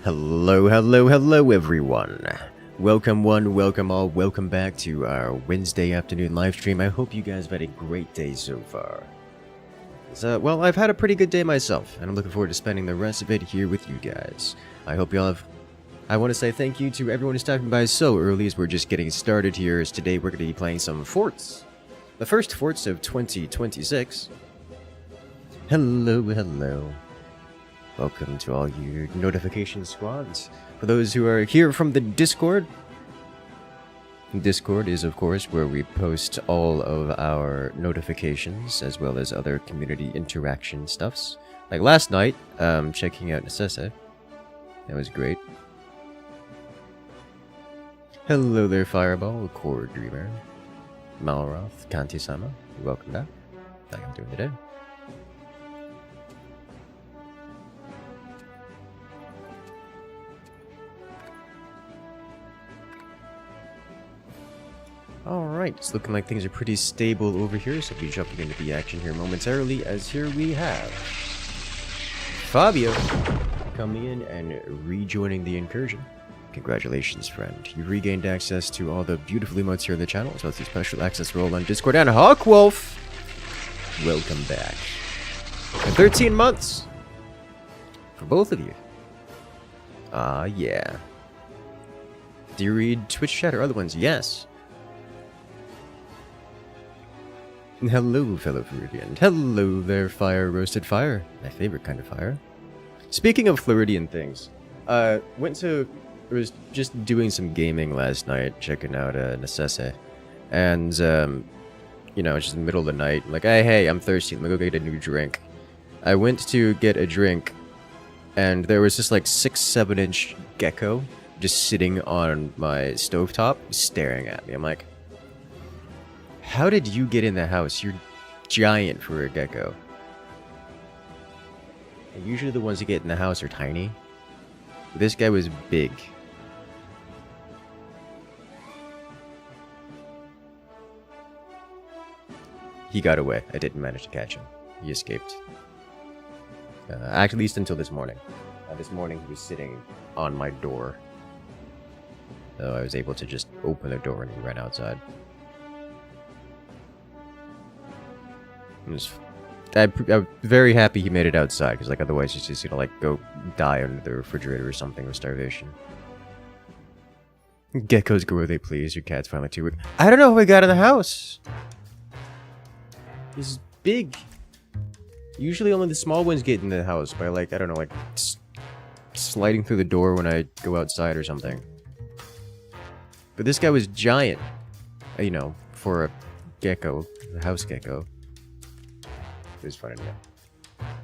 Hello, hello, hello everyone. Welcome one, welcome all, welcome back to our Wednesday afternoon live stream. I hope you guys have had a great day so far. Well, I've had a pretty good day myself, and I'm looking forward to spending the rest of it here with you guys. I hope you all have... I want to say thank you to everyone who's stopping by so early as we're just getting started here, as today we're going to be playing some forts. The first forts of 2026. Hello, hello. Welcome to all your notification squads. For those who are here from the Discord is of course where we post all of our notifications as well as other community interaction stuffs. Like last night, checking out Necesse. That was great. Hello there, Fireball, Core Dreamer, Malroth, Kanti-sama. Welcome back. How you doing today? Alright, it's looking like things are pretty stable over here, so we'll be jumping into the action here momentarily, as here we have Fabio coming in and rejoining the incursion. Congratulations, friend. You've regained access to all the beautiful emotes here in the channel, as well as the special access role on Discord, and Hawkwolf! Welcome back. And 13 months! For both of you. Yeah. Do you read Twitch chat or other ones? Yes. Hello, fellow Floridian. Hello there, fire, roasted fire. My favorite kind of fire. Speaking of Floridian things, was just doing some gaming last night, checking out Necesse, and you know, it's just in the middle of the night, like, hey, I'm thirsty, let me go get a new drink. I went to get a drink, and there was this like 6-7 inch gecko just sitting on my stovetop, staring at me. I'm like, how did you get in the house? You're giant for a gecko. And usually the ones that get in the house are tiny. This guy was big. He got away. I didn't manage to catch him. He escaped. At least until this morning. This morning he was sitting on my door. So I was able to just open the door and he ran outside. I'm very happy he made it outside, because like otherwise he's just gonna like go die under the refrigerator or something with starvation. Geckos go where they please. Your cat's finally too weak. I don't know how he got in the house. He's big. Usually only the small ones get in the house by like, I don't know, like sliding through the door when I go outside or something. But this guy was giant. You know, for a gecko, a house gecko. It was funny to me.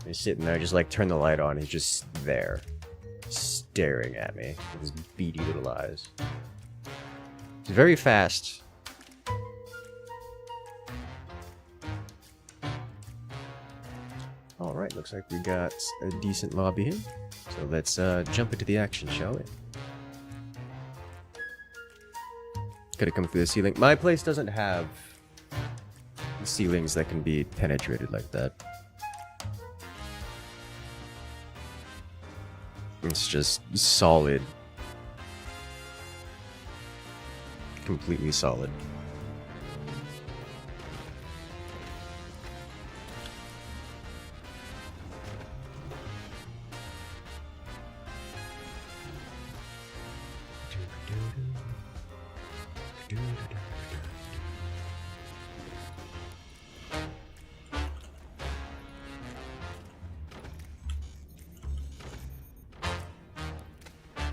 He's sitting there, just like turn the light on. He's just there, staring at me with his beady little eyes. He's very fast. All right, looks like we got a decent lobby here. So let's jump into the action, shall we? Gotta come through the ceiling. My place doesn't have ceilings that can be penetrated like that. It's just solid. Completely solid.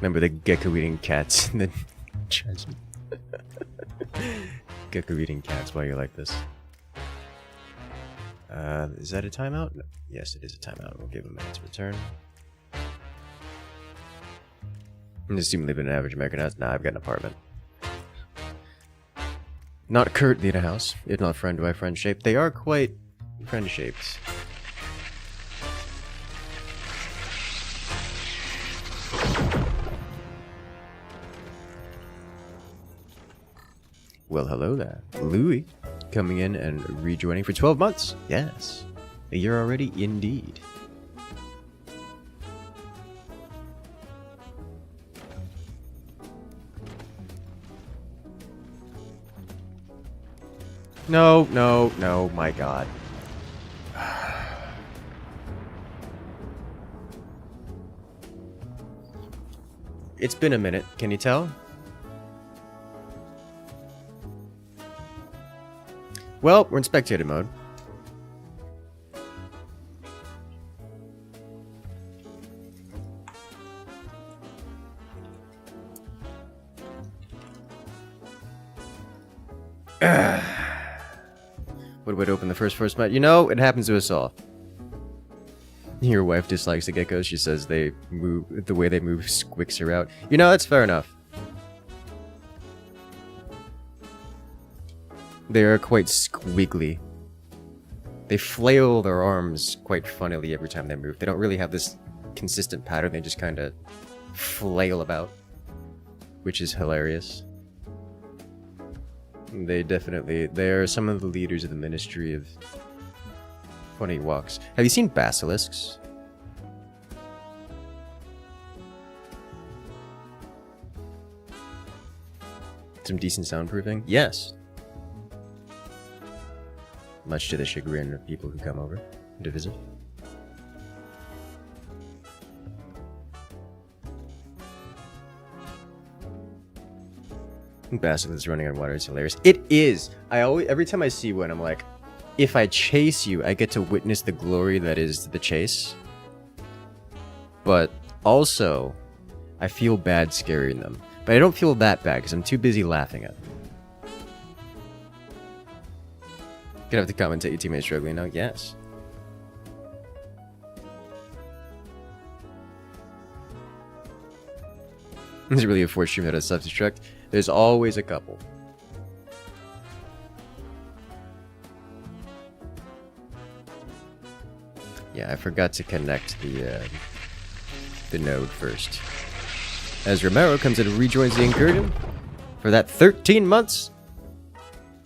Remember the gecko eating cats and then judgment. Gecko eating cats while you're like this. Is that a timeout? No. Yes, it is a timeout. We'll give him a minute to return. I'm assuming they've been an average American house. Nah, I've got an apartment. Not currently in a house, if not friend by friend shaped. They are quite friend shaped. Well, hello there. Louis coming in and rejoining for 12 months. Yes. A year already, indeed. No, no, no, my god. It's been a minute, can you tell? Well, we're in spectator mode. What would open the first match? You know, it happens to us all. Your wife dislikes the geckos. She says they move, the way they move squicks her out. You know, that's fair enough. They are quite squiggly. They flail their arms quite funnily every time they move. They don't really have this consistent pattern. They just kind of flail about, which is hilarious. They're some of the leaders of the Ministry of Funny Walks. Have you seen basilisks? Some decent soundproofing? Yes. Much to the chagrin of people who come over to visit. Basilisk running on water is hilarious. It is! Every time I see one, I'm like, if I chase you, I get to witness the glory that is the chase. But also, I feel bad scaring them. But I don't feel that bad because I'm too busy laughing at them. Gonna have to commentate your teammates struggling now? Yes. Is really a force stream that has self-destruct? There's always a couple. Yeah, I forgot to connect the node first. As Romero comes in and rejoins the Incursion for that 13 months.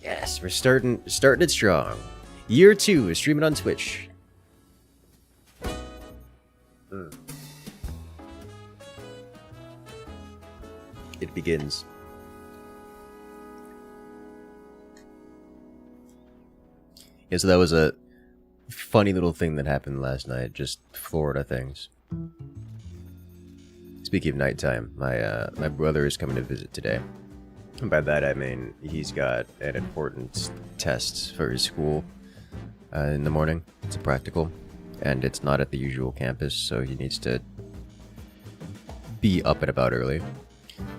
Yes, we're starting it strong. Year 2 is streaming on Twitch. It begins. Yeah, so that was a funny little thing that happened last night. Just Florida things. Speaking of nighttime, my brother is coming to visit today. And by that I mean he's got an important test for his school in the morning. It's a practical, and it's not at the usual campus, so he needs to be up and about early.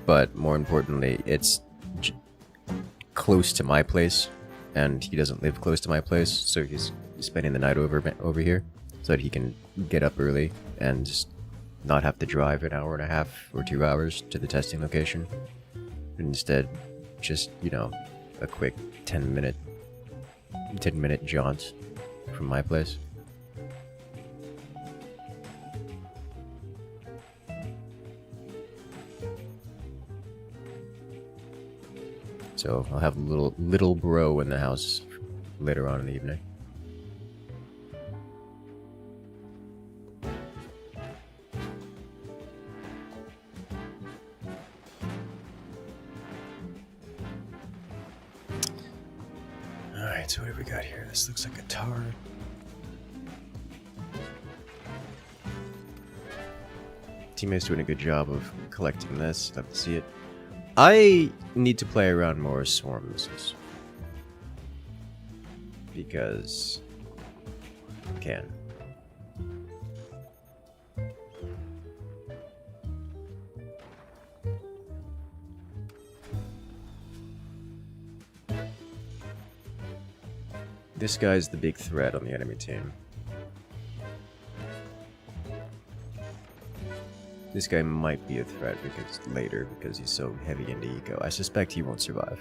But more importantly, it's close to my place, and he doesn't live close to my place, so he's spending the night over here so that he can get up early and just not have to drive an hour and a half or 2 hours to the testing location. Instead, just, you know, a quick 10-minute jaunt from my place. So I'll have little bro in the house later on in the evening. Alright, so what have we got here? This looks like a tower. Teammate's doing a good job of collecting this. Love to see it. I need to play around more swarm missiles. Because I can. This guy's the big threat on the enemy team. This guy might be a threat because he's so heavy into eco. I suspect he won't survive.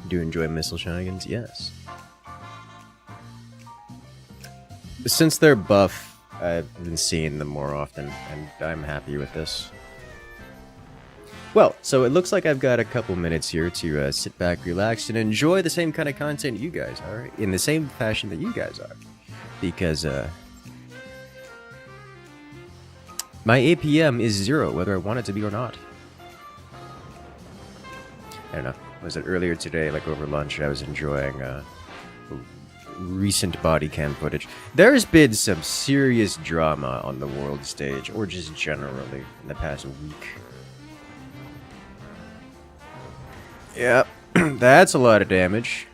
Do you enjoy missile shenanigans? Yes. Since they're buff, I've been seeing them more often, and I'm happy with this. Well, so it looks like I've got a couple minutes here to sit back, relax, and enjoy the same kind of content you guys are, in the same fashion that you guys are. Because, My APM is 0, whether I want it to be or not. I don't know. Was it earlier today, like over lunch, I was enjoying recent body cam footage. There's been some serious drama on the world stage, or just generally, in the past week. Yep, that's a lot of damage.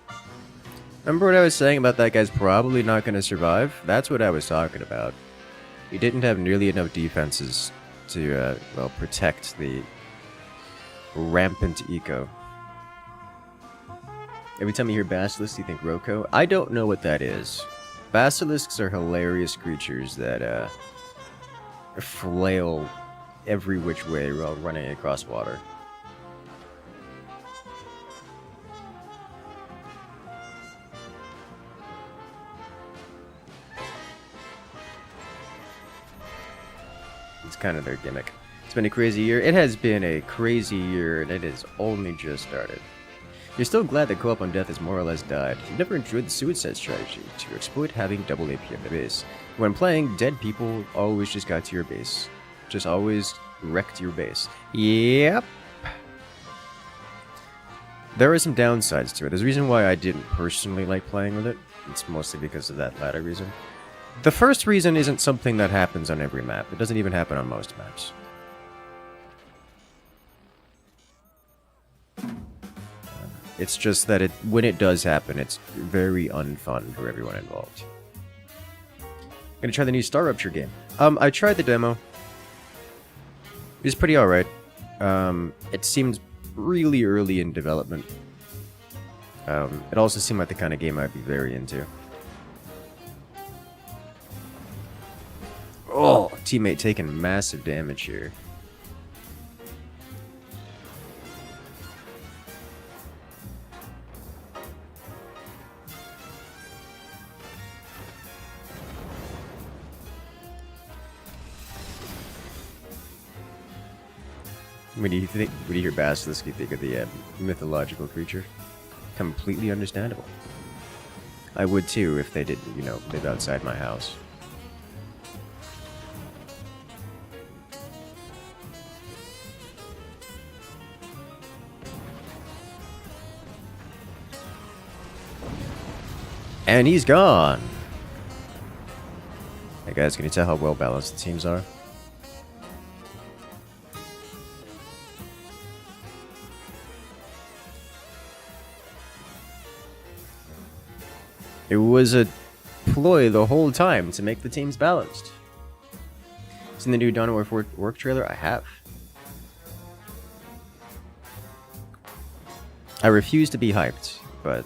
Remember what I was saying about that guy's probably not going to survive? That's what I was talking about. He didn't have nearly enough defenses to, well, protect the rampant eco. Every time you hear Basilisk, you think Roko? I don't know what that is. Basilisks are hilarious creatures that, flail every which way while running across water. It's kind of their gimmick. It's been a crazy year. It has been a crazy year, and it has only just started. You're still glad that co-op on death has more or less died. You've never enjoyed the suicide strategy, to exploit having double AP on the base. When playing, dead people always just got to your base. Just always wrecked your base. Yep. There are some downsides to it. There's a reason why I didn't personally like playing with it. It's mostly because of that latter reason. The first reason isn't something that happens on every map. It doesn't even happen on most maps. It's just that when it does happen, it's very unfun for everyone involved. Gonna try the new Star Rupture game. I tried the demo. It was pretty alright. It seemed really early in development. It also seemed like the kind of game I'd be very into. Oh, teammate taking massive damage here. When you hear Basilisk, you think of the mythological creature. Completely understandable. I would too if they didn't, you know, live outside my house. And he's gone! Hey guys, can you tell how well balanced the teams are? It was a ploy the whole time to make the teams balanced. Seen the new Dawn of War work trailer? I have. I refuse to be hyped, but...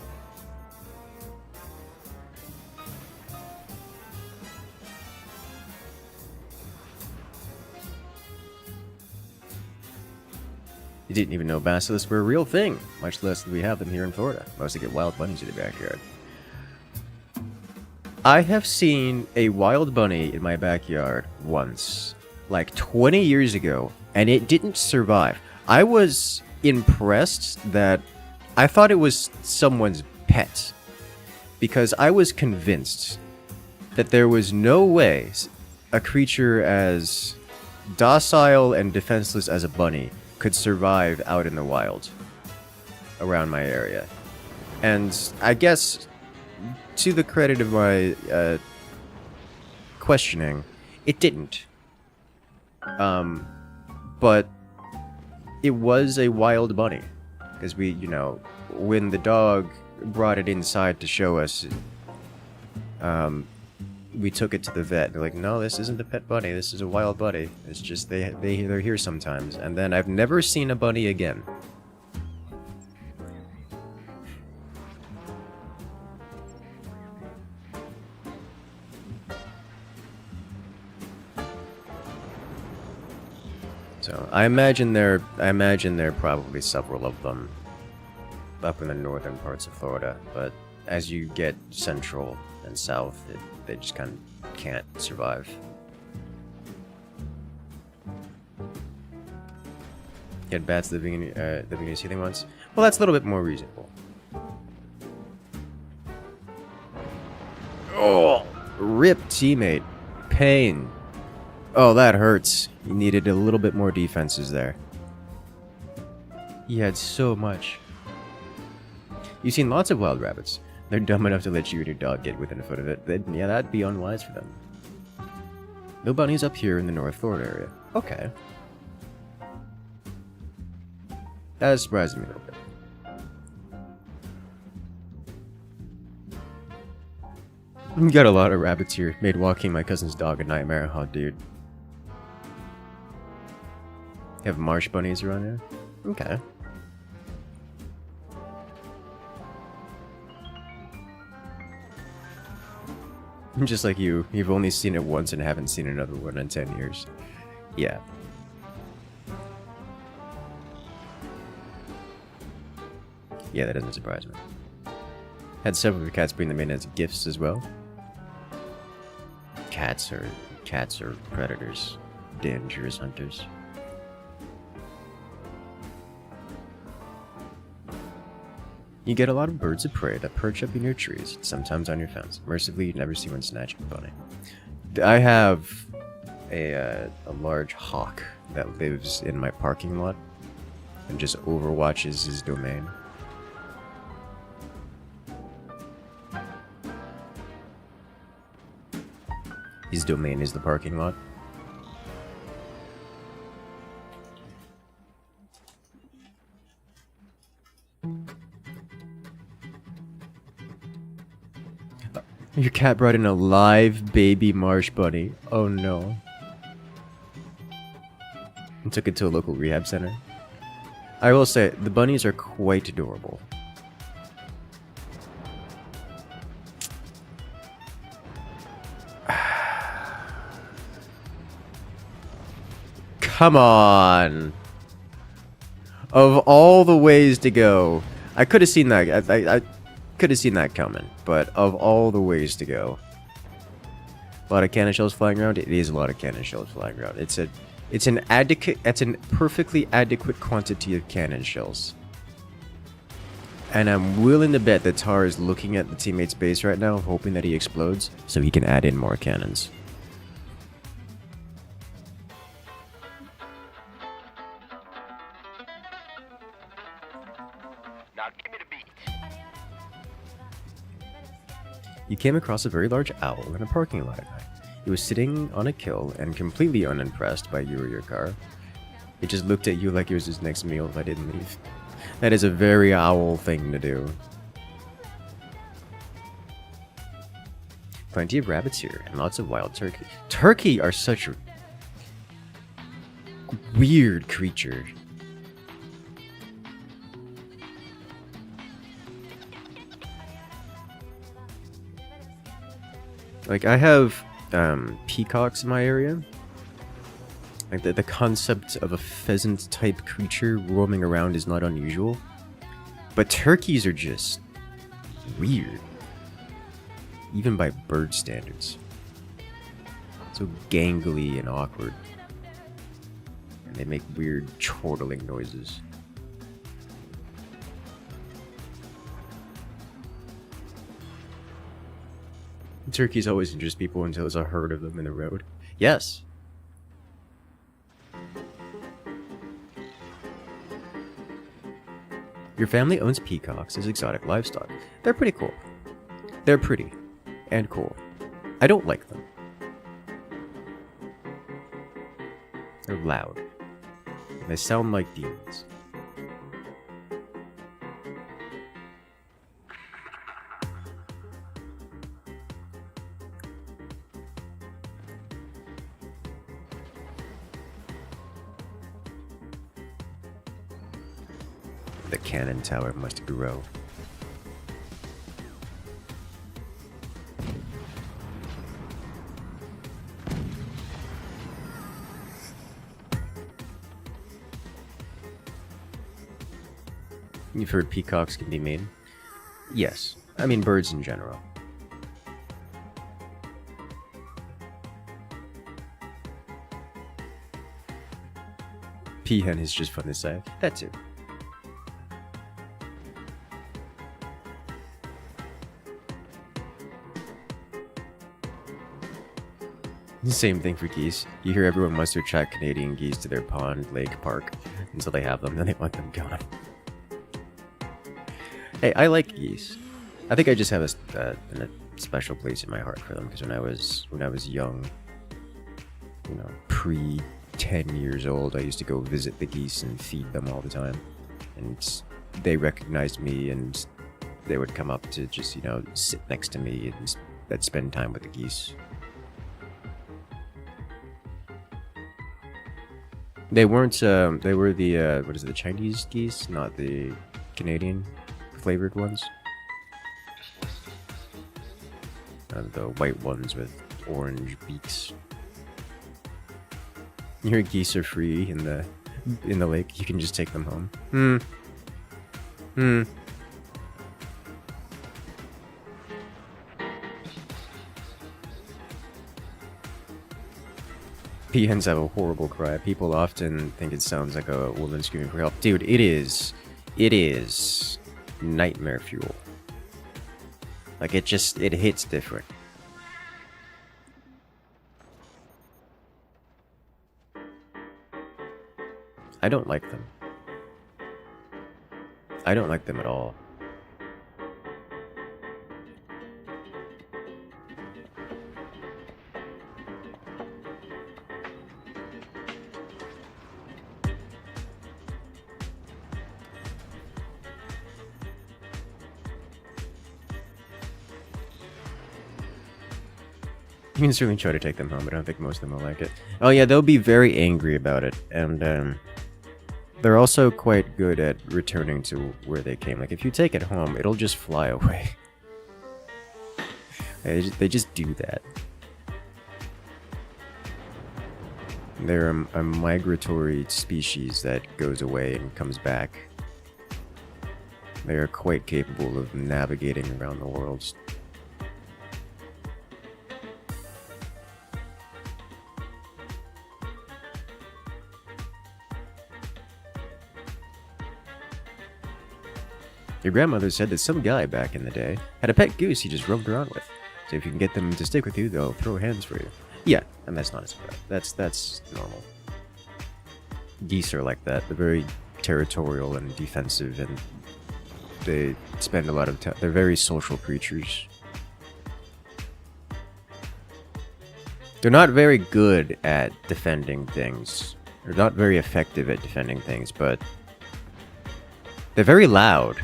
You didn't even know basilisks were a real thing, much less than we have them here in Florida. Mostly get wild bunnies in the backyard. I have seen a wild bunny in my backyard once, like 20 years ago, and it didn't survive. I was impressed that I thought it was someone's pet, because I was convinced that there was no way a creature as docile and defenseless as a bunny could survive out in the wild around my area. And I guess, to the credit of my questioning, it didn't. But it was a wild bunny. Because we, you know, when the dog brought it inside to show us, we took it to the vet. They're like, no, this isn't a pet bunny. This is a wild bunny. It's just they're here sometimes. And then I've never seen a bunny again. So I imagine there are probably several of them up in the northern parts of Florida, but as you get central and south, they just kind of can't survive. Get bats living in a ceiling once. Well, that's a little bit more reasonable. Oh, rip teammate, pain. Oh, that hurts. You needed a little bit more defenses there. He had so much. You've seen lots of wild rabbits. They're dumb enough to let you and your dog get within a foot of it. Yeah, that'd be unwise for them. No bunnies up here in the North Florida area. Okay. That is surprising me a little bit. We got a lot of rabbits here. Made walking my cousin's dog a nightmare, huh, dude? Have marsh bunnies around here? Okay. Just like you've only seen it once and haven't seen another one in 10 years. Yeah. Yeah, that doesn't surprise me. Had several of the cats bring them in as gifts as well. Cats are predators. Dangerous hunters. You get a lot of birds of prey that perch up in your trees, sometimes on your fence. Mercifully, you never see one snatching a bunny. I have a large hawk that lives in my parking lot and just overwatches his domain. His domain is the parking lot. Your cat brought in a live baby marsh bunny. Oh no. And took it to a local rehab center. I will say, the bunnies are quite adorable. Come on. Of all the ways to go, I could have seen that. I could have seen that coming, but of all the ways to go, a lot of cannon shells flying around. It is a lot of cannon shells flying around. It's a perfectly adequate quantity of cannon shells. And I'm willing to bet that Tar is looking at the teammate's base right now, hoping that he explodes, so he can add in more cannons. Now give me the beat. You came across a very large owl in a parking lot at night. It was sitting on a kill and completely unimpressed by you or your car. It just looked at you like it was his next meal if I didn't leave. That is a very owl thing to do. Plenty of rabbits here and lots of wild turkey. Turkey are such a weird creature. Like, I have peacocks in my area. Like, the concept of a pheasant-type creature roaming around is not unusual. But turkeys are just weird. Even by bird standards. So gangly and awkward. And they make weird chortling noises. Turkeys always interest people until there's a herd of them in the road. Yes. Your family owns peacocks as exotic livestock. They're pretty cool. They're pretty. And cool. I don't like them. They're loud. They sound like demons. The cannon tower must grow. You've heard peacocks can be mean? Yes. I mean birds in general. Peahen is just fun to say. That too. Same thing for geese. You hear everyone wants to attract Canadian geese to their pond, lake, park until they have them, then they want them gone. Hey, I like geese. I think I just have a special place in my heart for them because when I was young, you know, pre 10 years old, I used to go visit the geese and feed them all the time, and they recognized me and they would come up to just, you know, sit next to me and I'd spend time with the geese. They weren't, they were the, what is it, the Chinese geese, not the Canadian flavored ones. The white ones with orange beaks. Your geese are free in the lake. You can just take them home. Peahens have a horrible cry. People often think it sounds like a woman screaming for help. Dude, it is nightmare fuel. Like, it hits different. I don't like them. I don't like them at all. You can certainly try to take them home, but I don't think most of them will like it. Oh yeah, they'll be very angry about it, and they're also quite good at returning to where they came. Like, if you take it home, it'll just fly away. They just do that. They're a migratory species that goes away and comes back. They are quite capable of navigating around the world. Your grandmother said that some guy back in the day had a pet goose he just roamed around with. So if you can get them to stick with you, they'll throw hands for you. Yeah, and that's not a surprise. That's normal. Geese are like that. They're very territorial and defensive, and they spend a lot of time. They're very social creatures. They're not very good at defending things. They're not very effective at defending things, but they're very loud.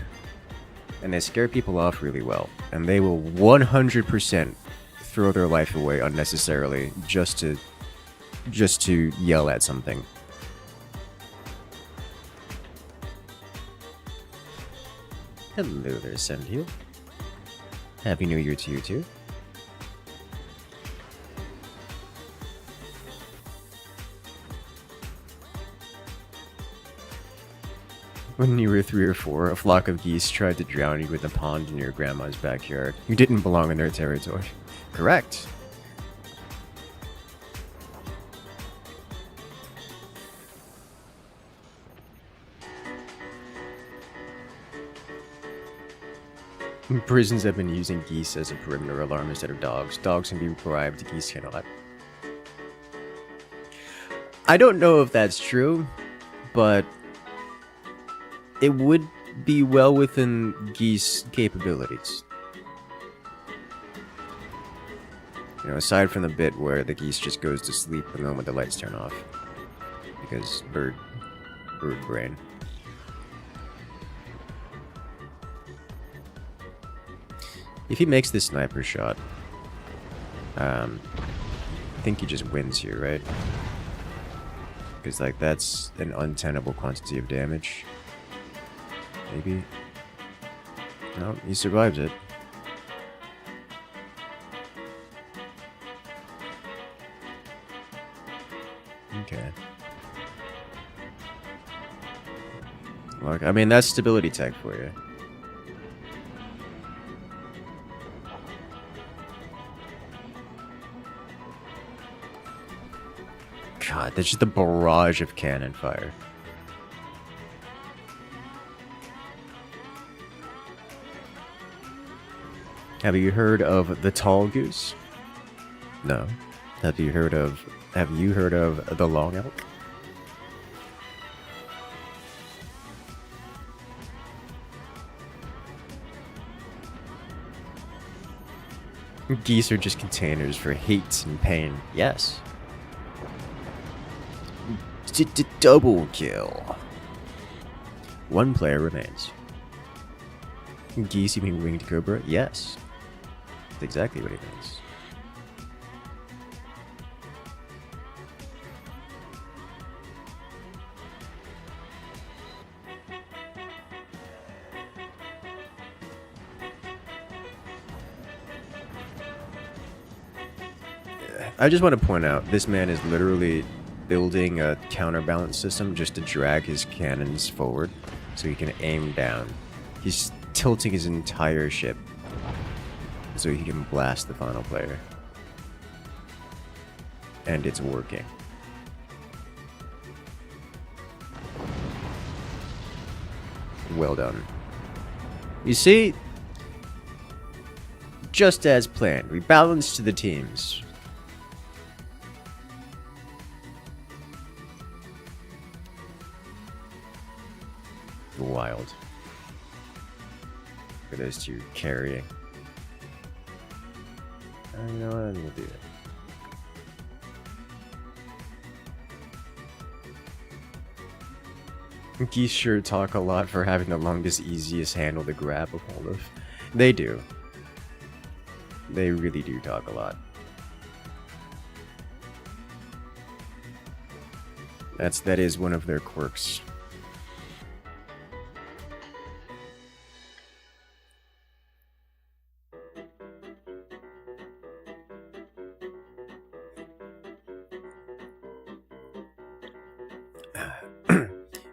And they scare people off really well. And they will 100% throw their life away unnecessarily just to yell at something. Hello there, Sendhiel. Happy New Year to you too. When you were 3 or 4, a flock of geese tried to drown you in the pond in your grandma's backyard. You didn't belong in their territory. Correct. Prisons have been using geese as a perimeter alarm instead of dogs. Dogs can be bribed, geese cannot. I don't know if that's true, but it would be well within geese capabilities. You know, aside from the bit where the geese just goes to sleep the moment the lights turn off. Because bird brain. If he makes this sniper shot, I think he just wins here, right? Because, like, that's an untenable quantity of damage. Maybe. No, he survives it. Okay. Look, I mean, that's stability tech for you. God, that's just a barrage of cannon fire. Have you heard of the tall goose? No. Have you heard of the long elk? Geese are just containers for hate and pain. Yes. Double kill. One player remains. Geese, you mean winged cobra? Yes. That's exactly what he means. I just want to point out, this man is literally building a counterbalance system just to drag his cannons forward so he can aim down. He's tilting his entire ship so he can blast the final player. And it's working. Well done. You see, just as planned, we balanced the teams. Wild. For those two carrying. You know what? We'll do it. Geese sure talk a lot for having the longest, easiest handle to grab a hold of. They do. They really do talk a lot. That is one of their quirks.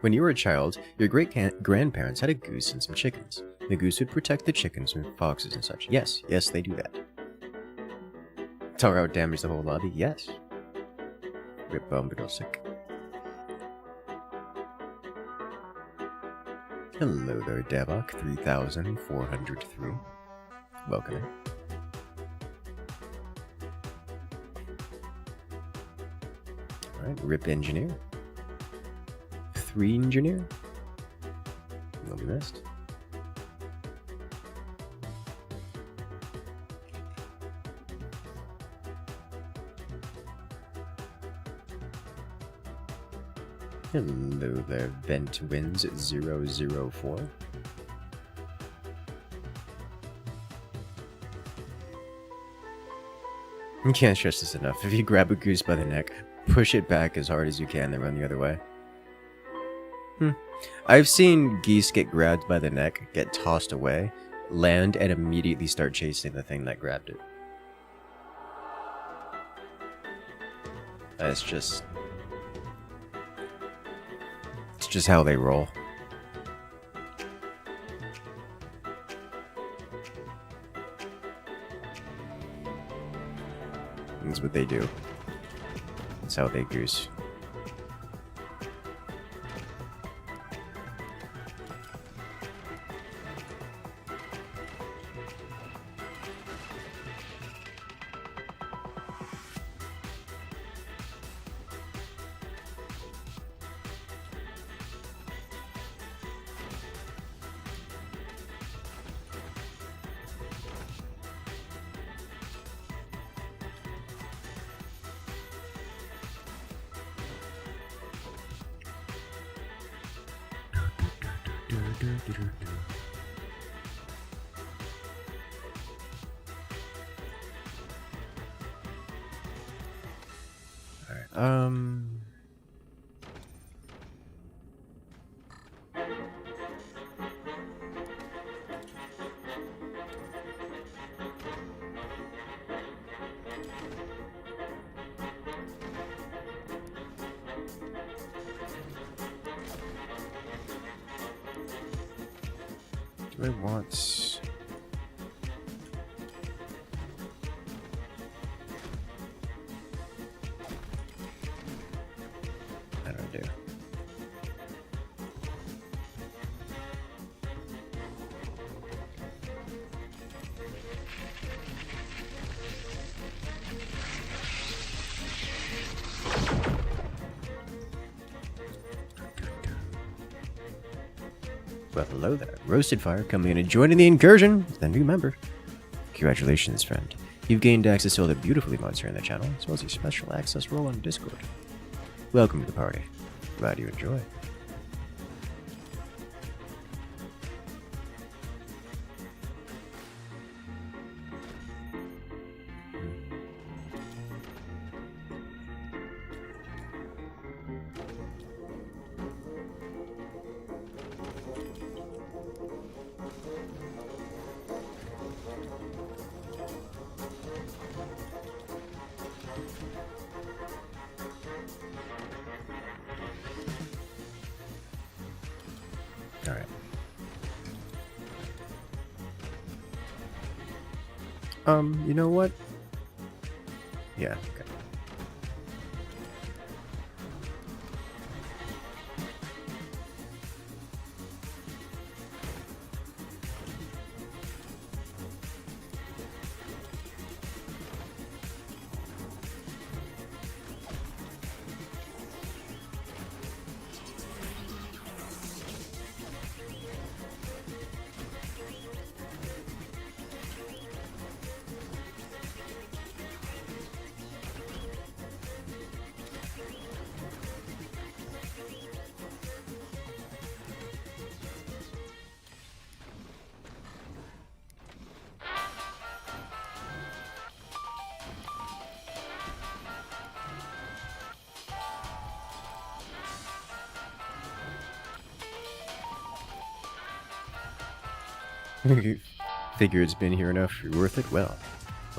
When you were a child, your great-grandparents had a goose and some chickens. The goose would protect the chickens from foxes and such. Yes, yes, they do that. Talk out damage the whole lobby? Yes. Rip bum, but sick. Hello there, Davok 3403. Welcome in. Alright, Rip Engineer. 3 Engineer. Will be missed. Hello there, Vent Wins 004. You can't stress this enough. If you grab a goose by the neck, push it back as hard as you can, then run the other way. I've seen geese get grabbed by the neck, get tossed away, land, and immediately start chasing the thing that grabbed it. It's just how they roll. That's what they do. That's how they goose. Do I want... I don't do. Well, hello there. Roasted Fire coming in and joining the incursion. The new member. Congratulations, friend. You've gained access to all the beautifully mods here in the channel, as well as your special access role on Discord. Welcome to the party. Glad you enjoy. Alright. You know what? Yeah, okay. You figure it's been here enough, you're worth it? Well,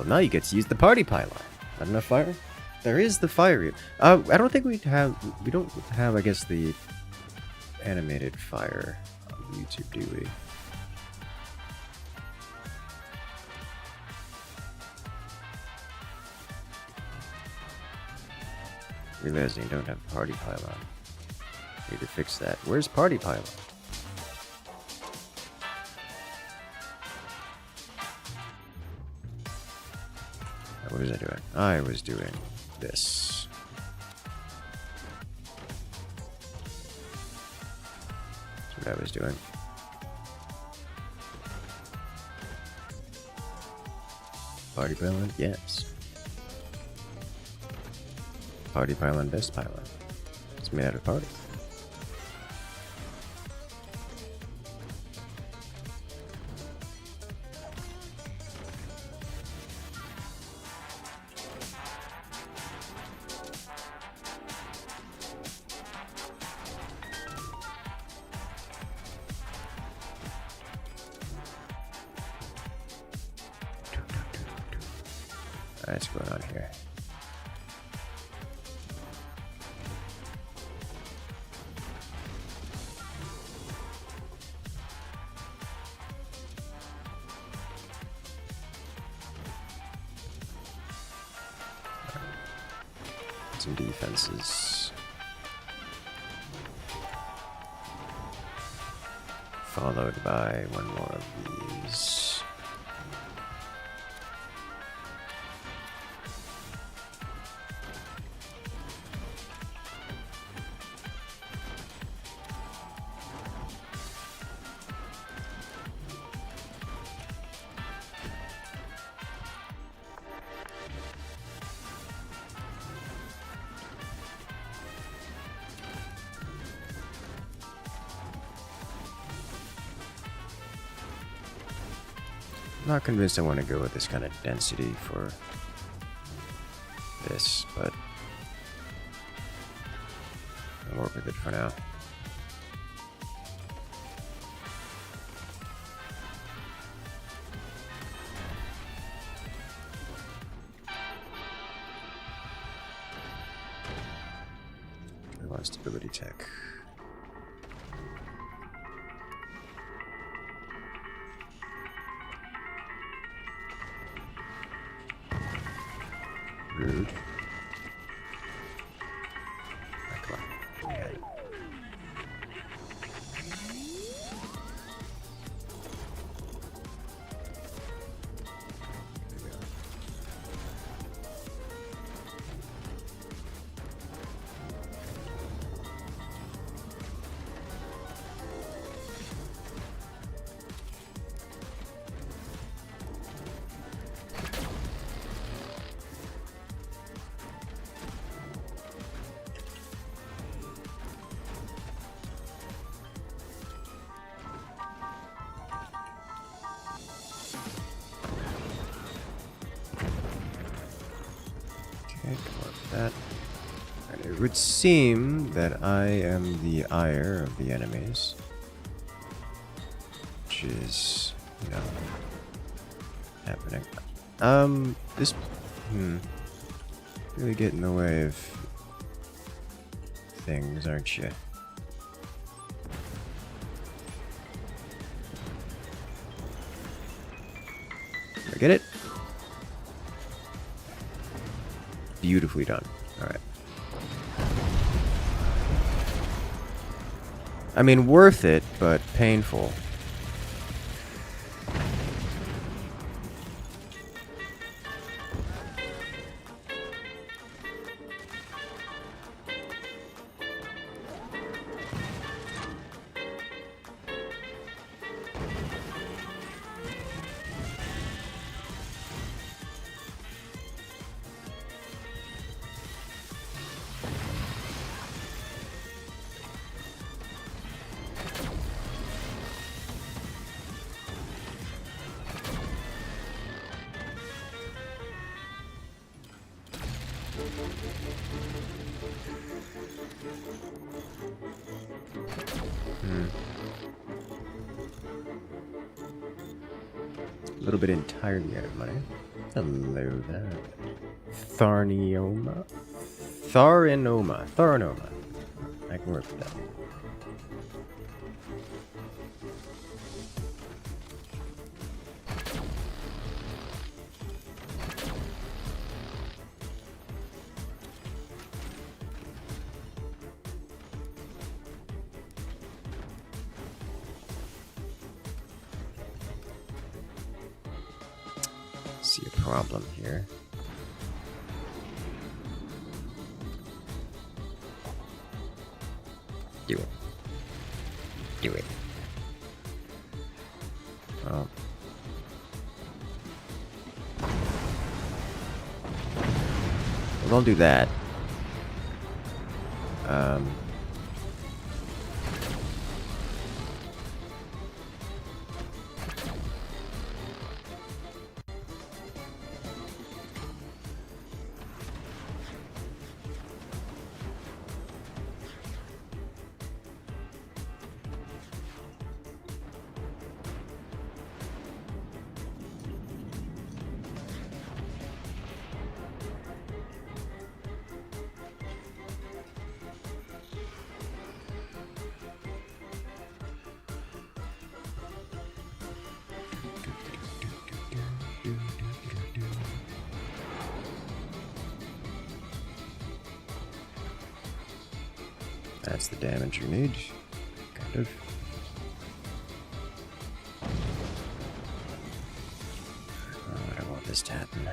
now you get to use the party pylon. Not enough fire? There is the fire. I don't think we don't have, I guess, the animated fire on YouTube, do we? Realizing you don't have party pylon. Need to fix that. Where's party pylon? What was I doing? I was doing this. That's what I was doing. Party pylon? Yes. Party pylon, best pylon. It's made out of party. What's going on here? Some defenses. Followed by one more of these. Not convinced I want to go with this kind of density for this, but I'll work with it for now. I want stability tech. Rude. Come on. Yeah. Okay, come on with that. And it would seem that I am the ire of the enemies. Which is, you know, happening. This, really get in the way of things, aren't you? Did I get it? Beautifully done. Alright. I mean, worth it, but painful. A little bit entirely out of money. Hello there. Tharnioma? Tharinoma. Tharinoma. I can work with that. See a problem here. Do it. Do it. Well. Well, don't do that. That's the damage you need, kind of. Oh, I don't want this to happen.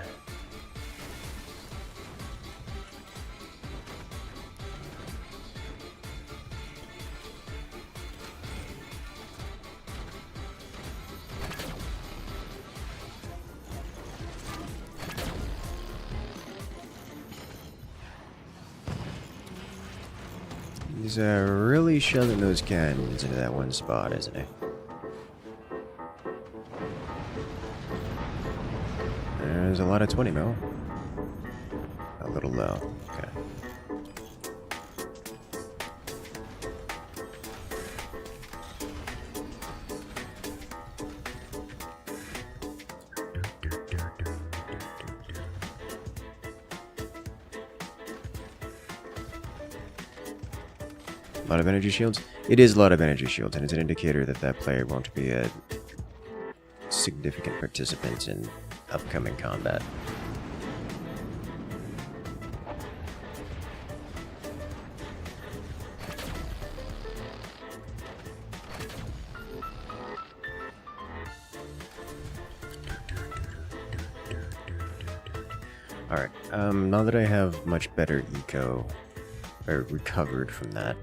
He's really shoving those cannons into that one spot, isn't he? There's a lot of 20 mil. A little low. Okay. A lot of energy shields? It is a lot of energy shields, and it's an indicator that that player won't be a significant participant in upcoming combat. Alright, now that I have much better eco, or recovered from that,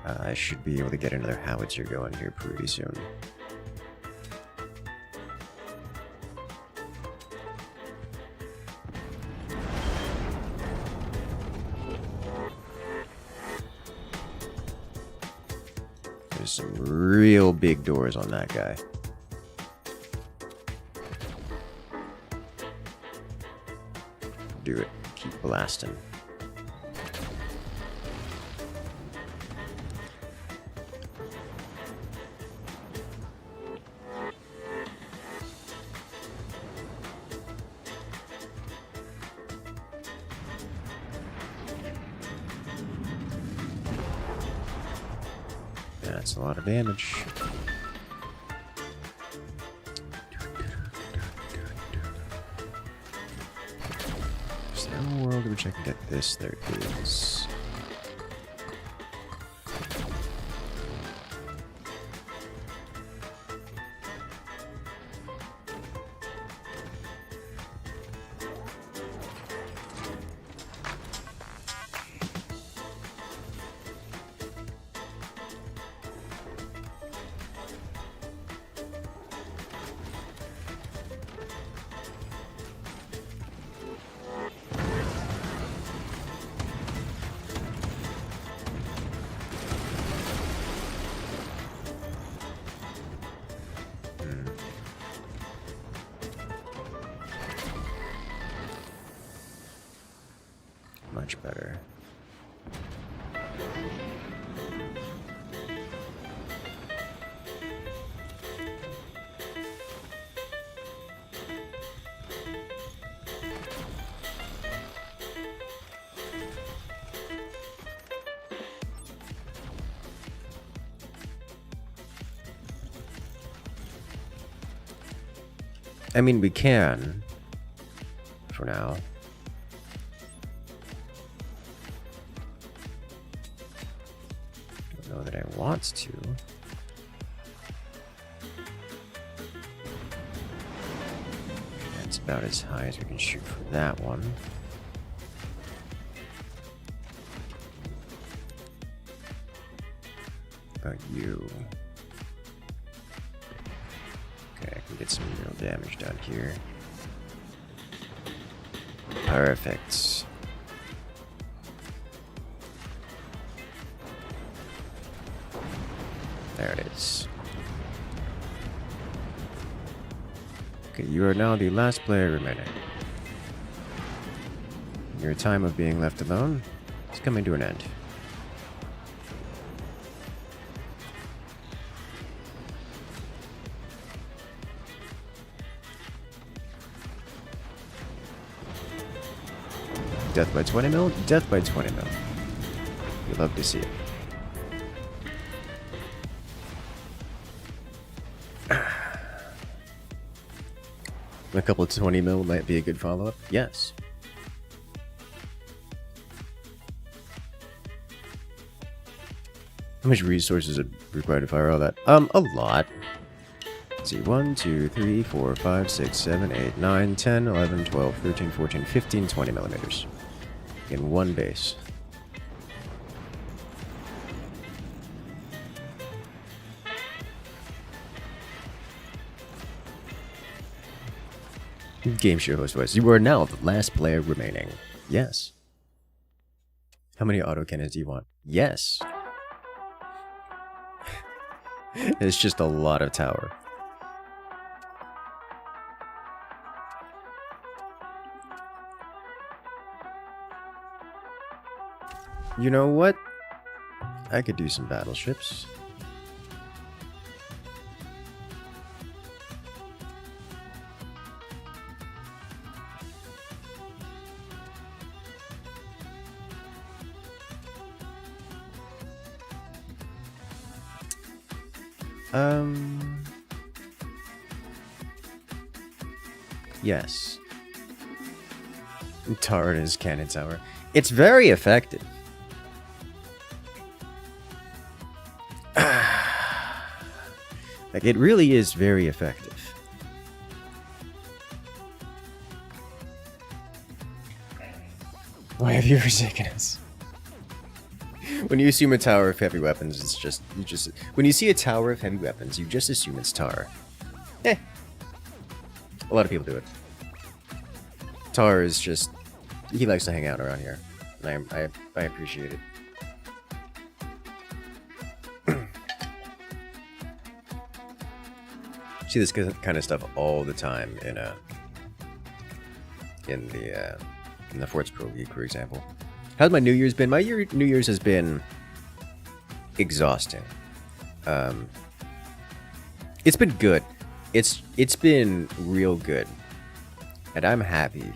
I should be able to get another howitzer going here pretty soon. There's some real big doors on that guy. Do it. keep blasting. That's a lot of damage. Is there a world in which I can get this? There is. Much better. I mean, we can, for now. Don't know that I want to. That's about as high as we can shoot for that one. How about you? Okay, I can get some real damage done here. Perfect. There it is. Okay, you are now the last player remaining. Your time of being left alone is coming to an end. Death by 20 mil? Death by 20 mil. We love to see it. A couple of 20 mil might be a good follow-up. Yes. How much resources are required to fire all that? A lot. Let's see, 1, 2, 3, 4, 5, 6, 7, 8, 9, 10, 11, 12, 13, 14, 15, 20 millimeters. In one base. Game show host voice. You are now the last player remaining. Yes. How many autocannons do you want? Yes. It's just a lot of tower. You know what? I could do some battleships. Yes. Tar in his cannon tower. It's very effective. Like, it really is very effective. Why have you forsaken us? When you assume a tower of heavy weapons, it's just, when you see a tower of heavy weapons, you just assume it's Tar. Eh. A lot of people do it. Tar is just, he likes to hang out around here. And I appreciate it. See this kind of stuff all the time in the in the Forts Pro League, for example. How's my New Year's been? My New Year's has been exhausting. It's been good. It's been real good, and I'm happy.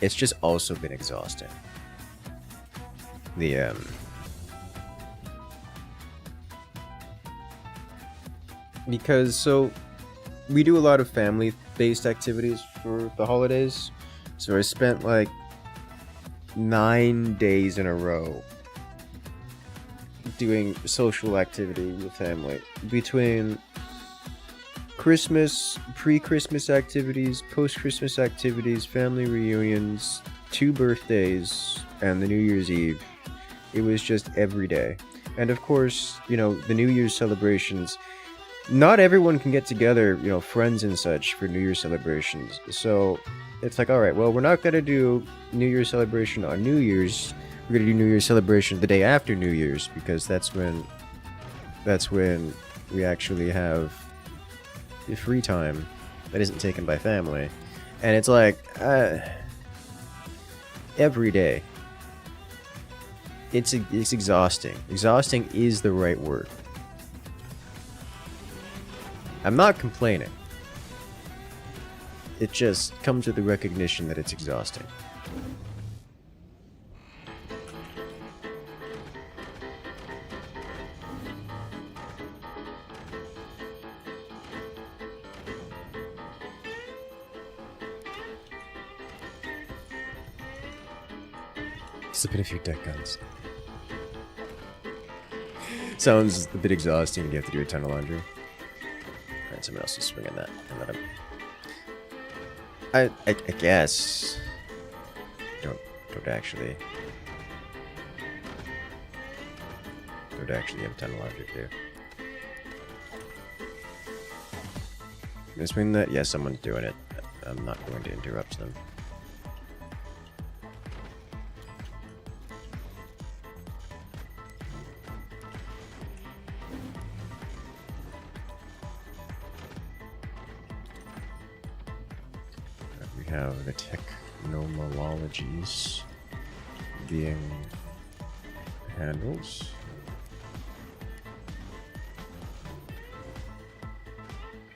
It's just also been exhausting. Because so we do a lot of family-based activities for the holidays. So I spent like 9 days in a row doing social activity with family between Christmas, pre-Christmas activities, post-Christmas activities, family reunions, 2 birthdays, and the New Year's Eve. It was just every day. And of course, you know, the New Year's celebrations, not everyone can get together, you know, friends and such for New Year's celebrations. So it's like, all right, well, we're not going to do New Year's celebration on New Year's. We're going to do New Year's celebration the day after New Year's, because that's when we actually have the free time that isn't taken by family. And it's like, every day. It's exhausting. Exhausting is the right word. I'm not complaining. It just comes with the recognition that it's exhausting. Slipping a few deck guns. Sounds a bit exhausting when you have to do a ton of laundry. Alright, someone else is swinging that. And let him... I guess... Don't actually have a ton of laundry to do. Can I swing that? Yeah, someone's doing it. I'm not going to interrupt them. We have the technomologies being handled.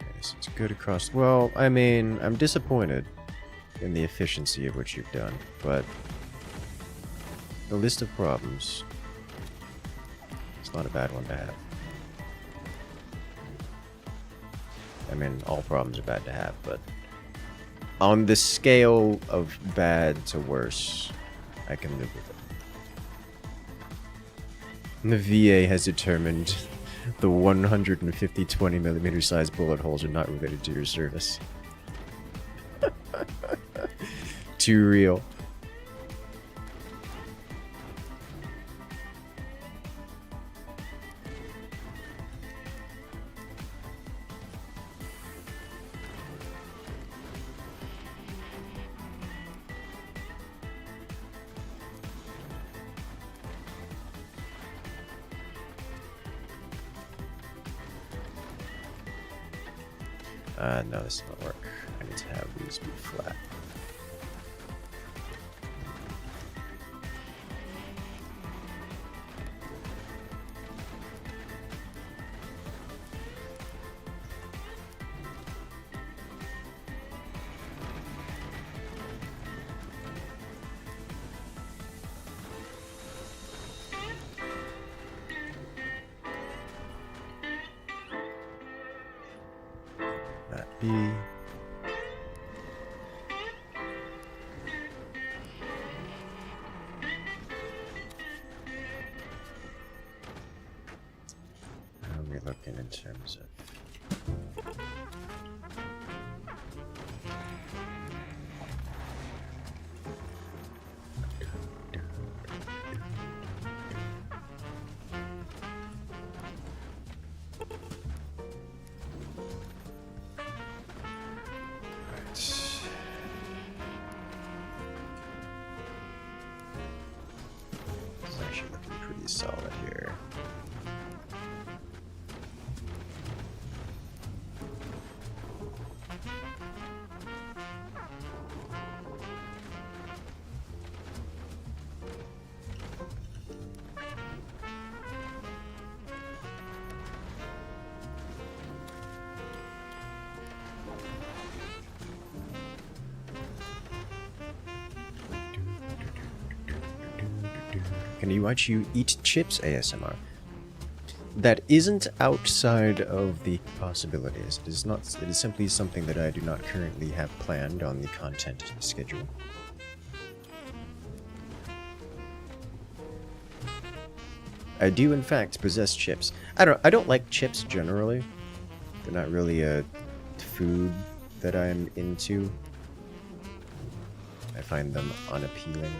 Okay, so it's good across. Well, I mean, I'm disappointed in the efficiency of what you've done, but the list of problems, it's not a bad one to have. I mean, all problems are bad to have, but on the scale of bad to worse, I can live with it. And the VA has determined the 150 20mm size bullet holes are not related to your service. Too real. No, this doesn't work. I need to have these be flat. That be. How are we looking in terms of... solid here. Can you watch you eat chips ASMR? That isn't outside of the possibilities. It is not. It is simply something that I do not currently have planned on the content schedule. I do, in fact, possess chips. I don't like chips generally. They're not really a food that I'm into. I find them unappealing.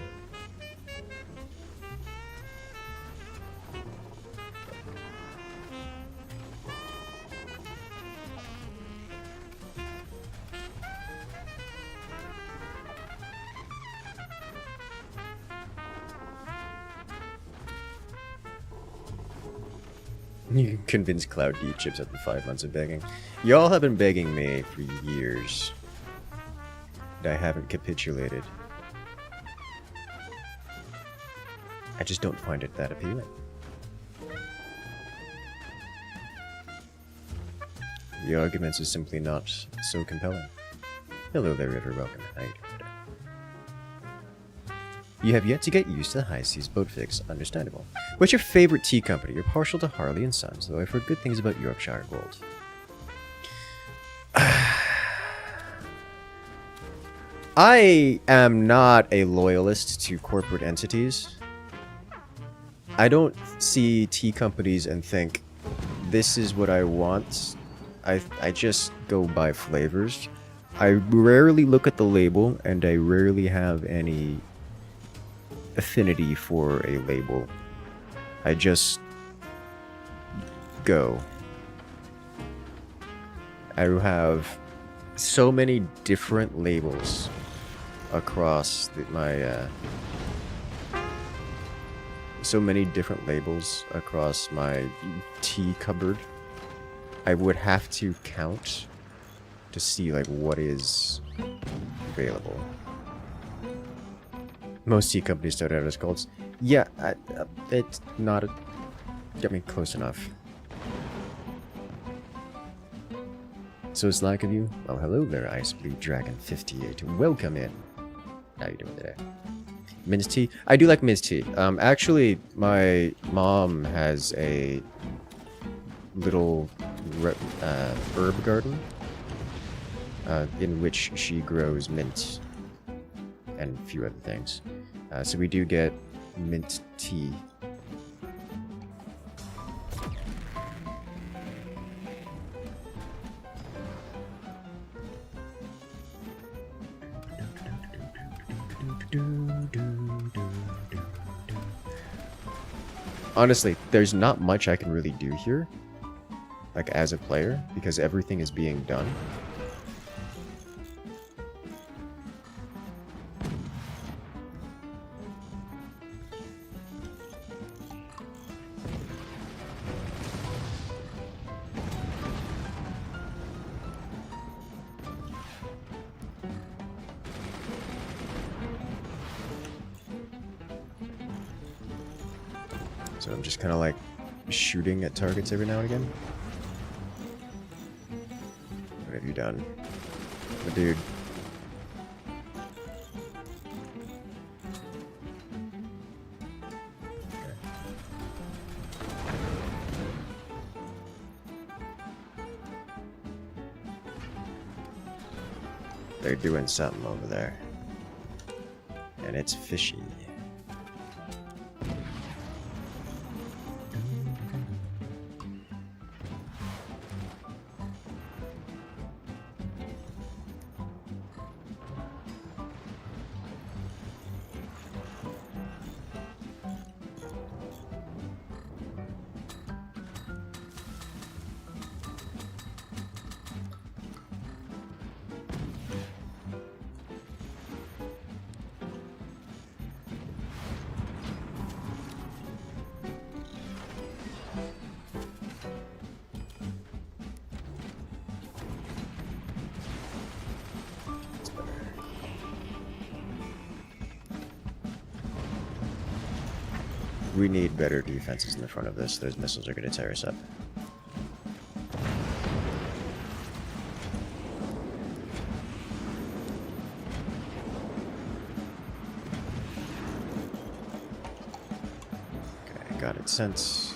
You can convince Cloud to eat chips after 5 months of begging. Y'all have been begging me for years. And I haven't capitulated. I just don't find it that appealing. The arguments are simply not so compelling. Hello there, River. Welcome. How you doing today? You have yet to get used to the high seas boat fix. Understandable. What's your favorite tea company? You're partial to Harley and Sons, though I've heard good things about Yorkshire Gold. I am not a loyalist to corporate entities. I don't see tea companies and think, this is what I want. I just go by flavors. I rarely look at the label, and I rarely have any affinity for a label. I just go. I have so many different labels across my tea cupboard. I would have to count to see like what is available. Most tea companies start out as golds. Yeah, it's not a... I mean, close enough. So it's like of you? Well, hello there, Ice Blue Dragon 58. Welcome in. How you doing today? Mint tea? I do like mint tea. Actually, my mom has a little herb garden in which she grows mint and a few other things. So we do get mint tea. Honestly, there's not much I can really do here, like as a player, because everything is being done. So I'm just kind of like shooting at targets every now and again. What have you done? Oh, dude. They're doing something over there. And it's fishy. We need better defenses in the front of this. Those missiles are going to tear us up. got it since.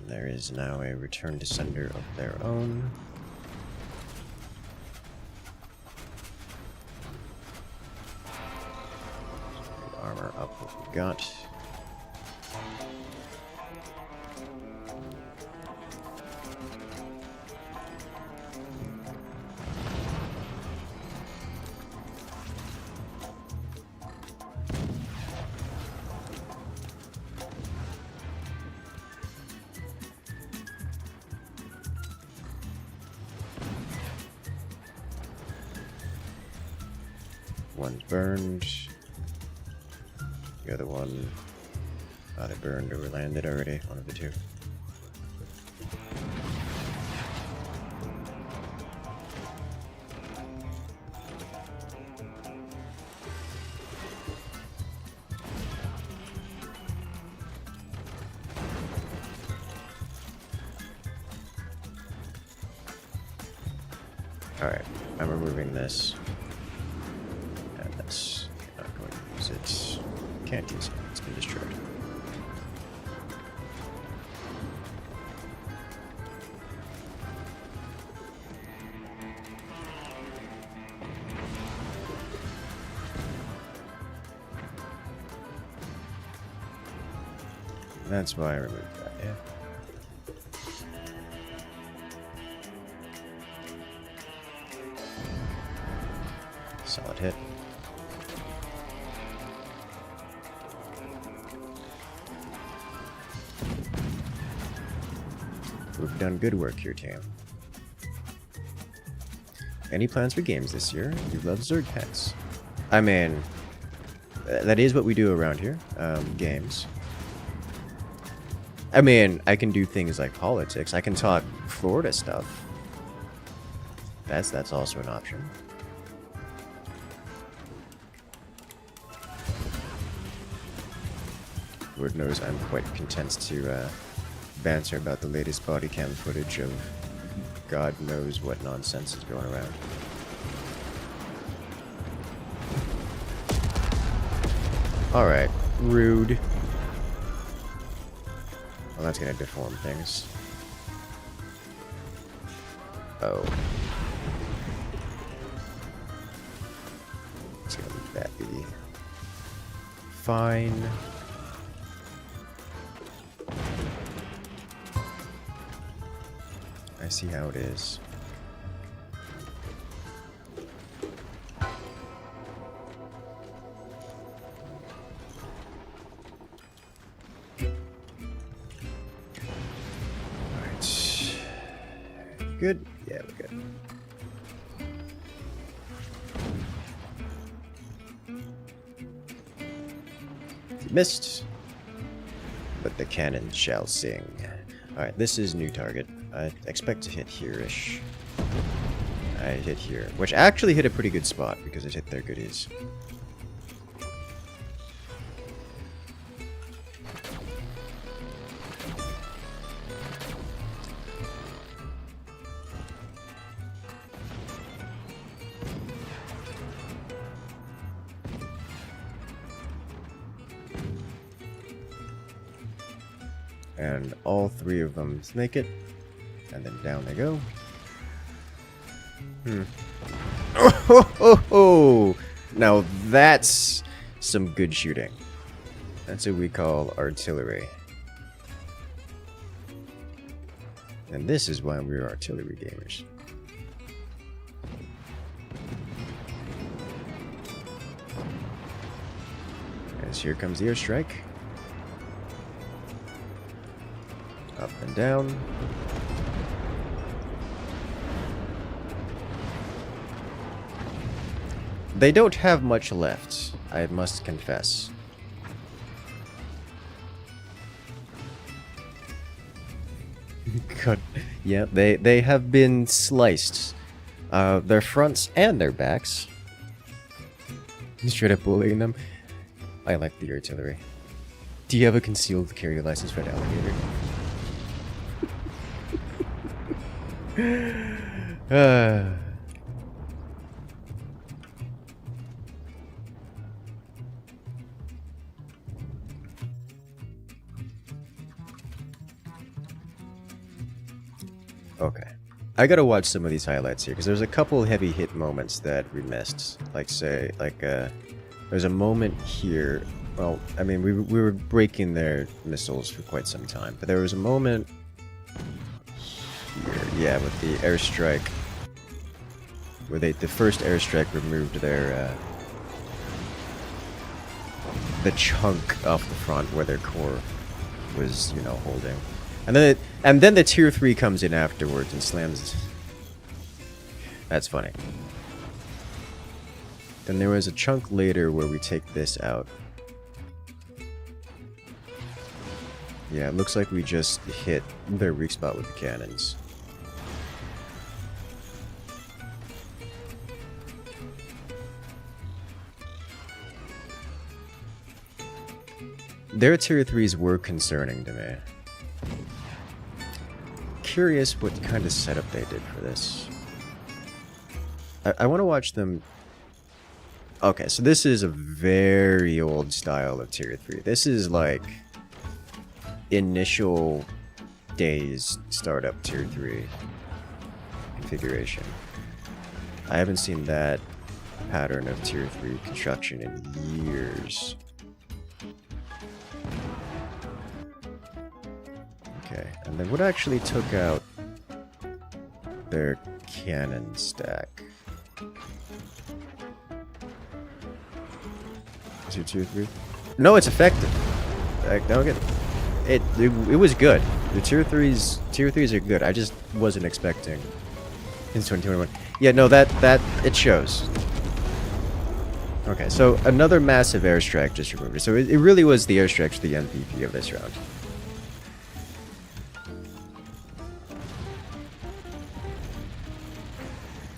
There is now a return to sender of their own. Armor up what we got. One's burned. The other one either burned or landed already. One of the two. Alright, I'm removing this. Not going to use it. Can't use it. It's been destroyed. That's why I removed that, yeah. Solid hit. We've done good work here, team. Any plans for games this year? You love Zerg pets. I mean, that is what we do around here. Games. I mean, I can do things like politics. I can talk Florida stuff. That's also an option. Lord knows I'm quite content to banter about the latest body cam footage of God knows what nonsense is going around. Alright, rude. Well, that's gonna deform things. Oh. It's gonna leave that be fine. I see how it is. Alright. Good? Yeah, we're good. You missed, but the cannon shall sing. Alright, this is new target. I expect to hit here-ish. I hit here, which actually hit a pretty good spot because I hit their goodies. And all three of them snake it. And then down they go. Oh! Now that's some good shooting. That's what we call artillery. And this is why we're artillery gamers. As here comes the airstrike. Up and down. They don't have much left, I must confess. God, yeah, they have been sliced. Their fronts and their backs. Straight up bullying them. I like the artillery. Do you have a concealed carry license for an alligator? Okay. I gotta watch some of these highlights here, because there's a couple heavy hit moments that we missed. Like, say, there's a moment here. Well, I mean, we were breaking their missiles for quite some time, but there was a moment here, yeah, with the airstrike, where the first airstrike removed their, the chunk off the front where their core was, you know, holding. And then the tier 3 comes in afterwards and slams. That's funny. Then there was a chunk later where we take this out. Yeah, it looks like we just hit their weak spot with the cannons. Their tier 3s were concerning to me. Curious what kind of setup they did for this. I want to watch them. Okay, so this is a very old style of tier 3. This is like initial days startup tier 3 configuration. I haven't seen that pattern of tier 3 construction in years. Okay, and then what actually took out their cannon stack? Is it tier 3? No, it's effective. Don't get it. It was good. The tier 3s are good. I just wasn't expecting in 2021. Yeah, no, that it shows. Okay, so another massive airstrike just removed. So it really was the airstrike the MVP of this round.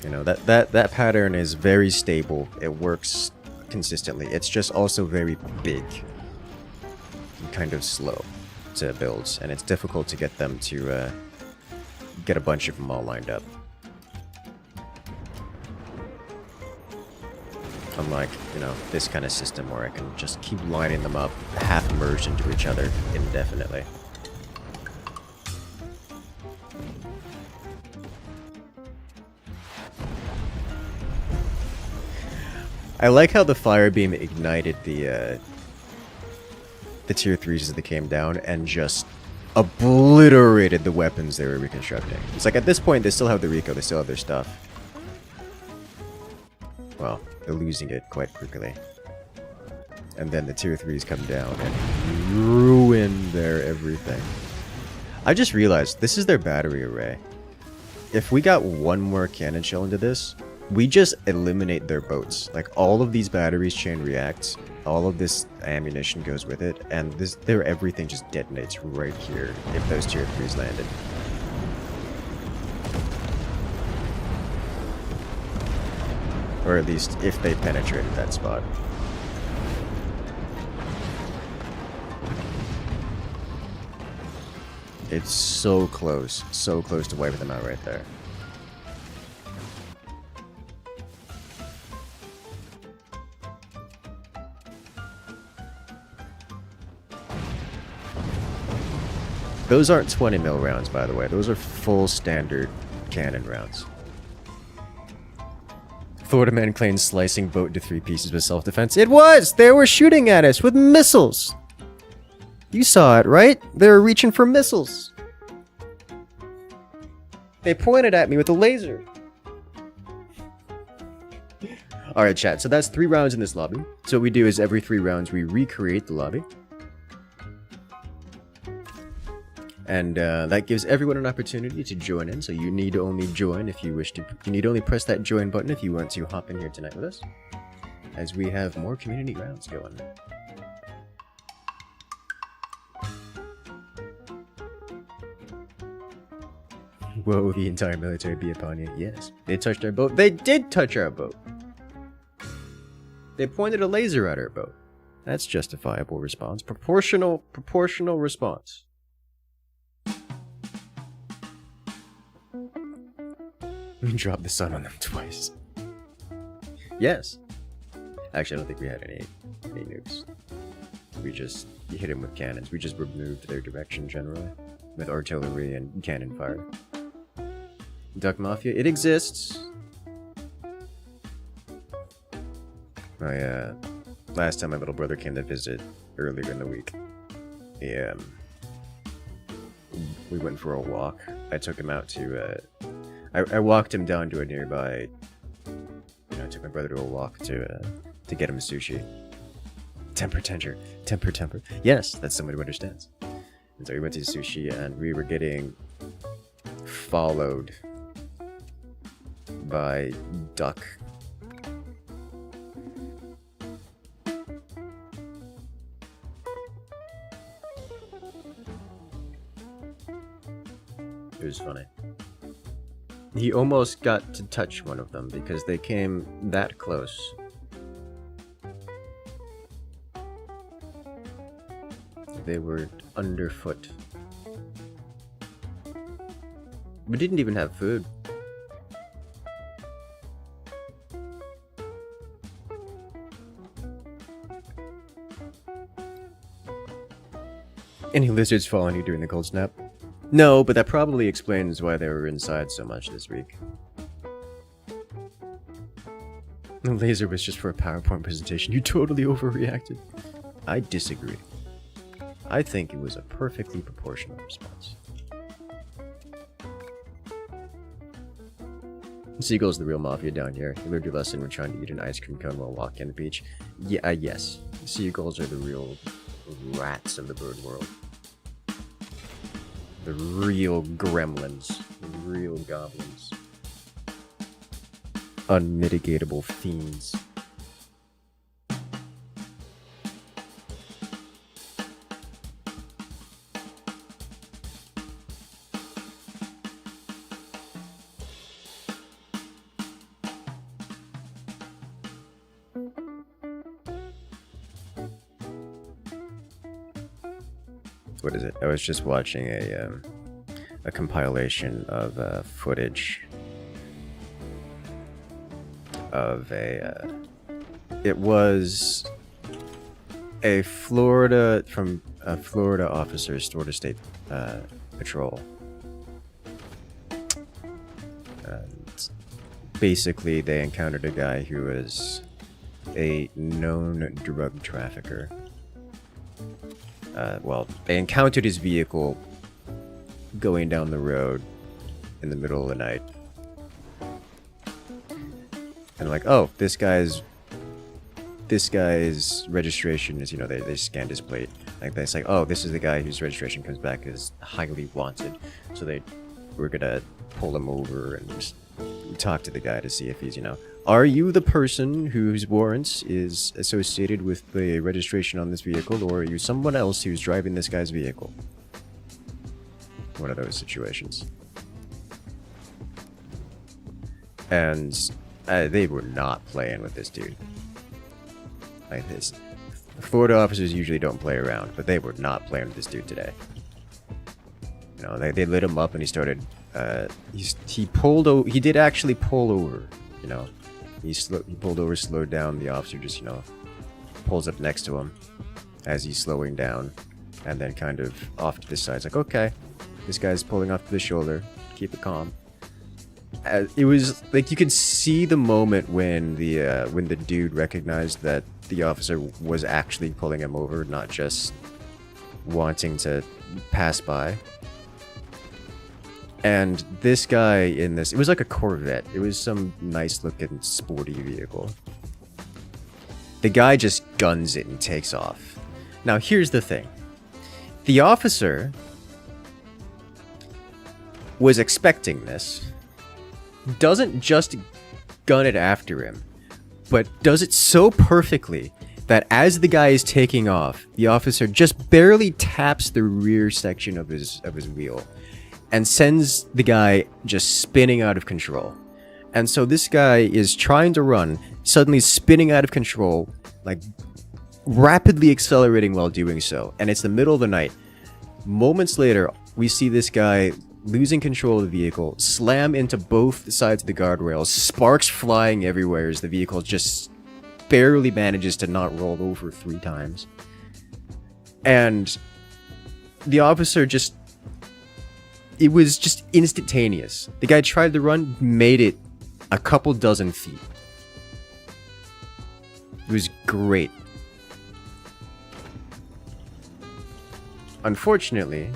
You know, that pattern is very stable. It works consistently. It's just also very big and kind of slow to build, and it's difficult to get them to get a bunch of them all lined up. Unlike, you know, this kind of system where I can just keep lining them up half merged into each other indefinitely. I like how the fire beam ignited the tier 3s as they came down and just obliterated the weapons they were reconstructing. It's like at this point they still have the Rico, they still have their stuff. Well, they're losing it quite quickly. And then the tier 3s come down and ruin their everything. I just realized this is their battery array. If we got one more cannon shell into this, we just eliminate their boats. Like, all of these batteries chain reacts, all of this ammunition goes with it, and their everything just detonates right here if those tier 3s landed. Or at least if they penetrated that spot. It's so close to wiping them out right there. Those aren't 20 mil rounds, by the way. Those are full standard cannon rounds. Thordaman claims slicing boat into 3 pieces with self-defense. It was! They were shooting at us with missiles! You saw it, right? They were reaching for missiles. They pointed at me with a laser. Alright, chat. So that's 3 rounds in this lobby. So what we do is every 3 rounds we recreate the lobby. And that gives everyone an opportunity to join in. So you need to only join if you wish to. You need to only press that join button if you want to hop in here tonight with us. As we have more community rounds going. Whoa, the entire military be upon you. Yes. They touched our boat. They did touch our boat. They pointed a laser at our boat. That's justifiable response. Proportional response. We dropped the sun on them twice. Yes. Actually, I don't think we had any nukes. We just hit them with cannons. We just removed their direction generally. With artillery and cannon fire. Duck Mafia, it exists. Last time my little brother came to visit earlier in the week, we went for a walk. I took him out to, I walked him down to a nearby, I took my brother to a walk to get him a sushi. Temper. Yes, that's someone who understands. And so we went to sushi and we were getting followed by duck. It was funny. He almost got to touch one of them because they came that close. They were underfoot. We didn't even have food. Any lizards following you during the cold snap? No, but that probably explains why they were inside so much this week. The laser was just for a PowerPoint presentation. You totally overreacted. I disagree. I think it was a perfectly proportional response. Seagull's the real mafia down here. You learned your lesson when trying to eat an ice cream cone while walking on the beach. Yeah, yes. Seagulls are the real rats of the bird world. The real gremlins. The real goblins. Unmitigatable fiends. What is it? I was just watching a compilation of footage of it was a Florida officer's Florida State Patrol. And basically, they encountered a guy who was a known drug trafficker. Well, they encountered his vehicle going down the road in the middle of the night. And like, oh, this guy's registration is, they scanned his plate. Like, they say, oh, this is the guy whose registration comes back as highly wanted. So we're gonna pull him over and just talk to the guy to see if he's, are you the person whose warrants is associated with the registration on this vehicle, or are you someone else who's driving this guy's vehicle? One of those situations. And they were not playing with this dude. Like this. Florida officers usually don't play around, but they were not playing with this dude today. They lit him up and he started, he did actually pull over, He pulled over, slowed down. The officer just, pulls up next to him as he's slowing down. And then kind of off to the side. It's like, okay, this guy's pulling off to the shoulder. Keep it calm. It was like you could see the moment when the dude recognized that the officer was actually pulling him over, not just wanting to pass by. And this guy in this, it was like a Corvette. It was some nice looking sporty vehicle. The guy just guns it and takes off. Now here's the thing. The officer was expecting this. Doesn't just gun it after him, but does it so perfectly that as the guy is taking off, the officer just barely taps the rear section of his wheel and sends the guy just spinning out of control. And so this guy is trying to run, suddenly spinning out of control, like rapidly accelerating while doing so. And it's the middle of the night. Moments later, we see this guy losing control of the vehicle, slam into both sides of the guardrails, sparks flying everywhere as the vehicle just barely manages to not roll over 3 times. And the officer just... It was just instantaneous. The guy tried to run, made it a couple dozen feet. It was great. Unfortunately,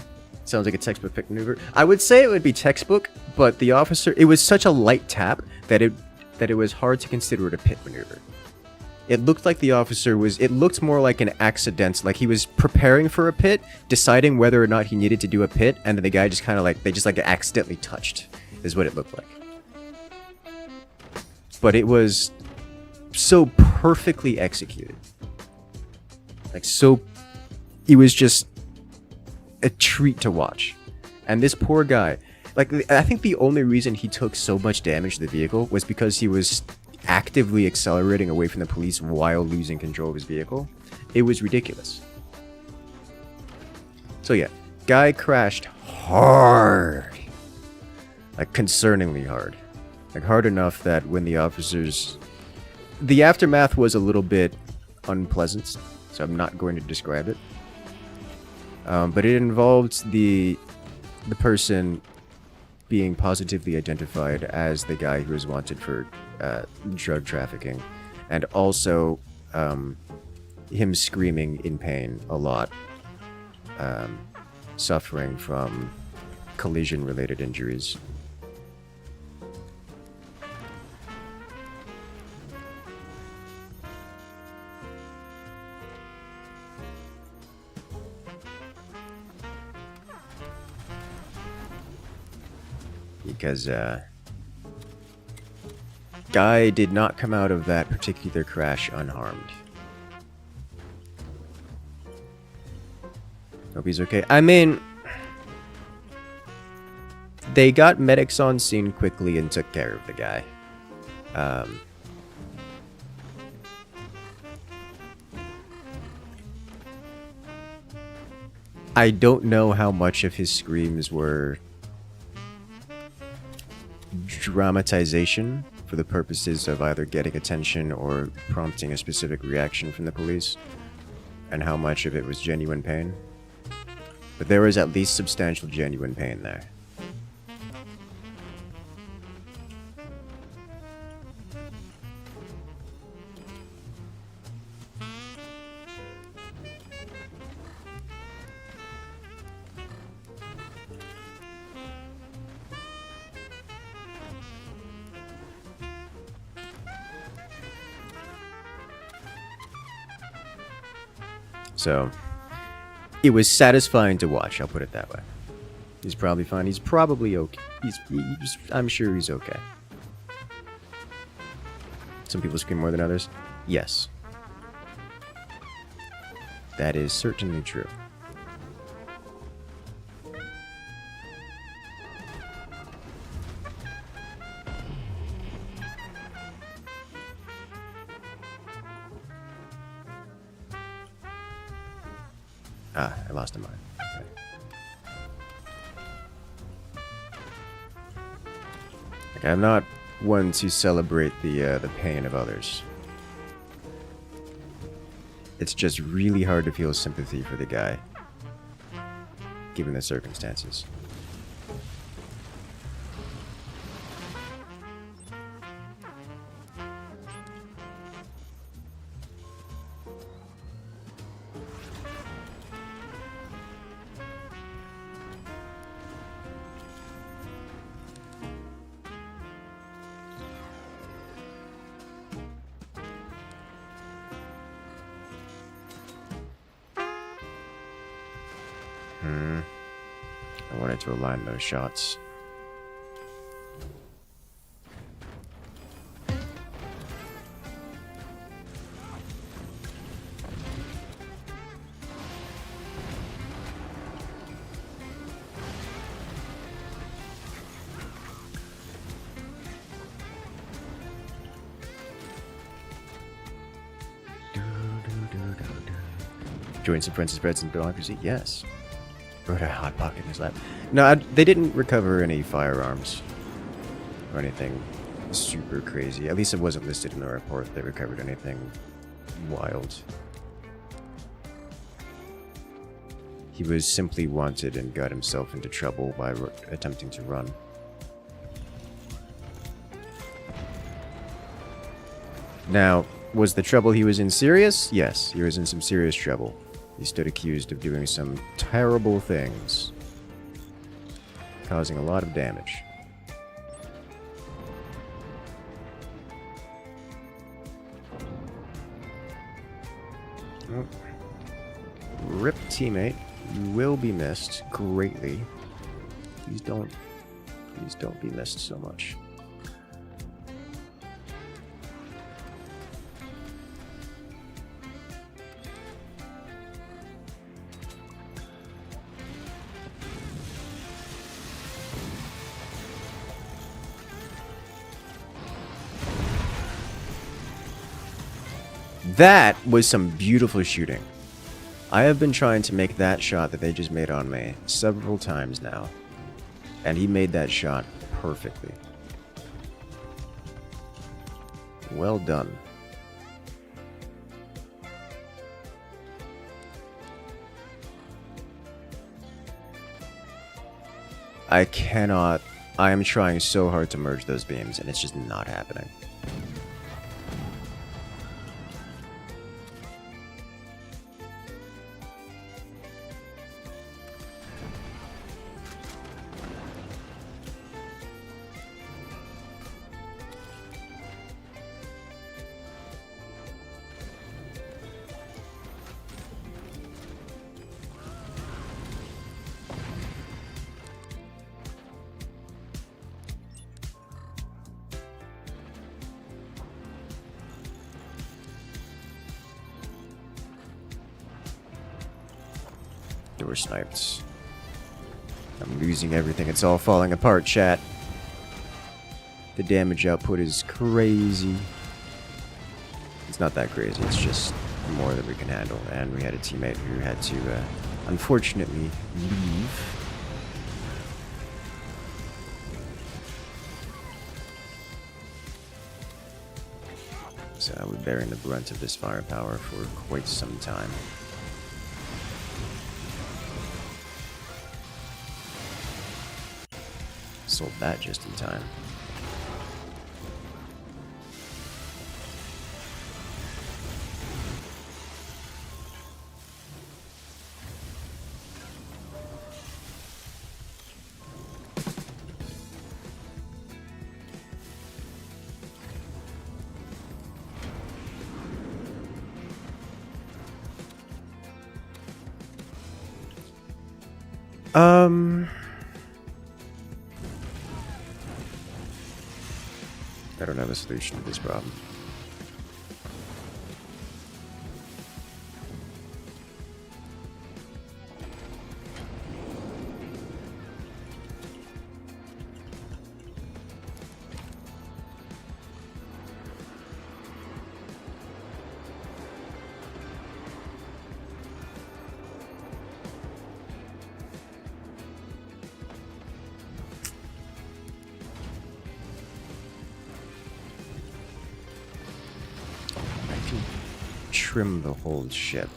sounds like a textbook pit maneuver. I would say it would be textbook, but the officer, it was such a light tap that it was hard to consider it a pit maneuver. It looked like the officer was, it looked more like an accident, like he was preparing for a pit, deciding whether or not he needed to do a pit, and then the guy just kind of like, they just like accidentally touched, is what it looked like. But it was so perfectly executed. Like so, it was just a treat to watch. And this poor guy, like, I think the only reason he took so much damage to the vehicle was because he was actively accelerating away from the police while losing control of his vehicle. It was ridiculous. So yeah, guy crashed hard. Like, concerningly hard. Like, hard enough that when the officers... The aftermath was a little bit unpleasant, so I'm not going to describe it. But it involved the person being positively identified as the guy who was wanted for drug trafficking, and also him screaming in pain a lot, suffering from collision-related injuries. Because guy did not come out of that particular crash unharmed. Hope he's okay. I mean, they got medics on scene quickly and took care of the guy. I don't know how much of his screams were dramatization for the purposes of either getting attention or prompting a specific reaction from the police, and how much of it was genuine pain. But there was at least substantial genuine pain there. So, it was satisfying to watch, I'll put it that way. He's probably fine. He's probably okay. I'm sure he's okay. Some people scream more than others? Yes. That is certainly true. Ah, I lost a mind. Okay. Like, I'm not one to celebrate the pain of others. It's just really hard to feel sympathy for the guy, given the circumstances. hard to align those shots. Join some friends, spread some democracy. Yes. Wrote a hot pocket in his lap. No, they didn't recover any firearms or anything super crazy. At least it wasn't listed in the report that they recovered anything wild. He was simply wanted and got himself into trouble by attempting to run. Now, was the trouble he was in serious? Yes, he was in some serious trouble. He stood accused of doing some terrible things, causing a lot of damage. Oh. Rip teammate, you will be missed greatly. Please don't be missed so much. That was some beautiful shooting. I have been trying to make that shot that they just made on me several times now. And he made that shot perfectly. Well done. I am trying so hard to merge those beams and it's just not happening. They were sniped. I'm losing everything. It's all falling apart, chat. The damage output is crazy. It's not that crazy. It's just more than we can handle. And we had a teammate who had to, unfortunately, leave. So I was bearing the brunt of this firepower for quite some time. Sold that just in time. I don't have a solution to this problem. Trim the whole ship.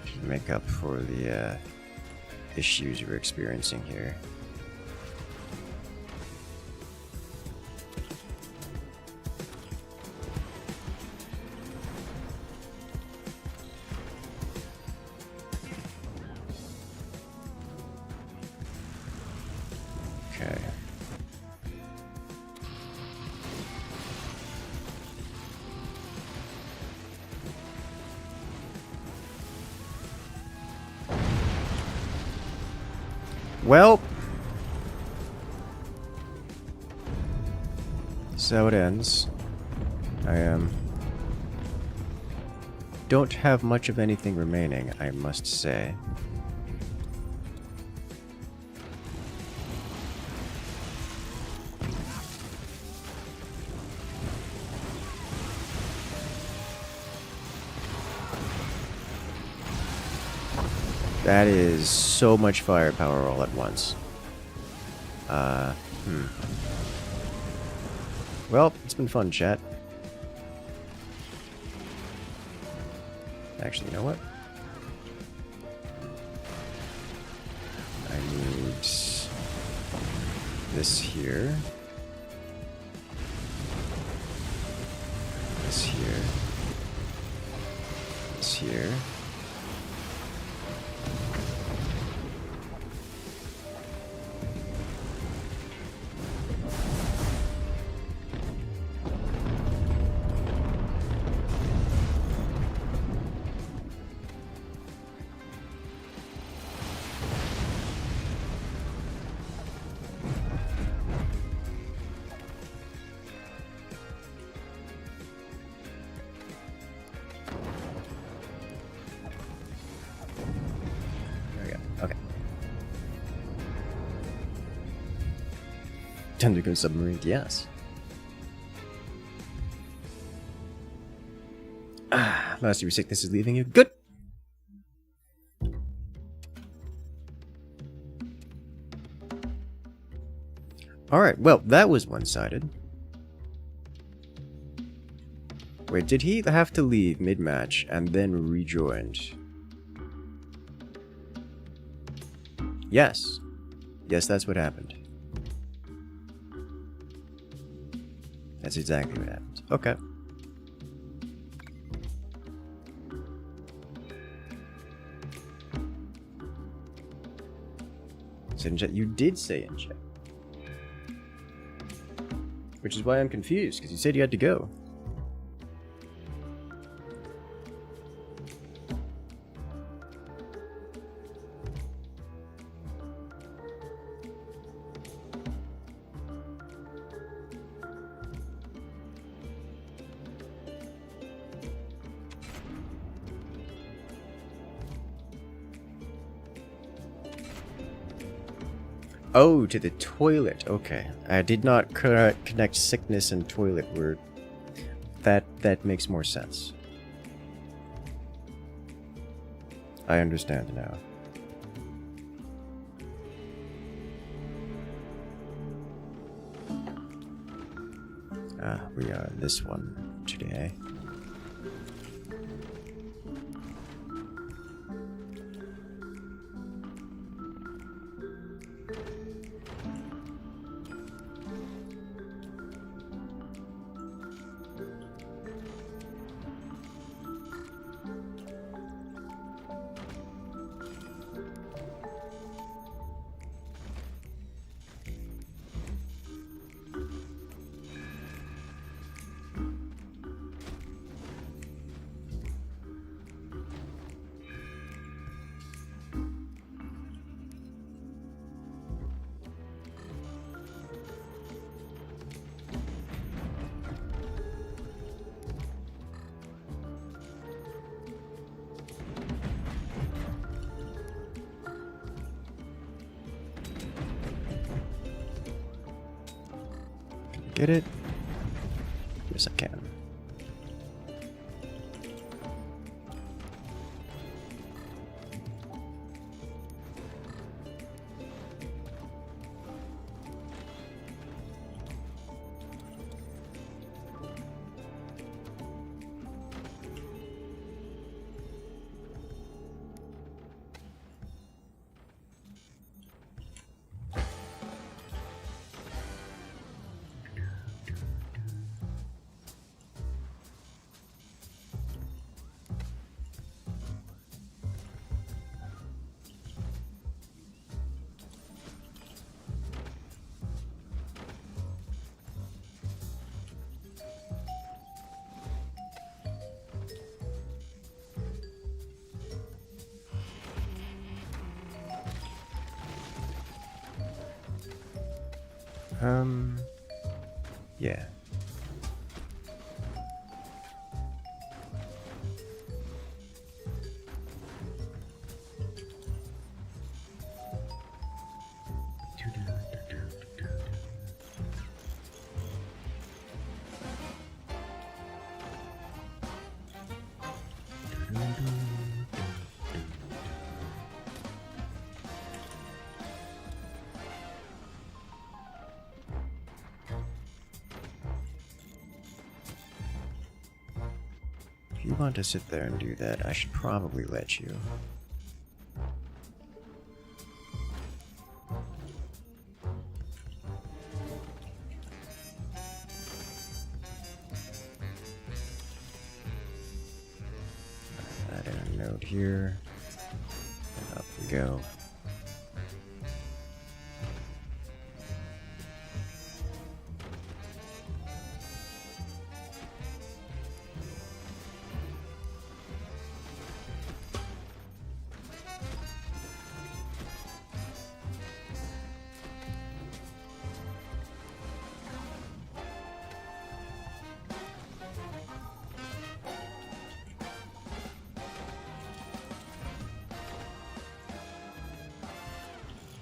Should make up for the issues we're experiencing here. Well, so it ends. I don't have much of anything remaining, I must say. That is so much firepower all at once. Well, it's been fun, chat. Actually, you know what? I need this here. This here. This here. Time to go submarine, yes. Last year sickness is leaving you. Good! Alright, well, that was one-sided. Wait, did he have to leave mid-match and then rejoined? Yes. Yes, that's what happened. That's exactly what happened. Okay. So in chat, you did say in chat. Which is why I'm confused, because you said you had to go. Oh, to the toilet. Okay. I did not connect sickness and toilet word. That makes more sense. I understand now. We are this one today. Get it? Yes, I can. Yeah. If you want to sit there and do that, I should probably let you. Add in a node here, and up we go.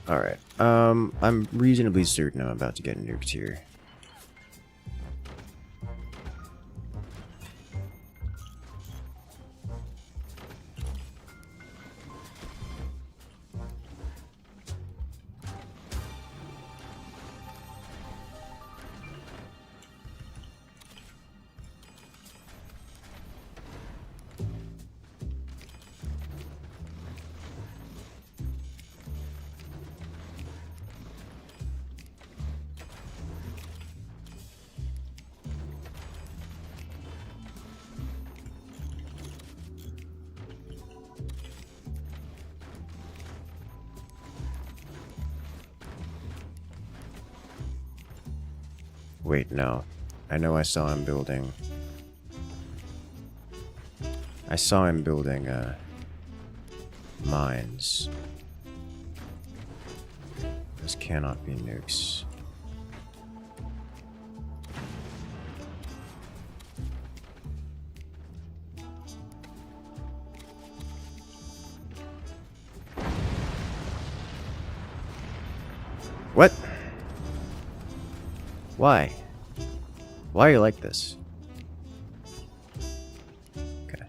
Alright, I'm reasonably certain I'm about to get nuked here. Wait, no. I know I saw him building... I saw him building, mines. This cannot be nukes. What? Why? Why are you like this? Okay.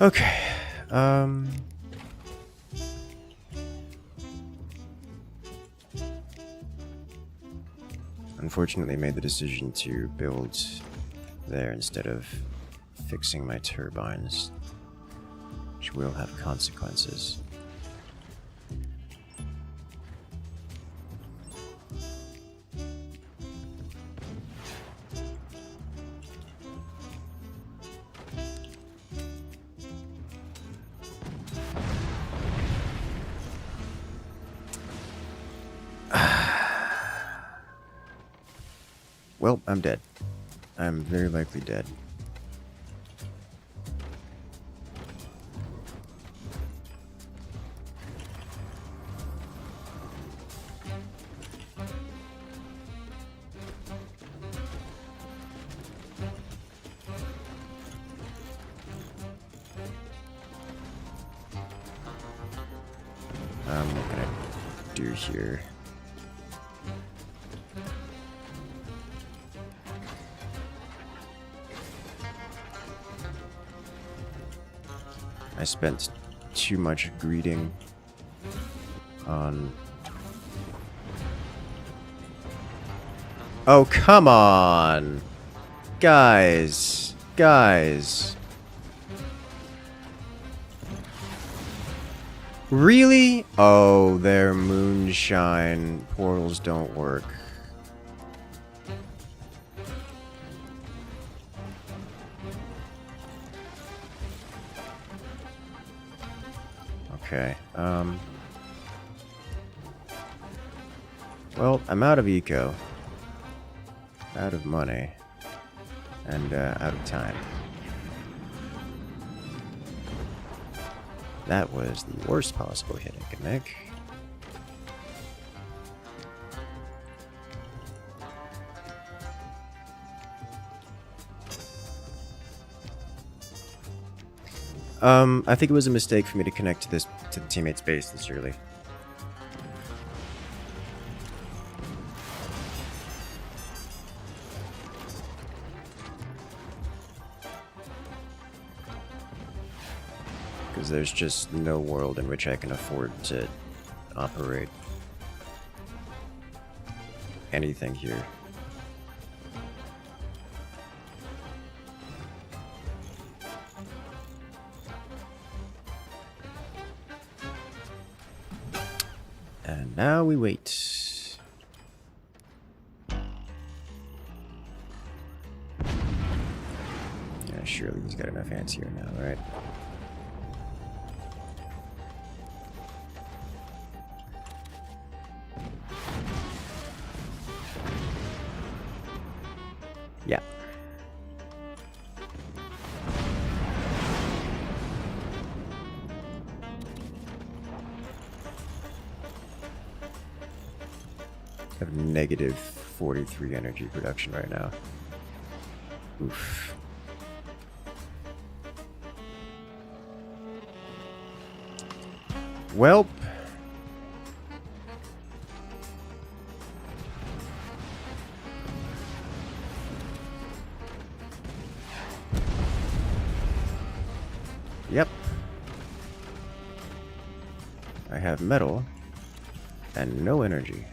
Okay, unfortunately made the decision to build there instead of fixing my turbines, which will have consequences. Well, I'm dead. I'm very likely dead. What can I do here? I spent too much greeting on Oh, come on! Guys! Guys! Really? Oh, their moonshine portals don't work. Okay, well, I'm out of eco, out of money, and out of time. That was the worst possible hit I could make. I think it was a mistake for me to connect to the teammate's base this early. Because there's just no world in which I can afford to operate anything here. And now we wait. Yeah, surely he's got enough ants here now, right? Yeah. I have negative 43 energy production right now. Oof. Welp. Yep. I have metal and no energy.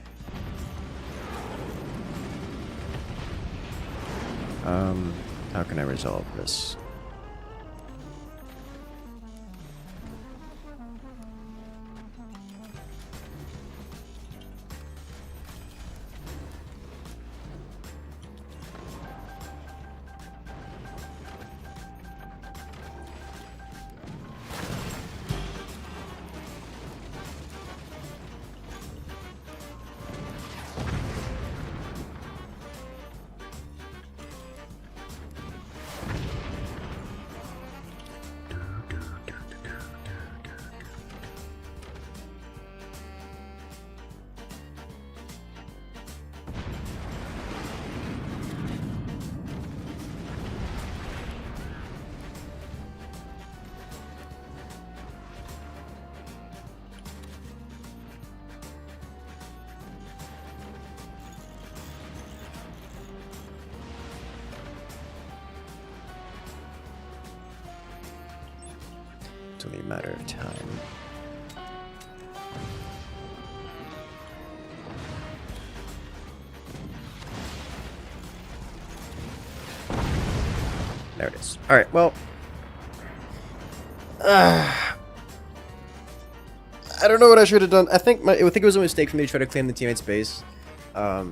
How can I resolve this? It's only a matter of time. There it is. Alright, well. I don't know what I should have done. I think it was a mistake for me to try to claim the teammate's base. I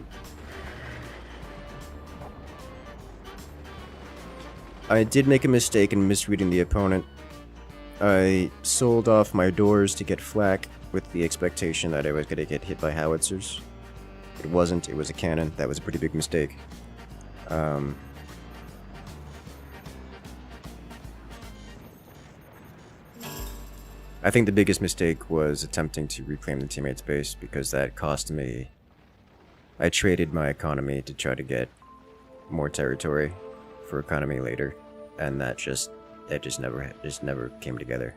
did make a mistake in misreading the opponent. I sold off my doors to get flak with the expectation that I was going to get hit by howitzers. It wasn't, it was a cannon. That was a pretty big mistake. I think the biggest mistake was attempting to reclaim the teammate's base because that cost me... I traded my economy to try to get more territory for economy later, and that just never came together.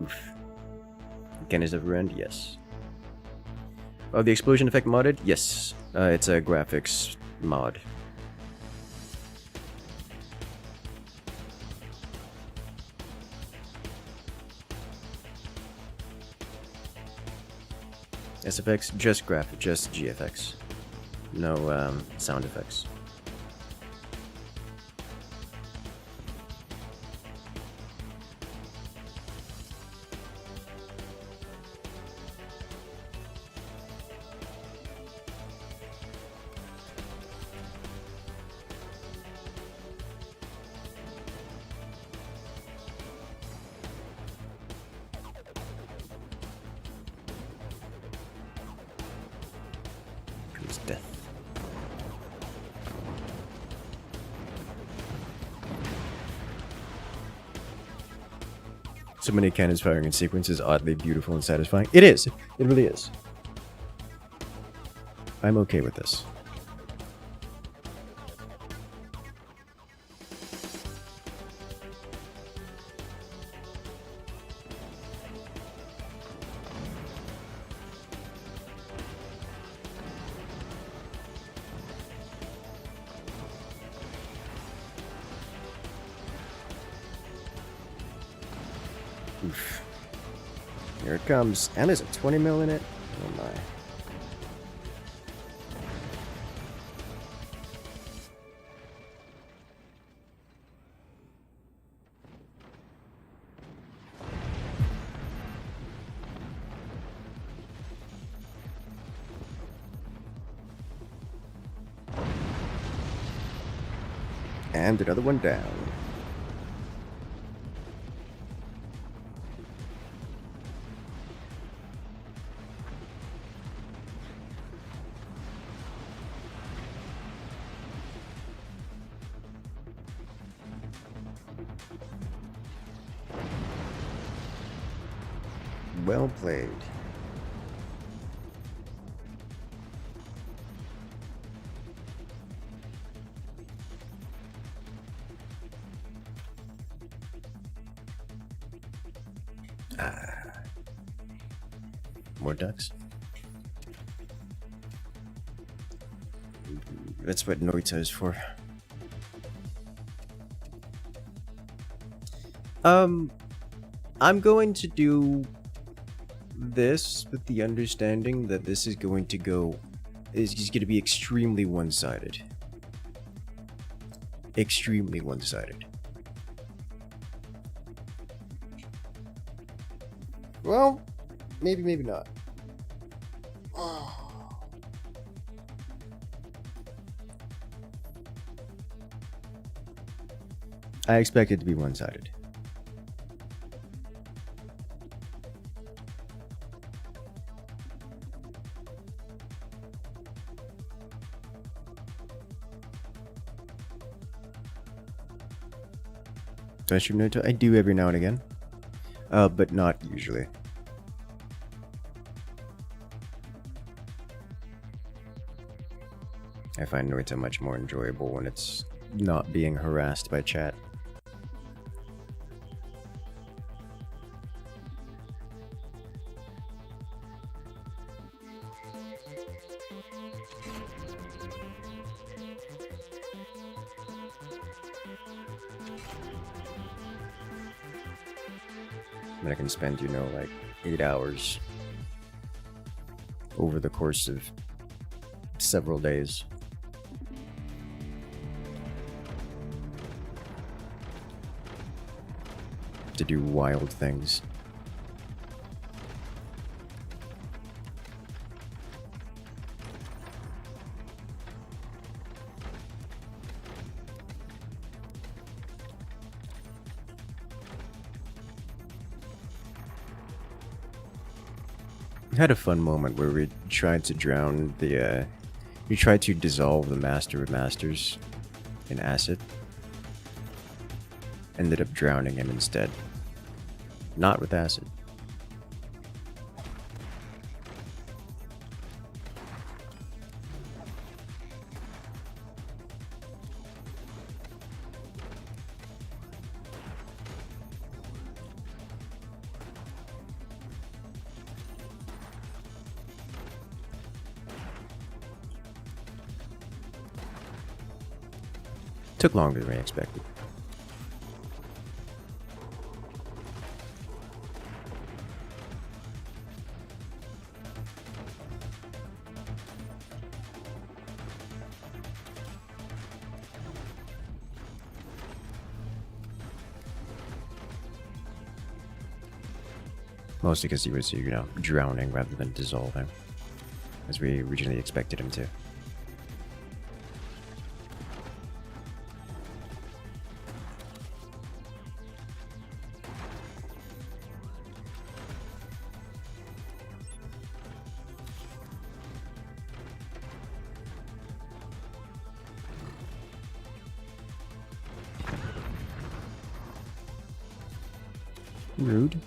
Oof. Can his ever end? Yes. Oh, the explosion effect modded? Yes. It's a graphics mod. SFX, just GFX. No sound effects. Death. So many cannons firing in sequence is oddly beautiful and satisfying. It is. It really is. I'm okay with this. Oof. Here it comes. And there's a 20 mil in it. Oh my. And another one down. Well played. More ducks. That's what Noita is for. I'm going to do this with the understanding that this is going to be extremely one-sided. Extremely one-sided. Well, maybe not. I expect it to be one-sided. Do I stream Naruto? I do every now and again. But not usually. I find Naruto much more enjoyable when it's not being harassed by chat. And I can spend, you know, like 8 hours over the course of several days. To do wild things. We had a fun moment where we tried to drown the, we tried to dissolve the Master of Masters in acid. Ended up drowning him instead. Not with acid. Took longer than I expected. Mostly because he was, you know, drowning rather than dissolving, as we originally expected him to. Rude.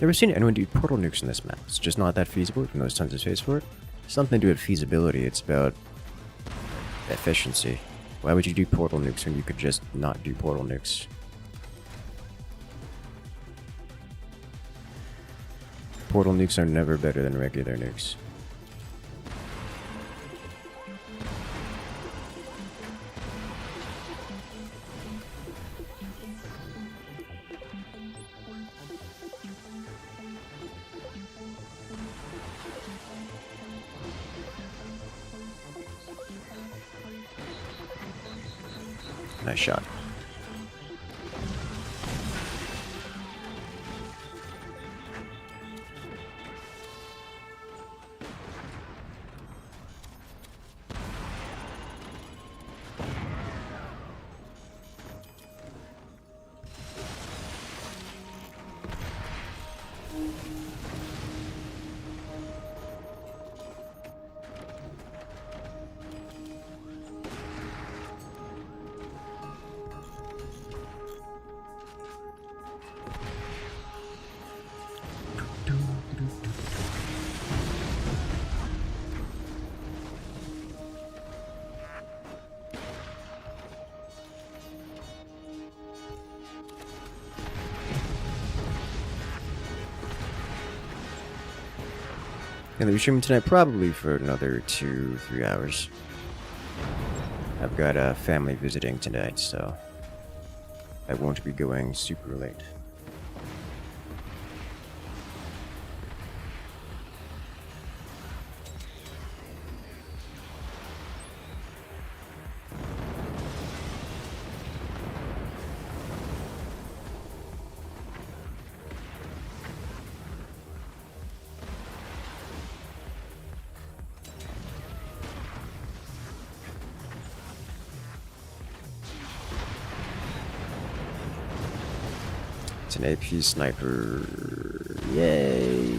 Never seen anyone do portal nukes in this map. It's just not that feasible, even though there's tons of space for it. It's nothing to do with feasibility, it's about efficiency. Why would you do portal nukes when you could just not do portal nukes? Portal nukes are never better than regular nukes. Nice shot. Gonna be streaming tonight probably for another 2-3 hours. I've got a family visiting tonight, so I won't be going super late. It's an AP sniper. Yay!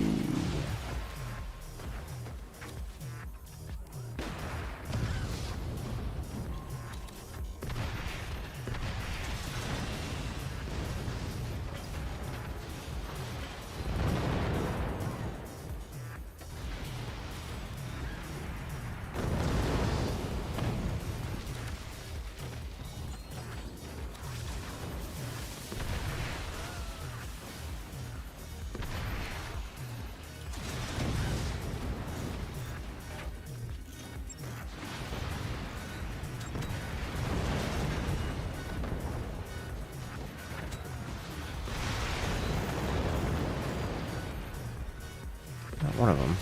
Not one of them.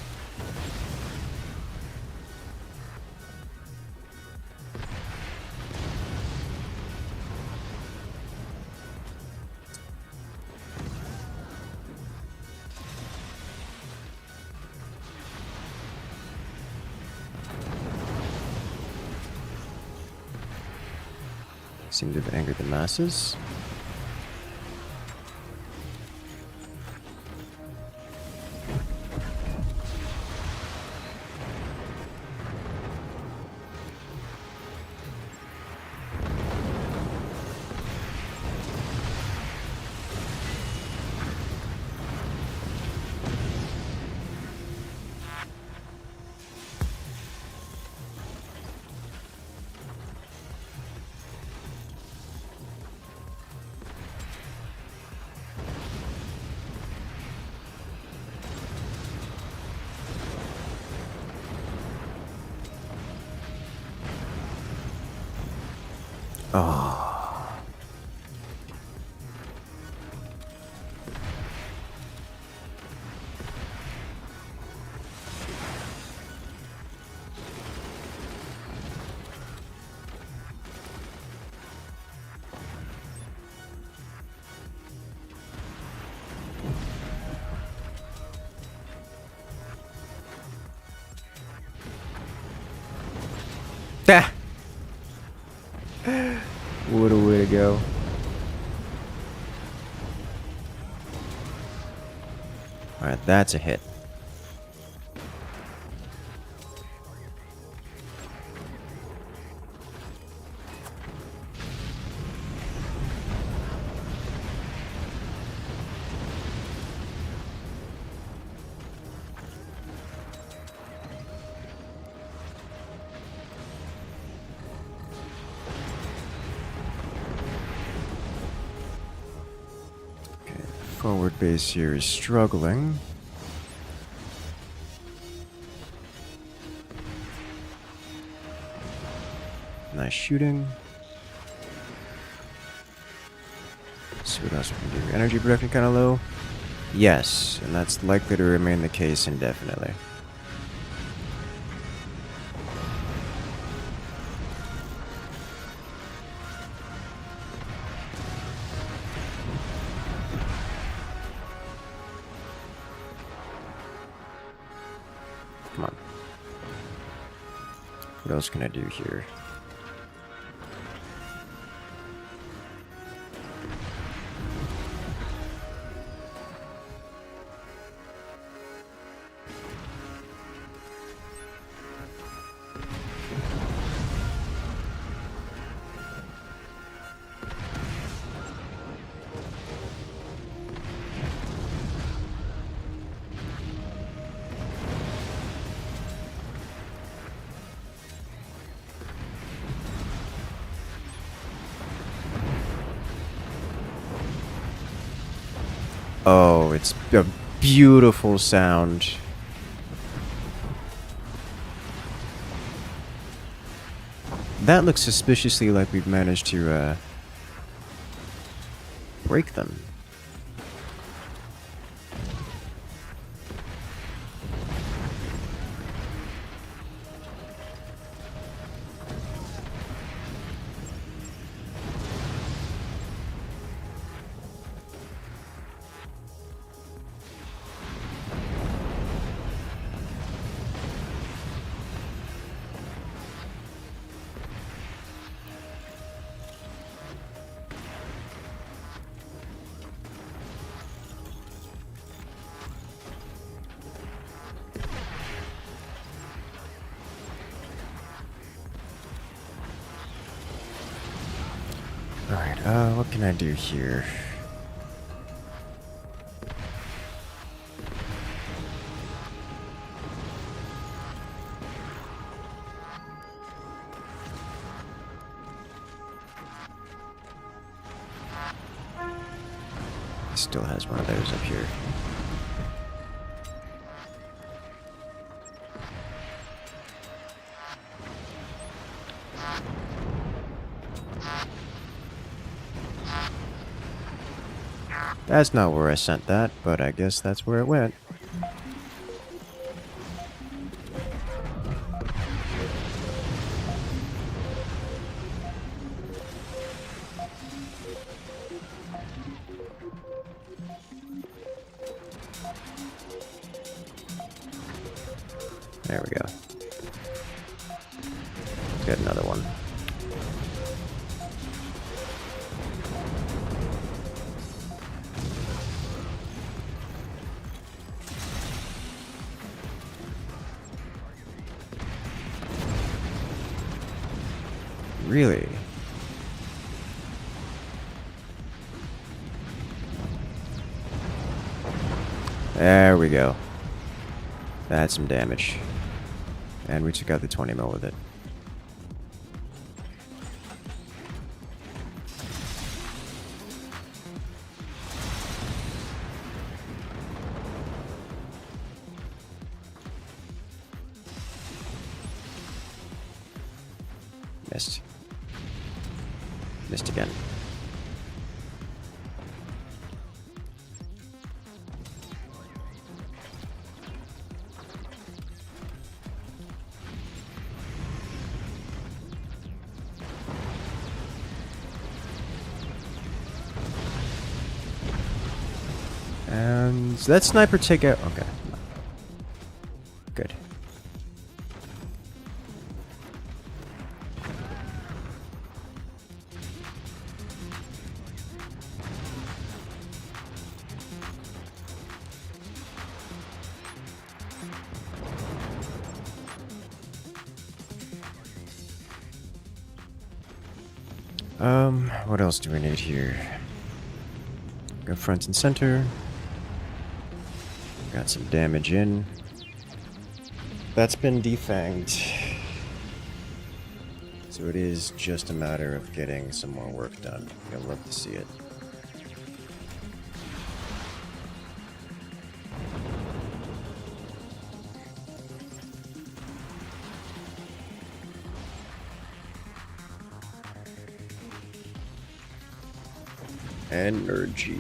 Seem to have angered the masses. Oh. Ah! What a way to go. Alright, that's a hit. Forward base here is struggling. Nice shooting. Let's see what else we can do. Energy production kind of low. Yes, and that's likely to remain the case indefinitely. Come on. What else can I do here? Oh, it's a beautiful sound. That looks suspiciously like we've managed to break them. Alright, what can I do here? Still has one of those up here. That's not where I sent that, but I guess that's where it went. There we go. Let's get another one. Really? There we go. That's some damage. And we took out the 20 mil with it. Missed. Missed again. And that sniper take out. Okay. Good. What else do we need here? Go front and center. Got some damage in. That's been defanged. So it is just a matter of getting some more work done. You'll love to see it. Energy.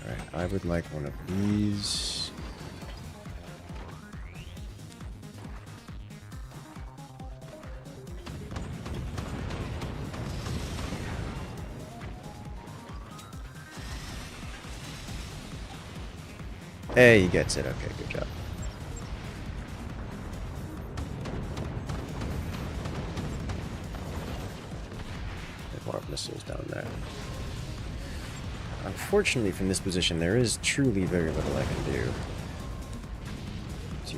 Alright, I would like one of these. Hey, he gets it. Okay, good job. There's more missiles down there. Unfortunately, from this position, there is truly very little I can do to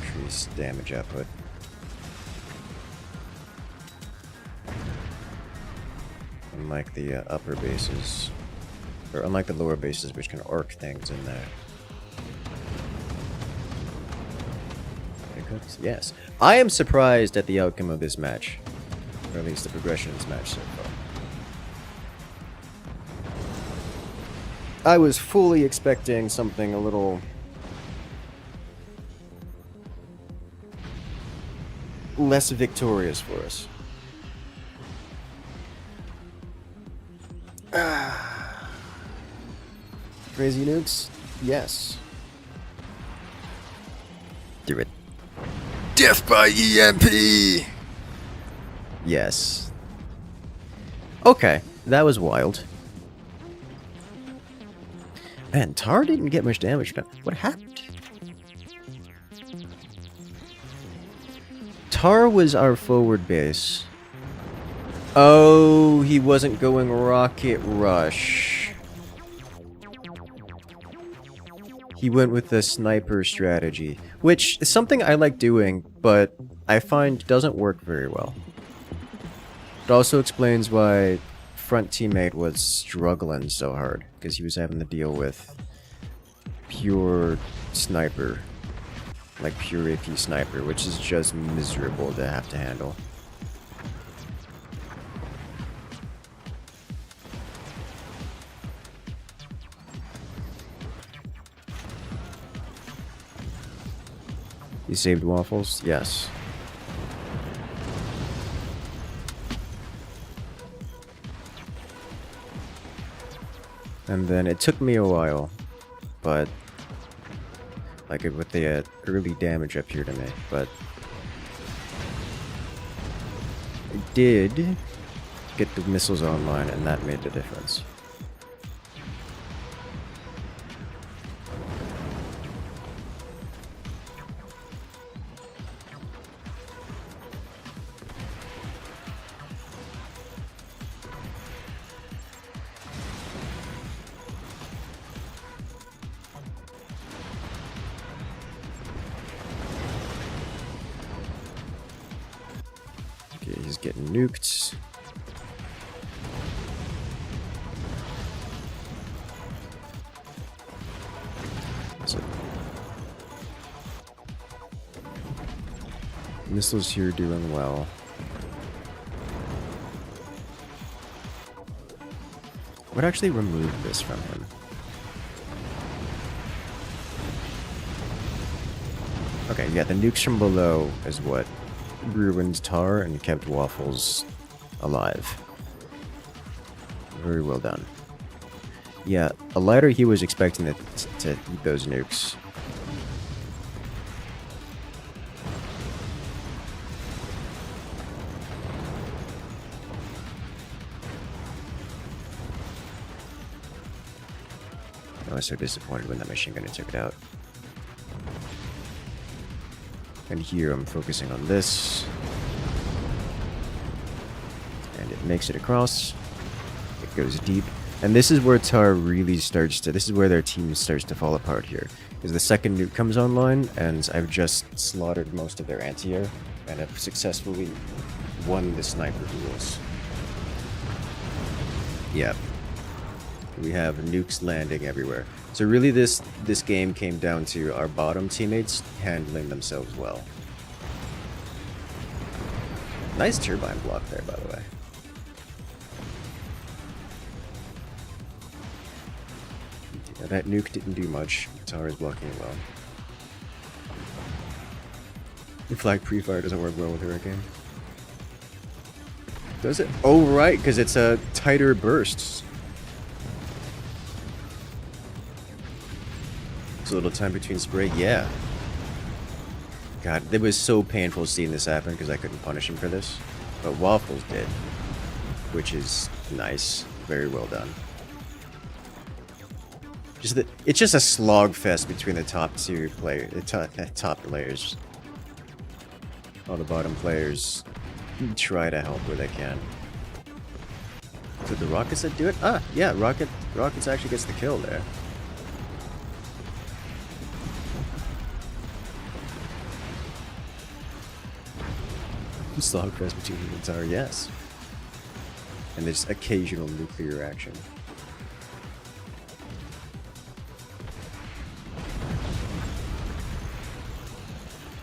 increase damage output. Unlike the upper bases. Or unlike the lower bases, which can arc things in there. Yes. I am surprised at the outcome of this match. Or at least the progression of this match so far. I was fully expecting something a little less victorious for us. Crazy nukes? Yes. Do it. Death by EMP! Yes. Okay, that was wild. Man, Tar didn't get much damage done. What happened? Tar was our forward base. Oh, he wasn't going rocket rush. He went with the sniper strategy, which is something I like doing, but I find doesn't work very well. It also explains why front teammate was struggling so hard, because he was having to deal with pure sniper, like pure AP sniper, which is just miserable to have to handle. You saved waffles? Yes. And then it took me a while, but like with the early damage up here to me, but I did get the missiles online, and that made the difference. Okay, he's getting nuked. Missiles here doing well. I would actually remove this from him. Okay, yeah, the nukes from below is what ruined Tar and kept Waffles alive. Very well done. Yeah, a lighter he was expecting it to eat those nukes. I was so disappointed when that machine gunner took it out. And here I'm focusing on this. And it makes it across. It goes deep. And this is where Tar really starts to... This is where their team starts to fall apart here. Because the second nuke comes online, and I've just slaughtered most of their anti-air. And have successfully won the sniper duels. Yep. We have nukes landing everywhere. So really this game came down to our bottom teammates handling themselves well. Nice turbine block there, by the way. Yeah, that nuke didn't do much. Tar is blocking it well. The flag pre-fire doesn't work well with Hurricane. Does it? Oh, right, because it's a tighter burst. A little time between spray, yeah. God, it was so painful seeing this happen because I couldn't punish him for this. But Waffles did, which is nice. Very well done. It's just a slog fest between the top two players, top players. All the bottom players try to help where they can. So the rockets that do it? Ah, yeah, rockets actually gets the kill there. Slogfest between the entire, yes. And there's occasional nuclear action.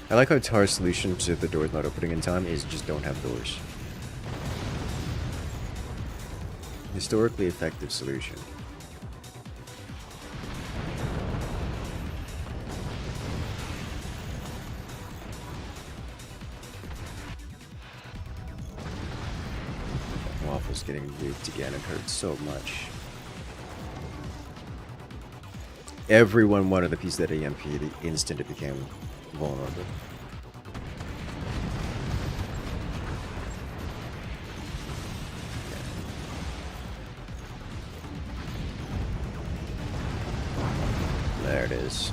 I like how Tar's solution to the door's not opening in time is just don't have doors. Historically effective solution. Waffles getting nuked again, it hurts so much. Everyone wanted a piece of that EMP the instant it became vulnerable. There it is.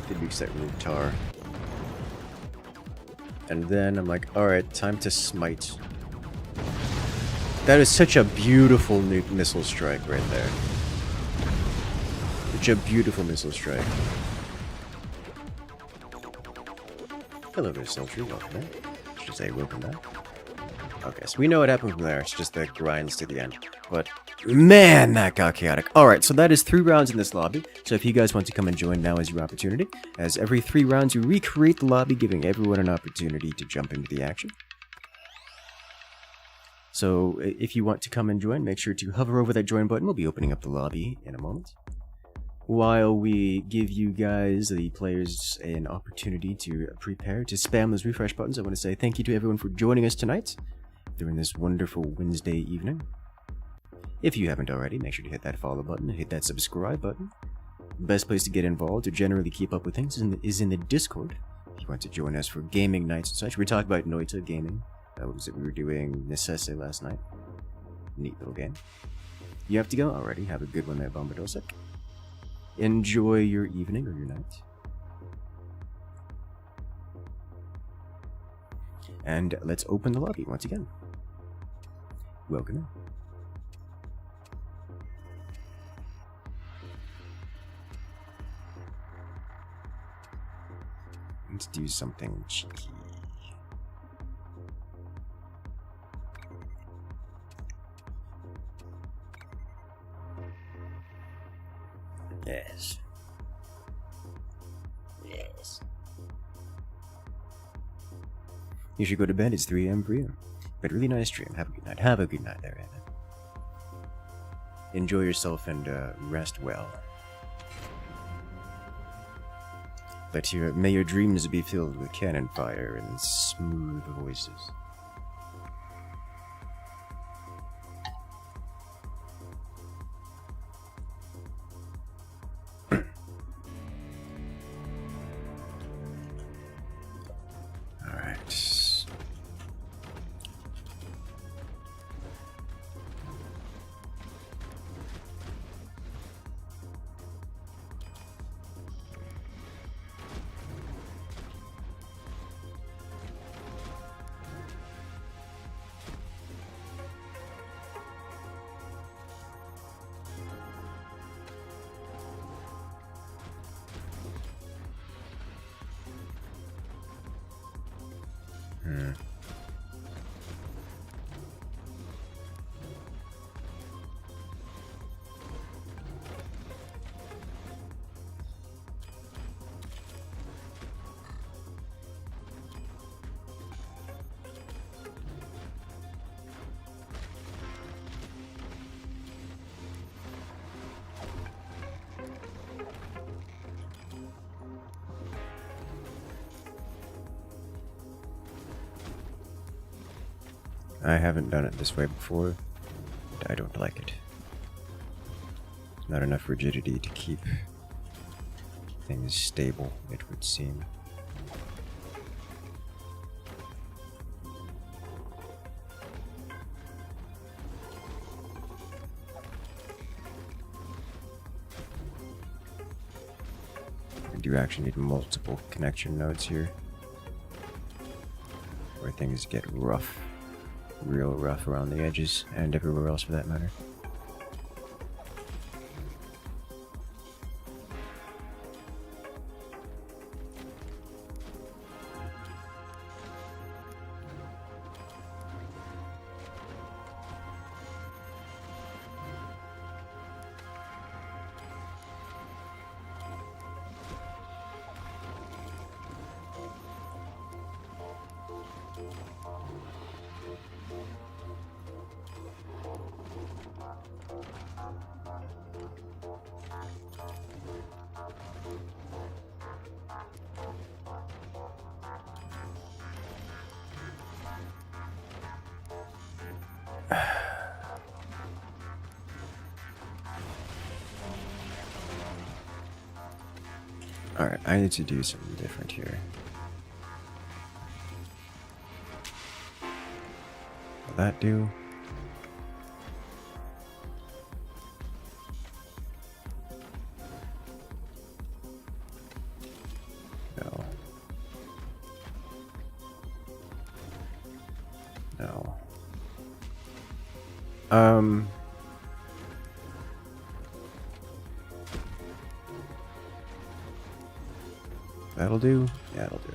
The nukes that root Tar. And then I'm like, alright, time to smite. That is such a beautiful nuke missile strike right there. Such a beautiful missile strike. Hello there, Sultry. Welcome back. Should I say welcome back? Okay, so we know what happened from there. It's just the grinds to the end. But, man, that got chaotic. Alright, so that is 3 rounds in this lobby. So if you guys want to come and join, now is your opportunity. As every 3 rounds, you recreate the lobby, giving everyone an opportunity to jump into the action. So if you want to come and join, make sure to hover over that join button. We'll be opening up the lobby in a moment. While we give you guys, the players, an opportunity to prepare to spam those refresh buttons, I want to say thank you to everyone for joining us tonight during this wonderful Wednesday evening. If you haven't already, make sure to hit that follow button and hit that subscribe button. The best place to get involved, to generally keep up with things, is in the Discord. If you want to join us for gaming nights and such, we talked about Noita gaming. That was it. We were doing Necesse last night. Neat little game. You have to go already. Have a good one there, Bombadosek. Enjoy your evening or your night. And let's open the lobby once again. Welcome in. Let's do something cheeky. Yes. Yes. You should go to bed. It's 3 a.m. for you. But really nice stream. Have a good night. Have a good night there, Anna. Enjoy yourself and rest well. May your dreams be filled with cannon fire and smooth voices. I haven't done it this way before, but I don't like it. There's not enough rigidity to keep things stable, it would seem. I do actually need multiple connection nodes here, where things get rough. Real rough around the edges, and everywhere else for that matter. Alright, I need to do something different here. Will that do? No. No. That'll do? Yeah, that'll do.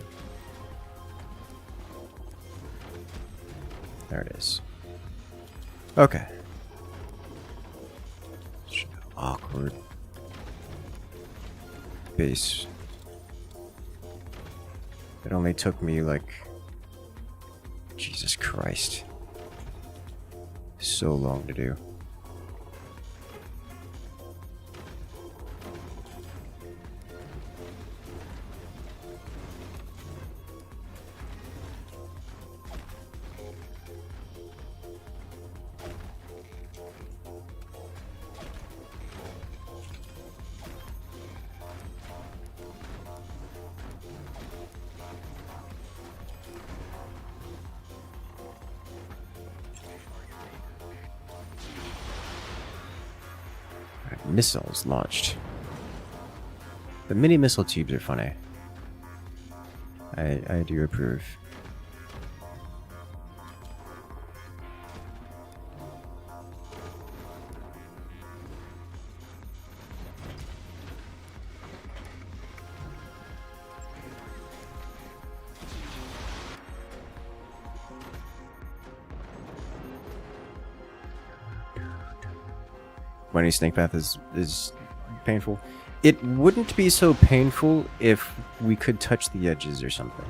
There it is. Okay. Awkward. Base. It only took me like... Jesus Christ. So long to do. Missiles launched. The mini missile tubes are funny. I do approve. Money snake path is painful. It wouldn't be so painful if we could touch the edges or something.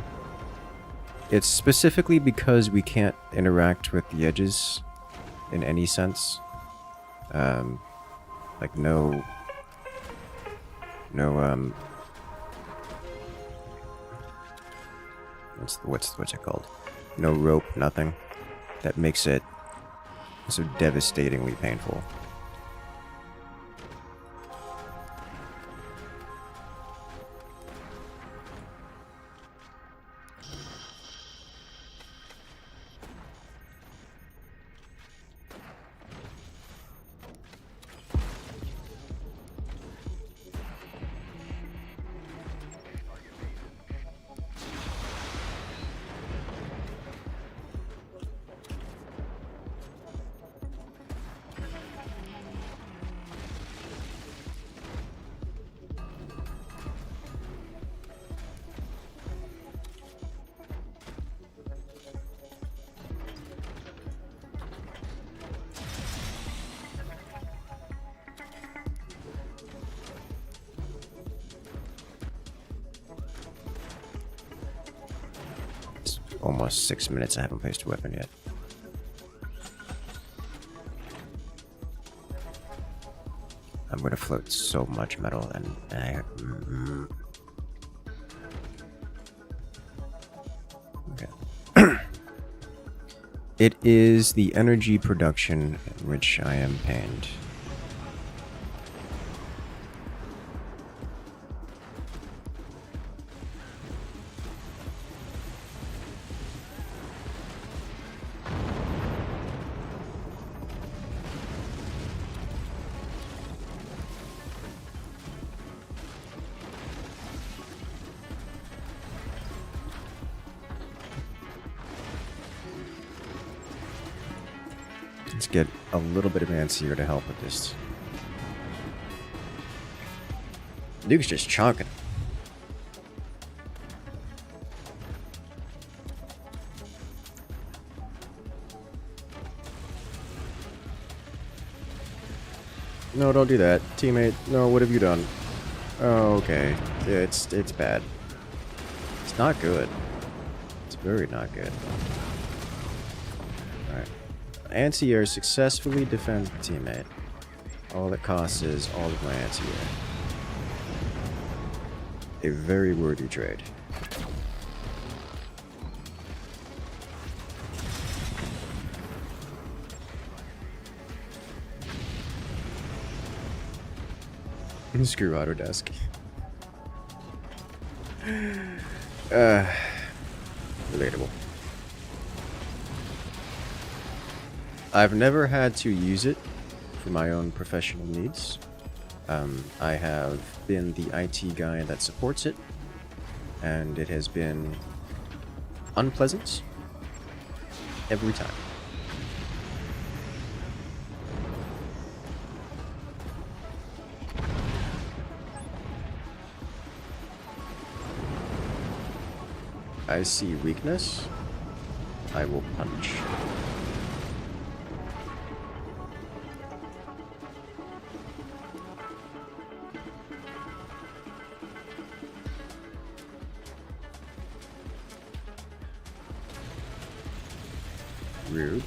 It's specifically because we can't interact with the edges in any sense. Like no, what's it called? No rope, nothing. That makes it so devastatingly painful. Almost 6 minutes, I haven't placed a weapon yet. I'm gonna float so much metal and okay. It is the energy production in which I am pained. Let's get a little bit of Ancier to help with this. Duke's just chonking. No, don't do that. Teammate, no, what have you done? Oh, okay. Yeah, it's bad. It's not good. It's very not good. Alright. Anti-air successfully defends the teammate. All it costs is all of my anti-air. A very worthy trade. Screw Autodesk. Relatable. I've never had to use it for my own professional needs. I have been the IT guy that supports it, and it has been unpleasant every time. I see weakness. I will punch. Rude.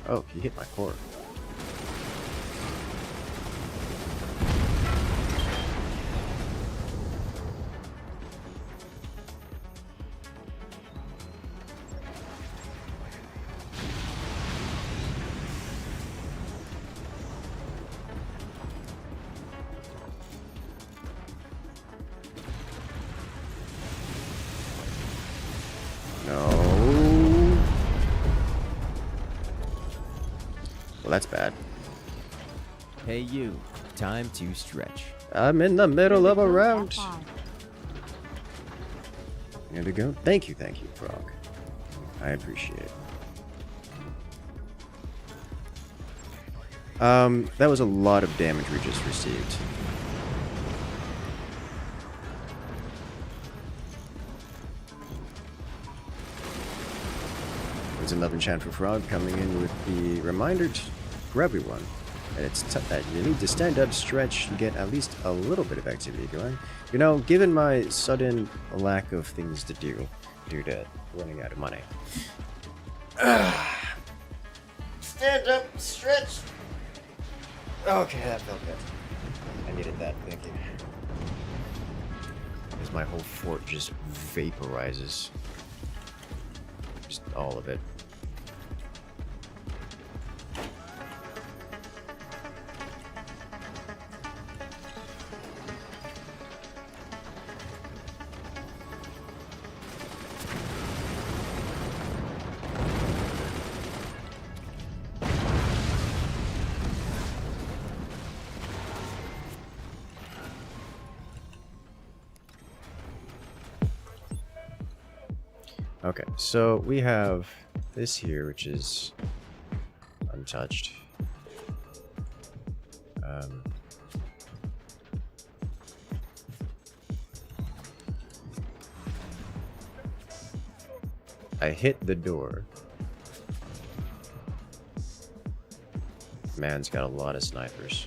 Oh, he hit my core. Well, that's bad. Hey you, time to stretch. I'm in the middle of a round. Here to go. Thank you, Frog. I appreciate it. That was a lot of damage we just received. There's another enchant for Frog coming in with the reminder. for everyone. And it's that you need to stand up, stretch, and get at least a little bit of activity going. You know, given my sudden lack of things to do due to running out of money. Stand up, stretch. Okay, that felt good. I needed that, thank you. Because my whole fort just vaporizes. Just all of it. Okay, so we have this here, which is untouched. I hit the door. Man's got a lot of snipers.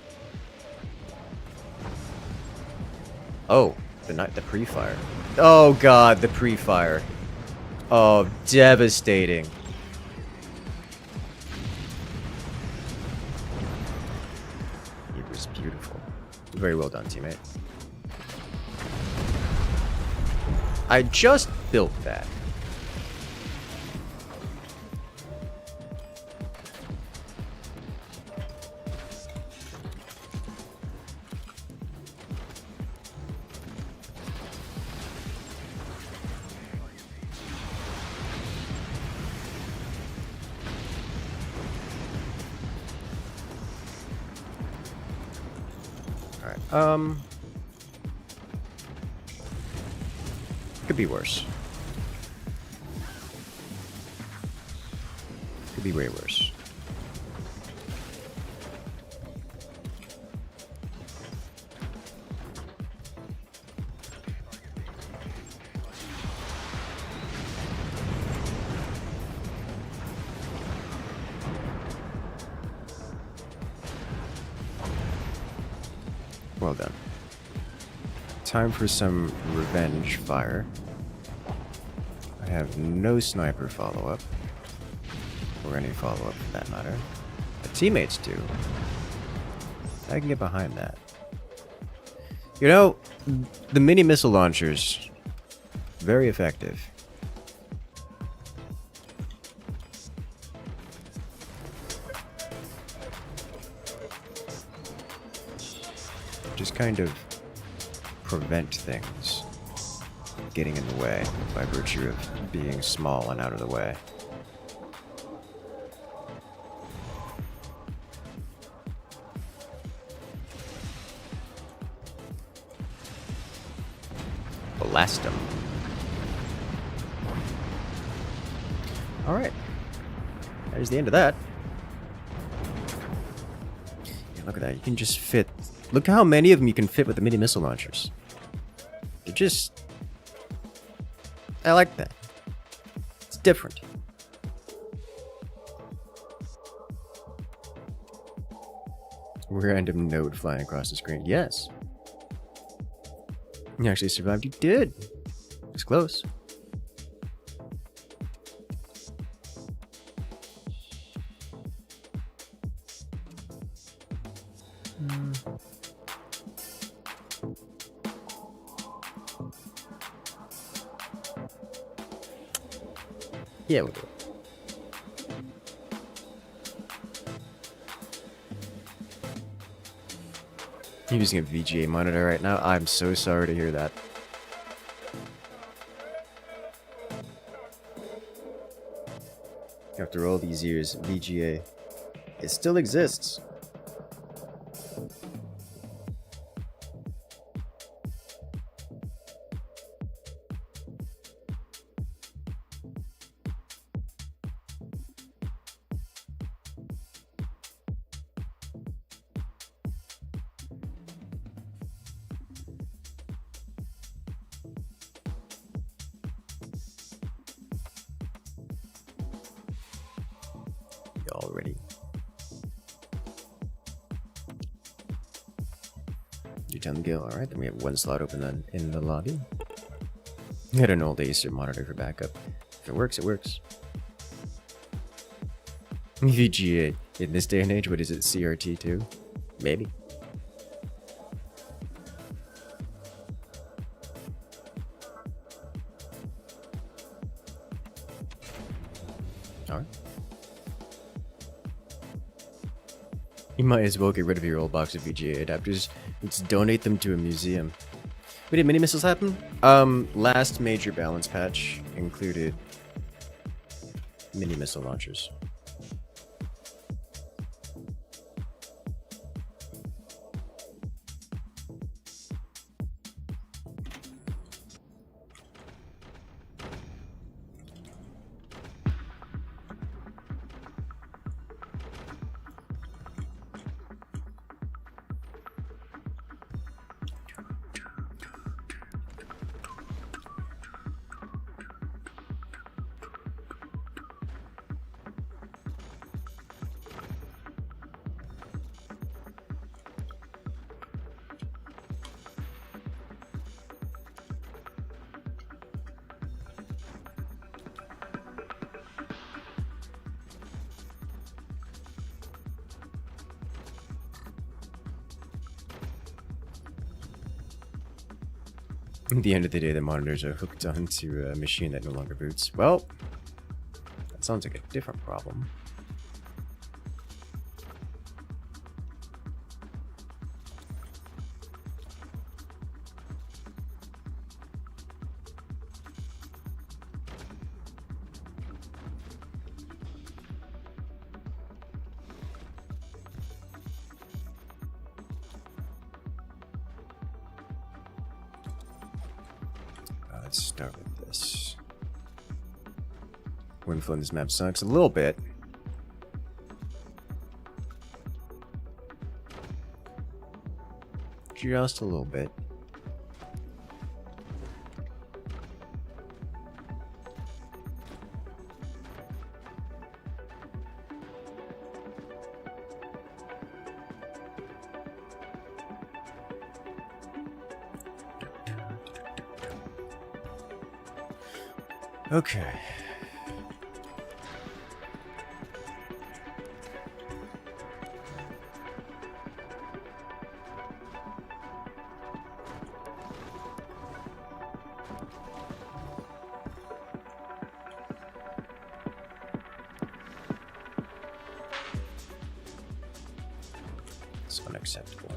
Oh, the pre-fire. Oh god, the pre-fire. Oh, devastating. It was beautiful. Very well done, teammate. I just built that. Could be worse. Could be way worse. Well done. Time for some revenge fire. I have no sniper follow-up. Or any follow-up for that matter. The teammates do. I can get behind that. You know, the mini missile launchers, very effective. Just kind of prevent things getting in the way by virtue of being small and out of the way. Blast them. Alright. There's the end of that. Yeah, look at that. You can just fit. Look how many of them you can fit with the mini missile launchers. They're just... I like that. It's different. Random node flying across the screen. Yes. You actually survived. You did. It's close. Yeah, we'll do it. I'm using a VGA monitor right now. I'm so sorry to hear that. After all these years, VGA, it still exists. Already. your time to go. Alright, then we have one slot open then in the lobby. Get an old Acer monitor for backup. If it works, it works. VGA. In this day and age, what is it, CRT2? Maybe. Alright. You might as well get rid of your old box of VGA adapters. Let's donate them to a museum. Wait, did mini missiles happen? Last major balance patch included mini missile launchers. At the end of the day, the monitors are hooked onto a machine that no longer boots. Well, that sounds like a different problem. Let's start with this. Windflow in this map sucks a little bit. Just a little bit. Okay. It's unacceptable.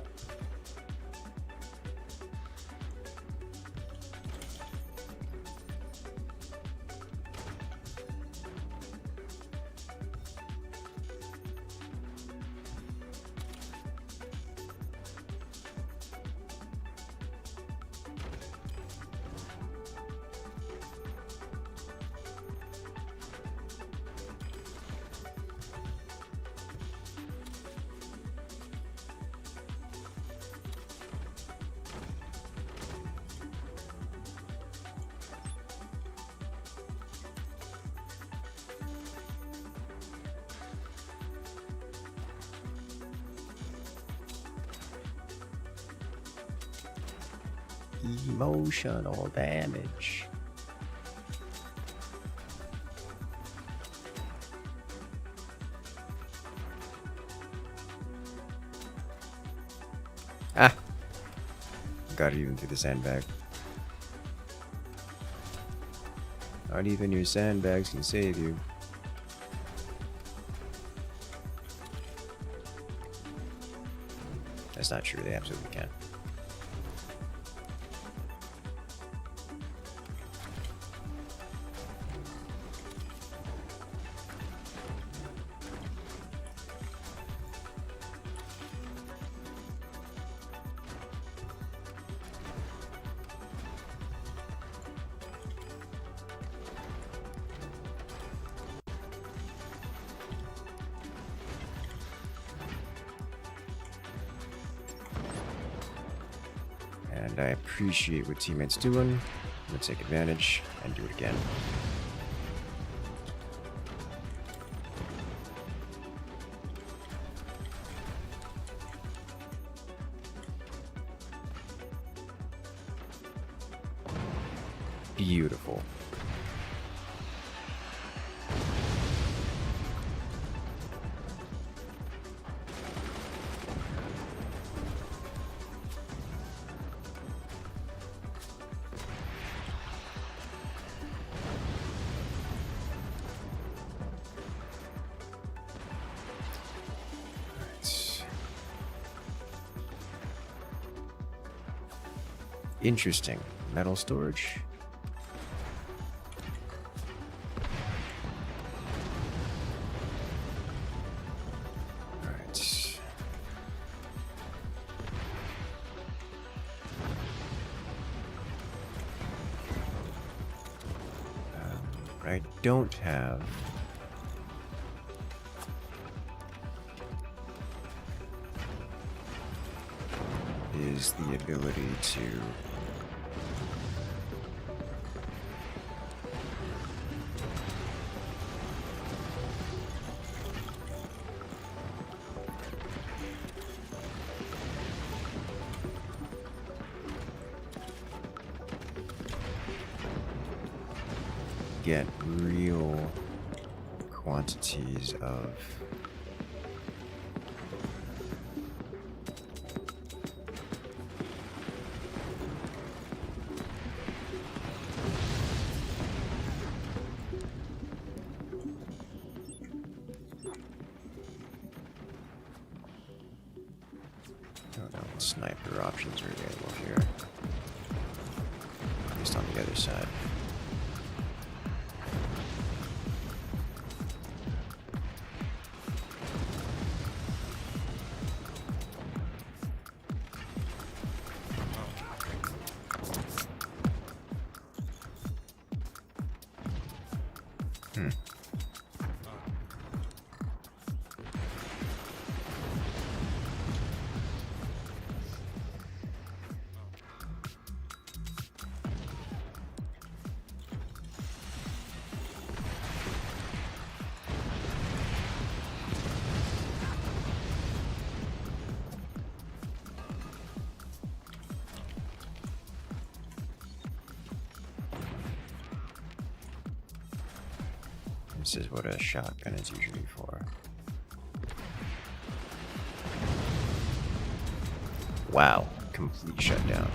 Emotional damage. Ah! Got it even through the sandbag. Not even your sandbags can save you. That's not true, they absolutely can. And I appreciate what teammates doing. I'm gonna take advantage and do it again. Beautiful. Interesting. Metal storage. Alright. I don't have is the ability to get real quantities of sniper options are available here. At least on the other side. This is what a shotgun is usually for. Wow, complete shutdown.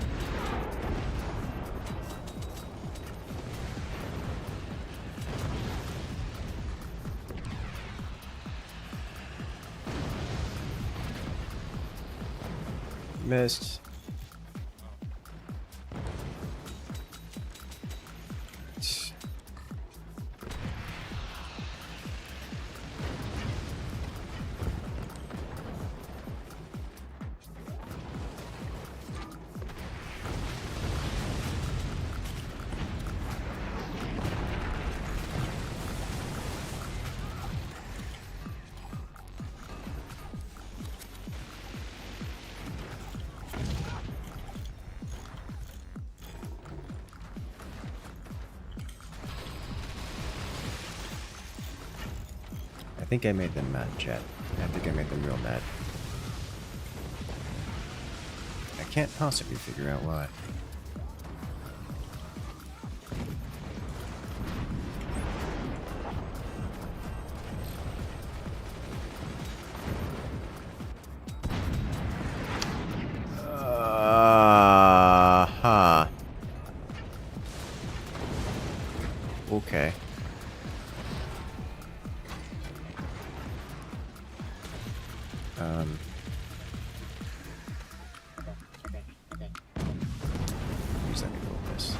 Missed. I think I made them mad, chat. I think I made them real mad. I can't possibly figure out why. Okay. Use that to go with this.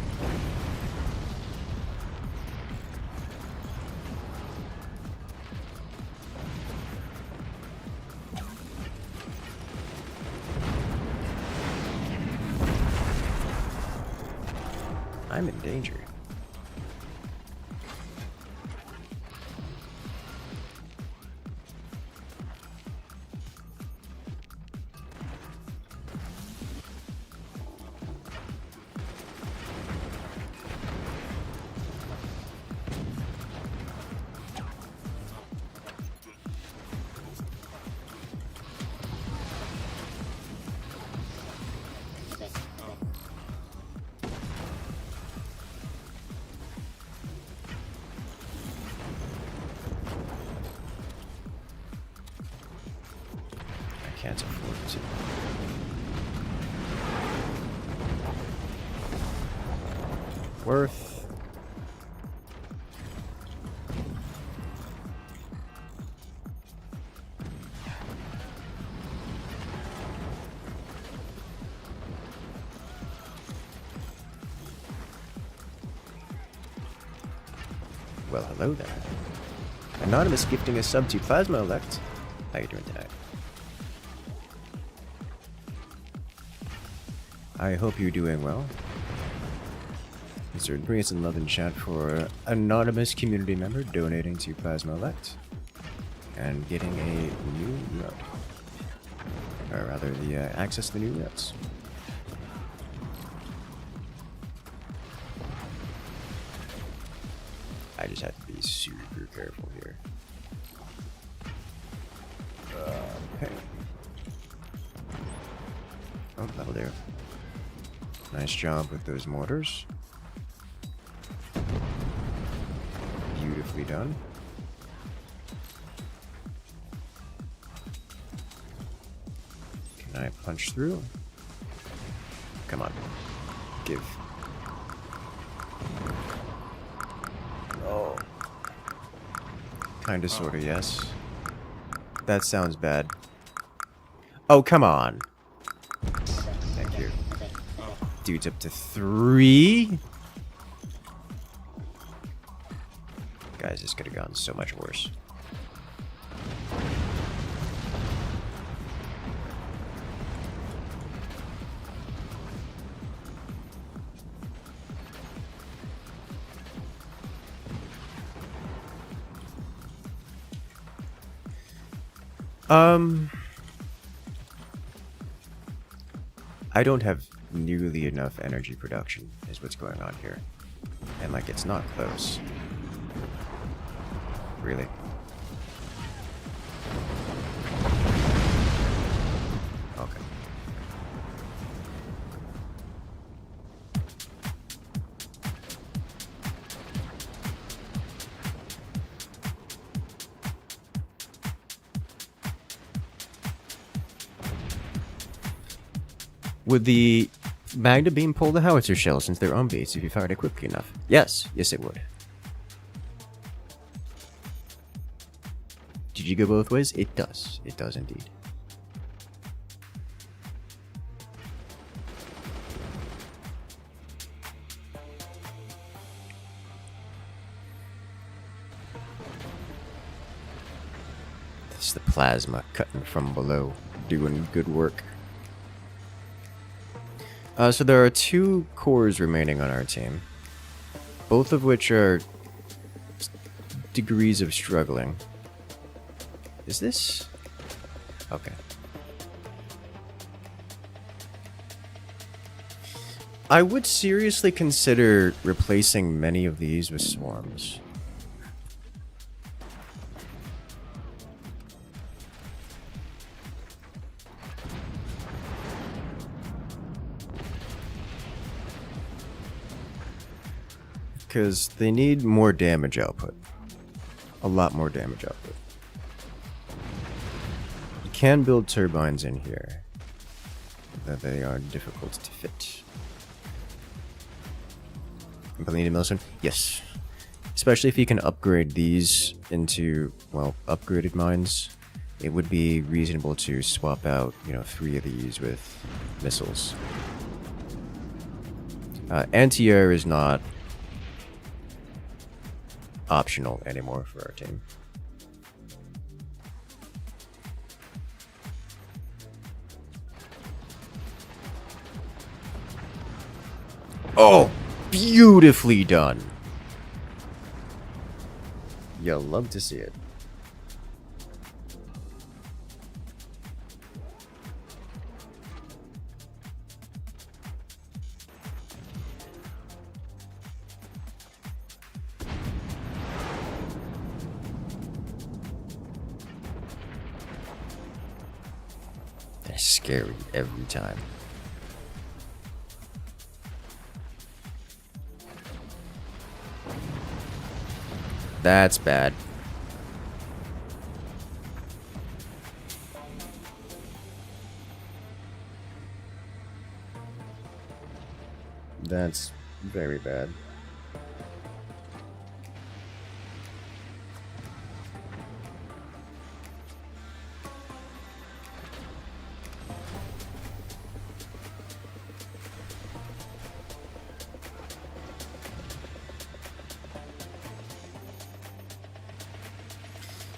I'm in danger. can't afford to. Worth. Well, hello there. Anonymous gifting a sub to Plasma Elect. How you doing tonight? I hope you're doing well. Mr. Bring us in love and chat for anonymous community member donating to Plasma Elect and getting a new note. Or rather, the access to the new notes. I just have to be super careful here. Okay. Oh, that'll do. Nice job with those mortars. Beautifully done. Can I punch through? Come on. Give. Oh. Kinda, sorta, yes. That sounds bad. Oh, come on. Thank you. Dude's up to 3. Guys, this could have gone so much worse. I don't have nearly enough energy production, is what's going on here. And, like, it's not close. Really. Okay. Would the Magna beam pull the howitzer shell since they're on base if you fired it quickly enough? Yes. Yes, it would. Did you go both ways? It does. It does indeed. It's the plasma cutting from below, doing good work. So there are 2 cores remaining on our team, both of which are degrees of struggling. Is this? Okay. I would seriously consider replacing many of these with swarms. Because they need more damage output. A lot more damage output. You can build turbines in here, but they are difficult to fit. Completely Milson? Yes. Especially if you can upgrade these into, well, upgraded mines. It would be reasonable to swap out, 3 of these with missiles. Anti-air is not optional anymore for our team. Oh, beautifully done. You'll love to see it. They're scary every time. That's bad. That's very bad.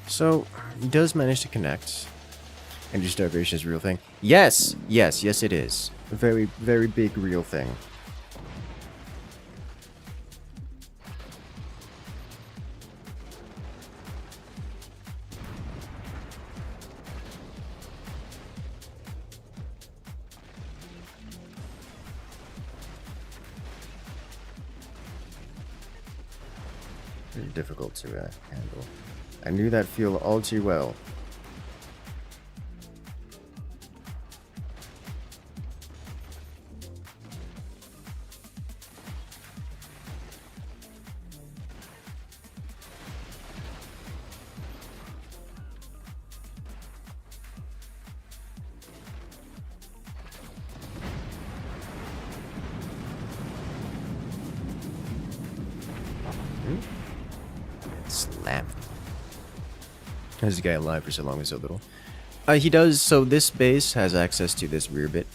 So, he does manage to connect. Energy starvation is a real thing. Yes! Yes, yes it is. A very, very big real thing. Very difficult to handle. I knew that feel all too well. Slam. How's the guy alive for so long and so little? He does, so this base has access to this rear bit,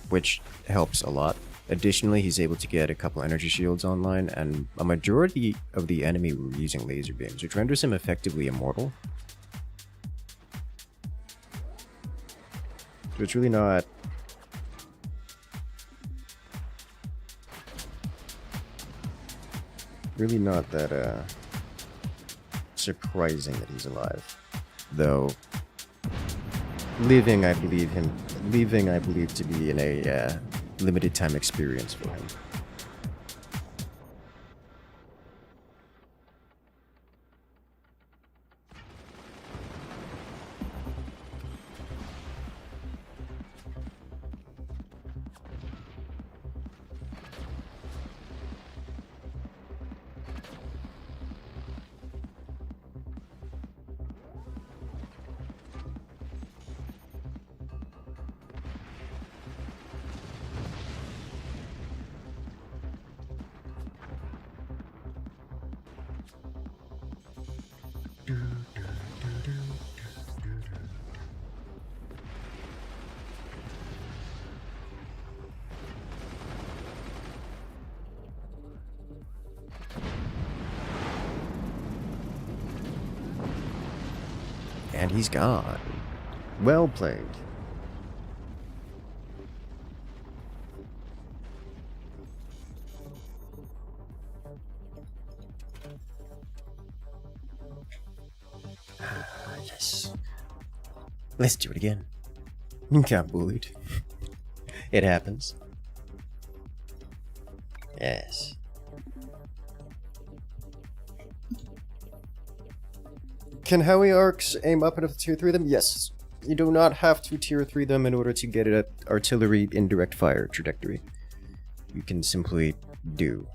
which helps a lot. Additionally, he's able to get a couple energy shields online, and a majority of the enemy were using laser beams, which renders him effectively immortal. So it's really not... really not that, surprising that he's alive. Though, leaving I believe to be in a, limited time experience for him. And he's gone. Well played. Yes. Let's do it again. Got bullied. It happens. Yes. Can Howie arcs aim up enough to tier 3 them? Yes. You do not have to tier 3 them in order to get an artillery indirect fire trajectory. You can simply do.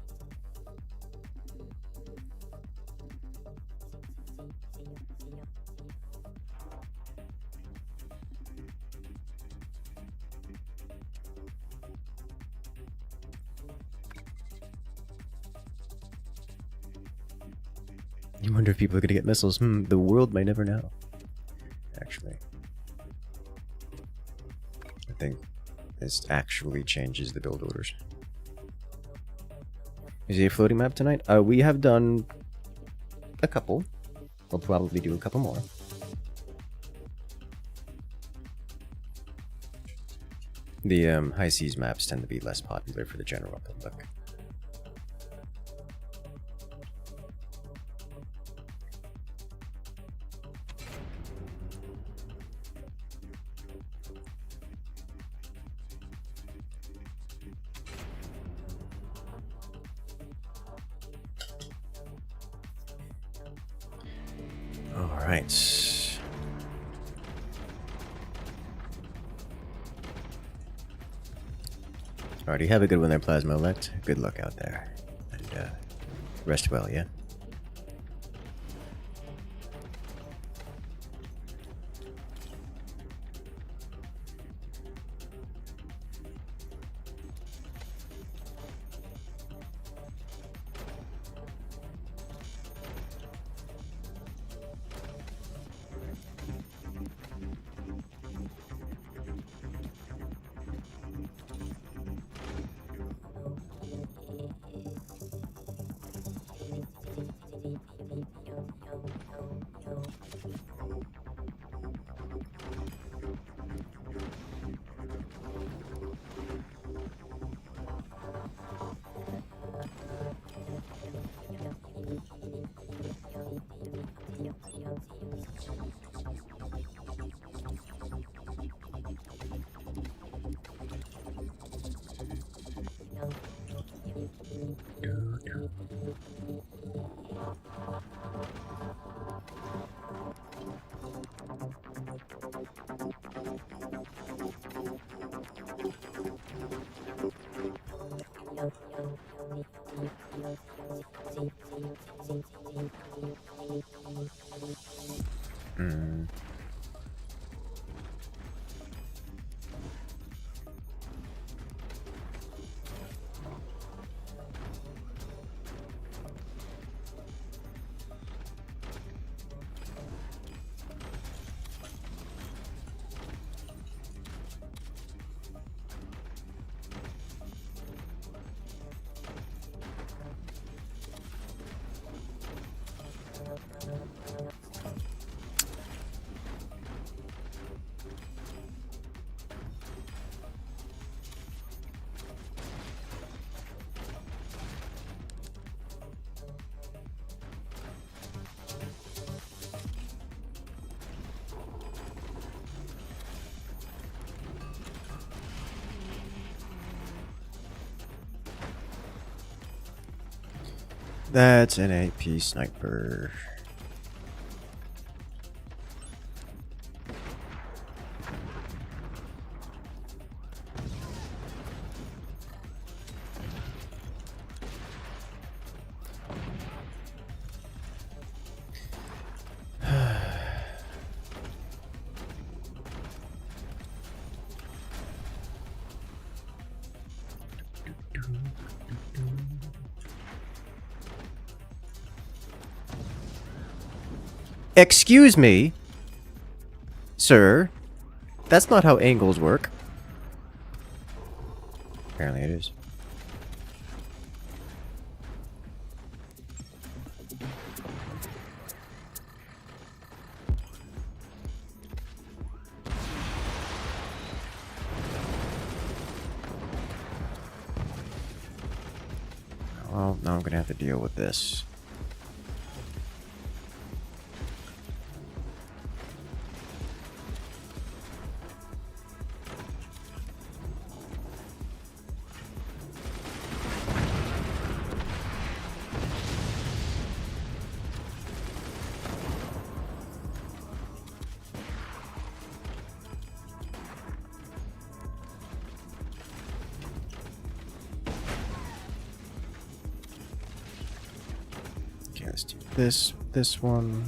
You wonder if people are going to get missiles. The world might never know. Actually. I think this actually changes the build orders. Is it a floating map tonight? We have done a couple. We'll probably do a couple more. The high seas maps tend to be less popular for the general public. Alright. Alrighty, have a good one there, Plasma Elect. Good luck out there. And, rest well, yeah? Mm. That's an AP sniper. Excuse me, sir. That's not how angles work. Apparently it is. Well, now I'm gonna have to deal with this. Okay, let's do this one.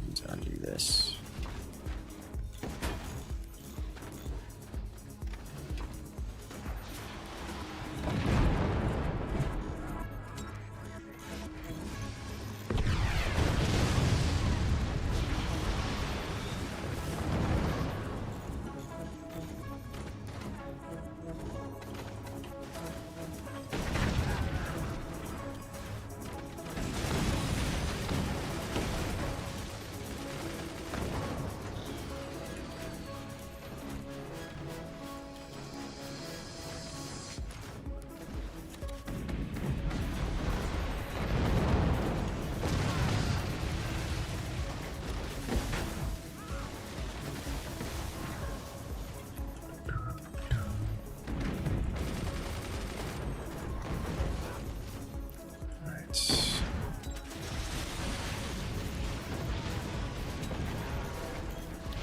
Let's undo this.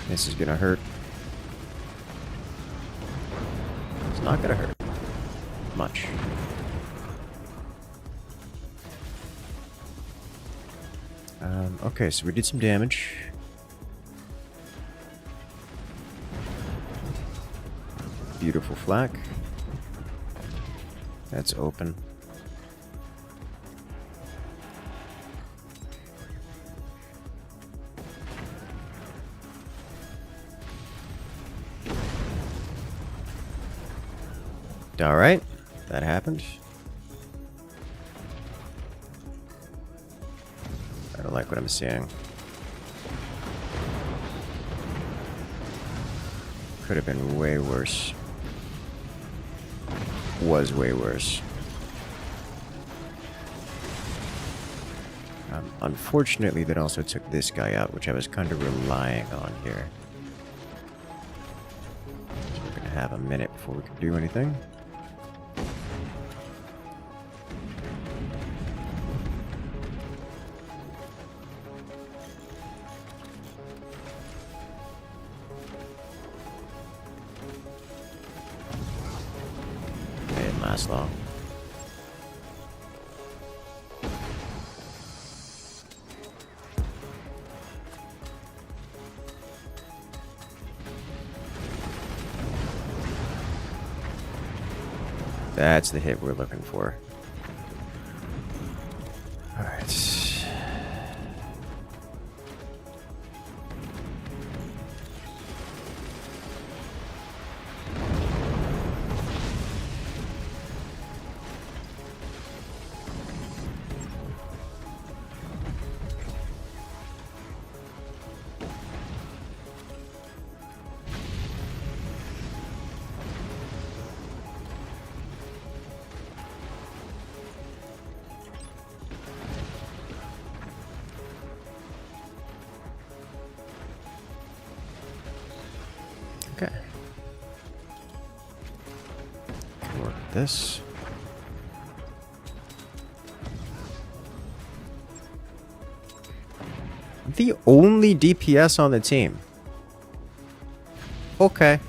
This is gonna hurt. It's not gonna hurt much. Okay, so we did some damage. Beautiful flak. That's open. Alright, that happened. I don't like what I'm seeing. Could have been way worse. Was way worse. Unfortunately, that also took this guy out, which I was kind of relying on here. So we're gonna have a minute before we can do anything. last long. That's the hit we're looking for. Alright. Okay. Can work with this. The only DPS on the team. Okay.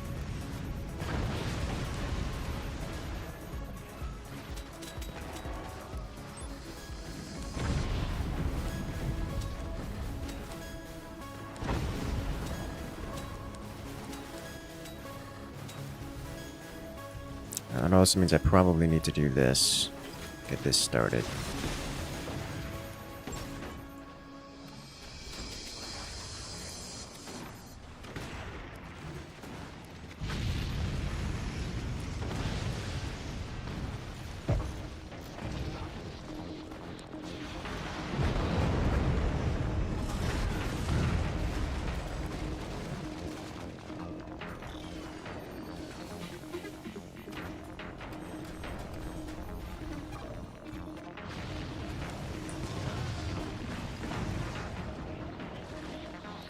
That also means I probably need to do this. Get this started.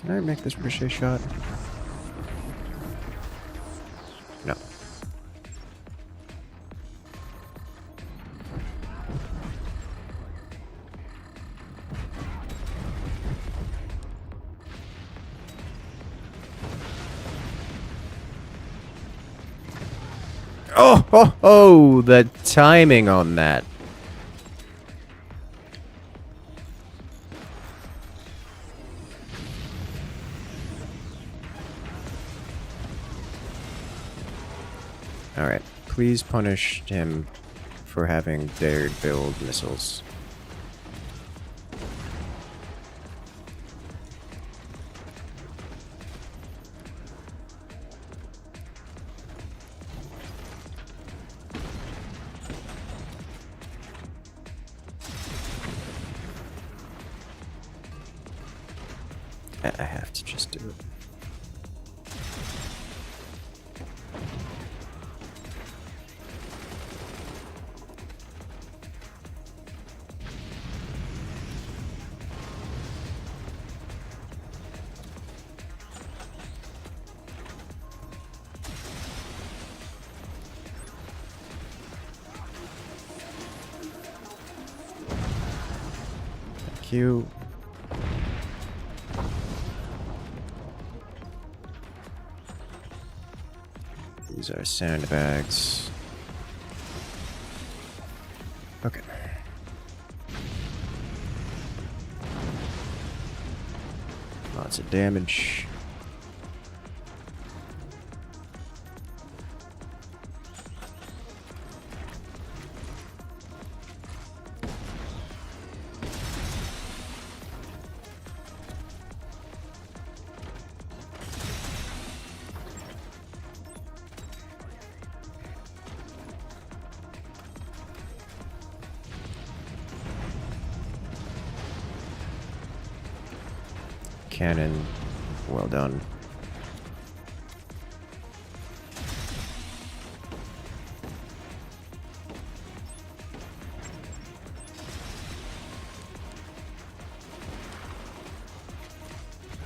Can I make this ricochet shot? No. Oh, oh, oh, the timing on that. Alright, please punish him for having dared build missiles. I have to just do it. Thank you. These are sandbags. Okay. Lots of damage. Cannon, well done.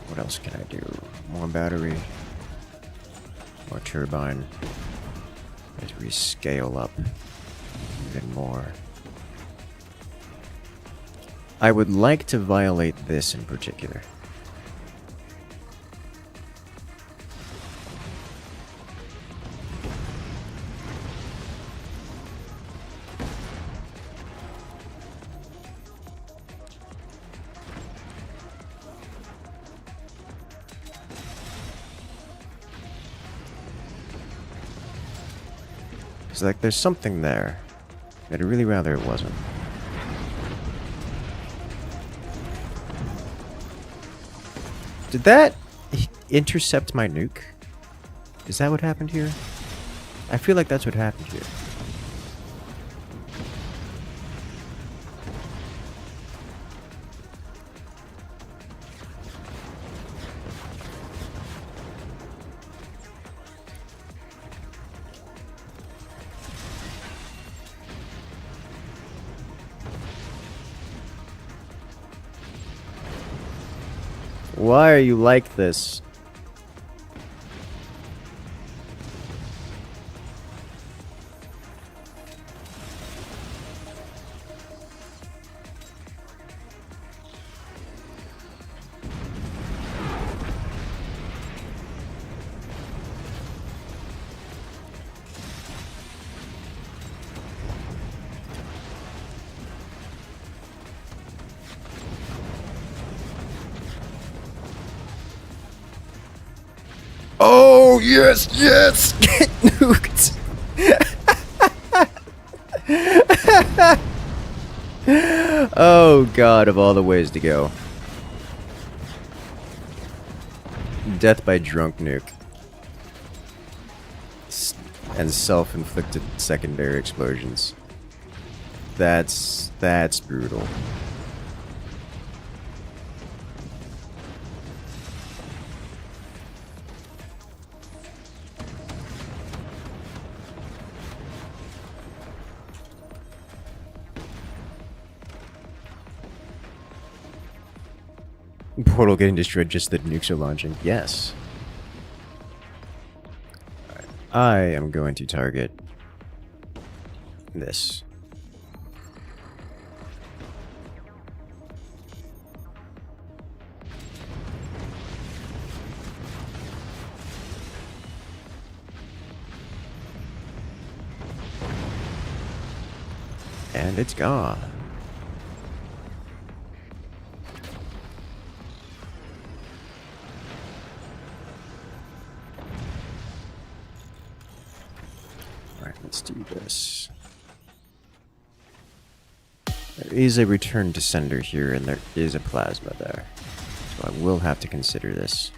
What else can I do? More battery, more turbine, as we scale up even more. I would like to violate this in particular. It's like there's something there. I'd really rather it wasn't. Did that intercept my nuke? Is that what happened here? I feel like that's what happened here. Why are you like this? Oh, yes, yes! Get nuked! Oh, God, of all the ways to go. Death by drunk nuke. And self-inflicted secondary explosions. That's brutal. Portal getting destroyed just that nukes are launching. Yes. Right. I am going to target this. And it's gone. Let's do this. There is a return to sender here, and there is a plasma there. So I will have to consider this.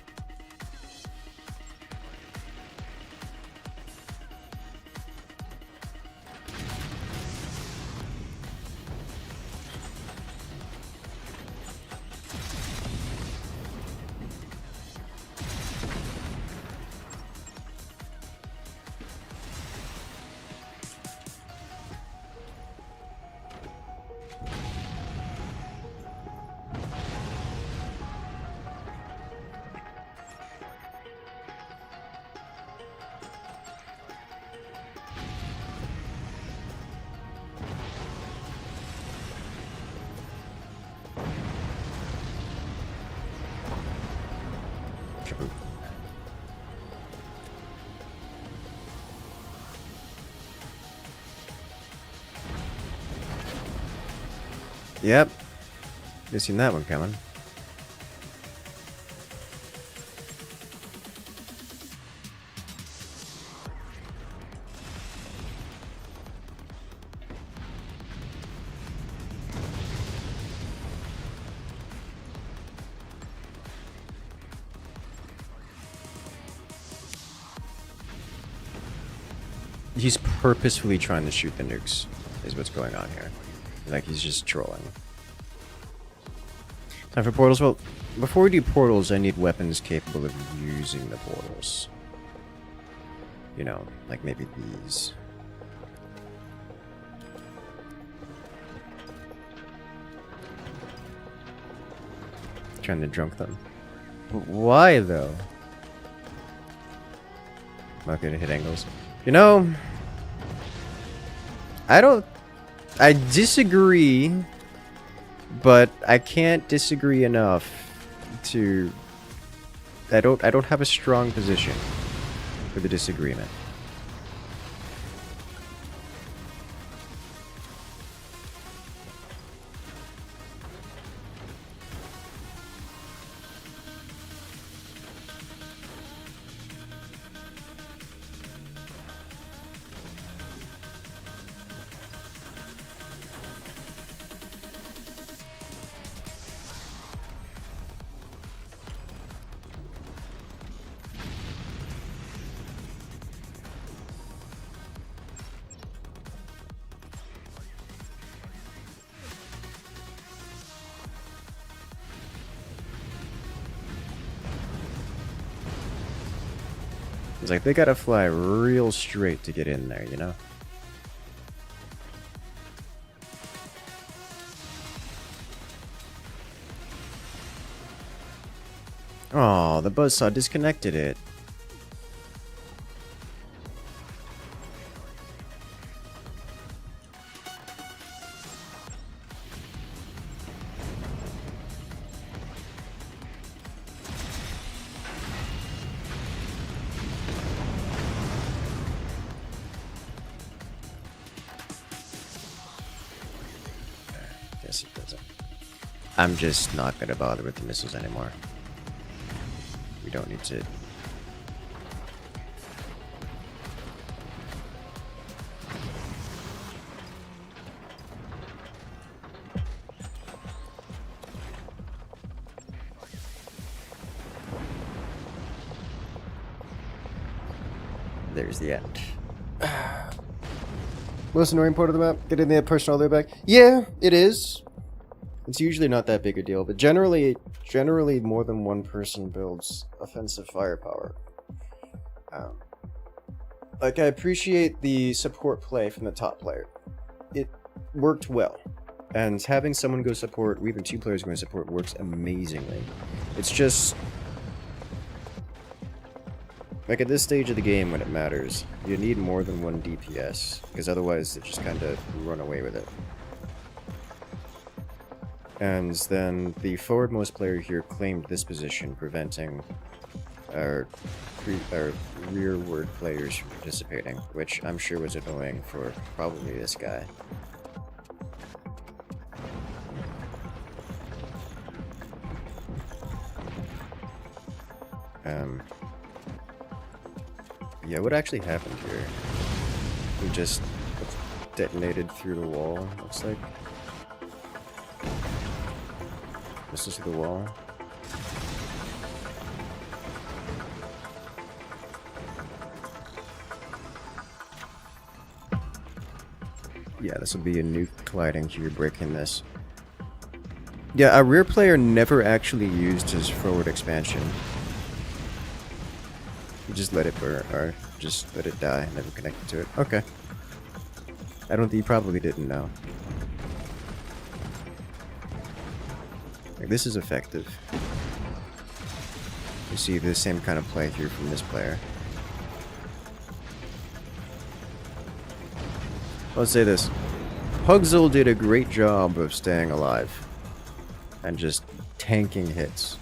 Yep. You've seen that one coming. He's purposefully trying to shoot the nukes, is what's going on here. Like, he's just trolling. Time for portals. Well, before we do portals, I need weapons capable of using the portals. You know, like maybe these. Trying to drunk them. But why, though? Not good at hit angles. You know, I disagree, but I can't disagree enough to... I don't have a strong position for the disagreement. It's like they gotta fly real straight to get in there, you know? Oh, the buzzsaw disconnected it. Guess it doesn't. I'm just not gonna bother with the missiles anymore. We don't need to. There's the end. Most annoying part of the map? Getting the person all the way back? Yeah, it is. It's usually not that big a deal, but generally more than one person builds offensive firepower. Like, I appreciate the support play from the top player. It worked well. And having someone go support, or even two players going support, works amazingly. It's just... like, at this stage of the game, when it matters, you need more than one DPS, because otherwise they just kind of run away with it. And then the forwardmost player here claimed this position, preventing our rearward players from participating, which I'm sure was annoying for probably this guy. Yeah, what actually happened here? We just detonated through the wall, looks like. This is the wall. Yeah, this will be a nuke colliding here, breaking this. Yeah, our rear player never actually used his forward expansion. He just let it burn, or just let it die, never connected to it. Okay. I don't think he probably didn't know. Like, this is effective. You see the same kind of play here from this player. Let's say this. Pugzel did a great job of staying alive and just tanking hits.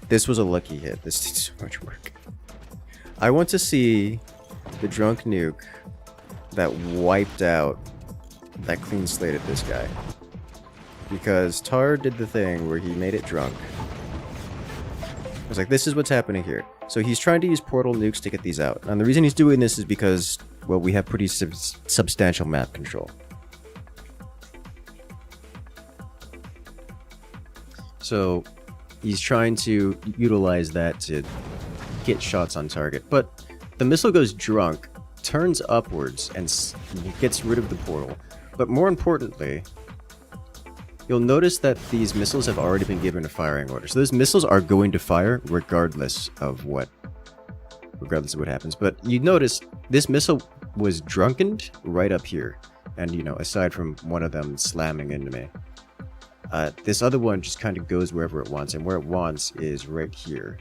This was a lucky hit. This did so much work. I want to see the drunk nuke that wiped out, that clean slated this guy. Because Tar did the thing where he made it drunk. I was like, this is what's happening here. So he's trying to use portal nukes to get these out. And the reason he's doing this is because, well, we have pretty substantial map control. So he's trying to utilize that to get shots on target. But the missile goes drunk, turns upwards, and gets rid of the portal. But more importantly, you'll notice that these missiles have already been given a firing order. So those missiles are going to fire regardless of what happens. But you notice this missile was drunkened right up here. And, you know, aside from one of them slamming into me. This other one just kind of goes wherever it wants. And where it wants is right here.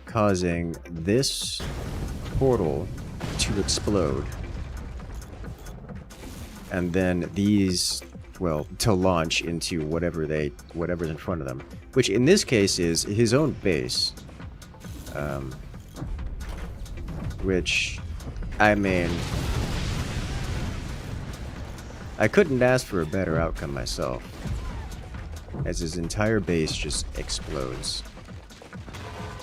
Causing this portal to explode. And then these... well, to launch into whatever's in front of them, which in this case is his own base, which, I mean, I couldn't ask for a better outcome myself, as his entire base just explodes.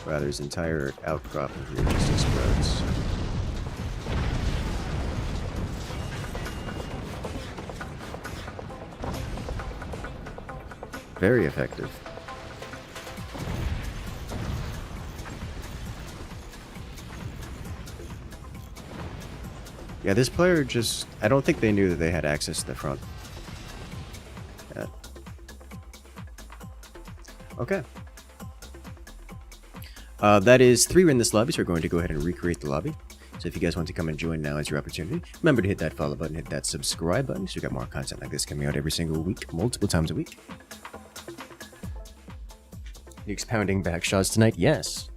Rather, his entire outcropping here just explodes. Very effective. Yeah, this player just... I don't think they knew that they had access to the front. Yeah. Okay. That is 3 in this lobby, so we're going to go ahead and recreate the lobby. So if you guys want to come and join, now is your opportunity. Remember to hit that follow button, hit that subscribe button, so we got more content like this coming out every single week, multiple times a week. You expounding back shots tonight? Yes.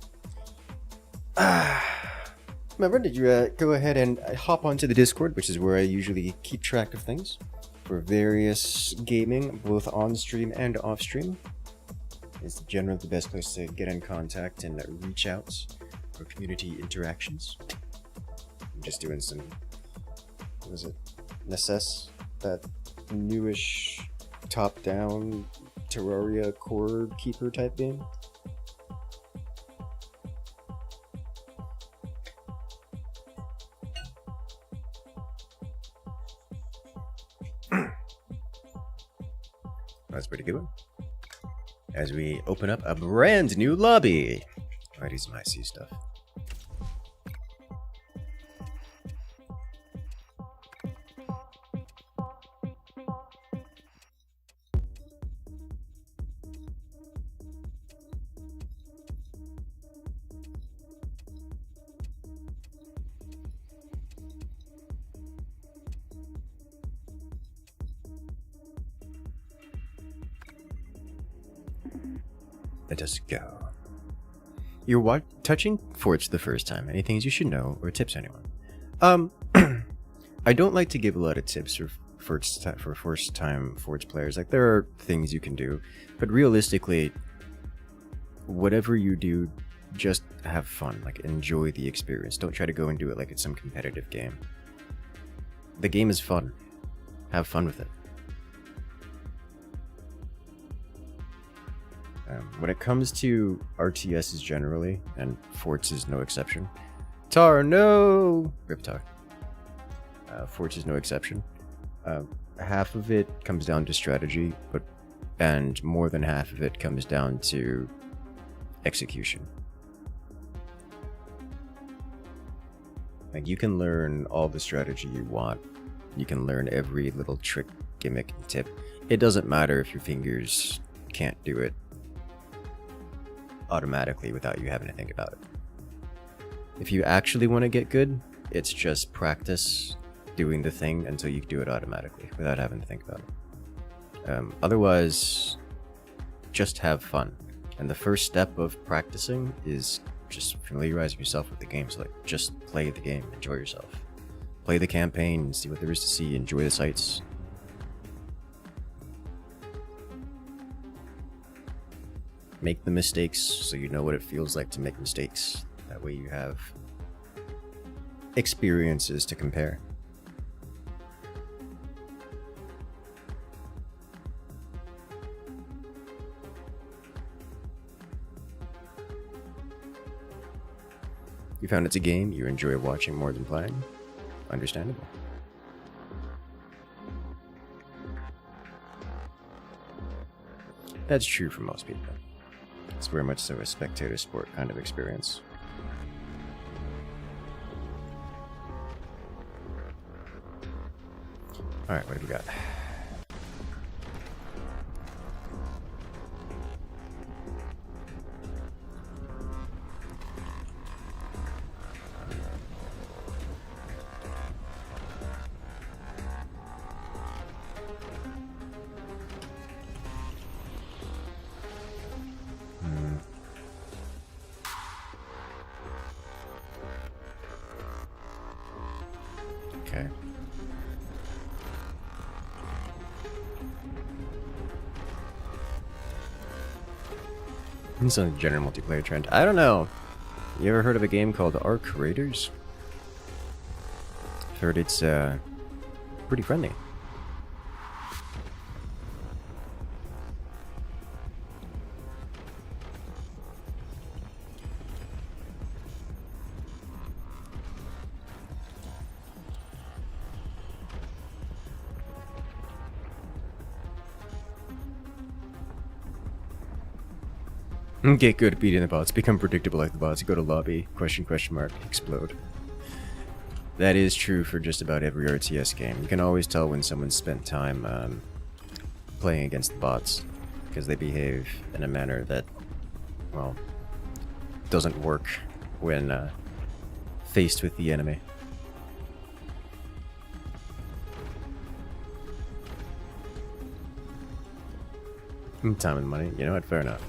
Remember, did you go ahead and hop onto the Discord, which is where I usually keep track of things for various gaming, both on stream and off stream. It's generally the best place to get in contact and reach out for community interactions. I'm just doing some, what was it, Necess? That newish top-down Terraria core keeper type game. That's a pretty good one. As we open up a brand new lobby. Alright, here's my sea stuff. Let us go. You're touching forts the first time. Any things you should know or tips, anyone? I don't like to give a lot of tips for first time forts players. Like, there are things you can do, but realistically, whatever you do, just have fun. Like, enjoy the experience. Don't try to go and do it like it's some competitive game. The game is fun. Have fun with it. When it comes to RTSs generally, and forts is no exception. Tar, no! Rip Tar. Forts is no exception. Half of it comes down to strategy, and more than half of it comes down to execution. Like, you can learn all the strategy you want. You can learn every little trick, gimmick, and tip. It doesn't matter if your fingers can't do it automatically without you having to think about it. If you actually want to get good, it's just practice doing the thing until you do it automatically without having to think about it. Otherwise, just have fun. And the first step of practicing is just familiarizing yourself with the game. So, like, just play the game, enjoy yourself. Play the campaign, see what there is to see, enjoy the sights. Make the mistakes so you know what it feels like to make mistakes. That way you have experiences to compare. You found it's a game you enjoy watching more than playing? Understandable. That's true for most people. It's very much so a spectator sport kind of experience. Alright, what do we got? Okay. It's a general multiplayer trend. I don't know. You ever heard of a game called Arc Raiders? I've heard it's pretty friendly. Get good at beating the bots. Become predictable like the bots. Go to lobby. Question mark. Explode. That is true for just about every RTS game. You can always tell when someone spent time playing against the bots, because they behave in a manner that, well, doesn't work when faced with the enemy. Time and money, you know what? Fair enough.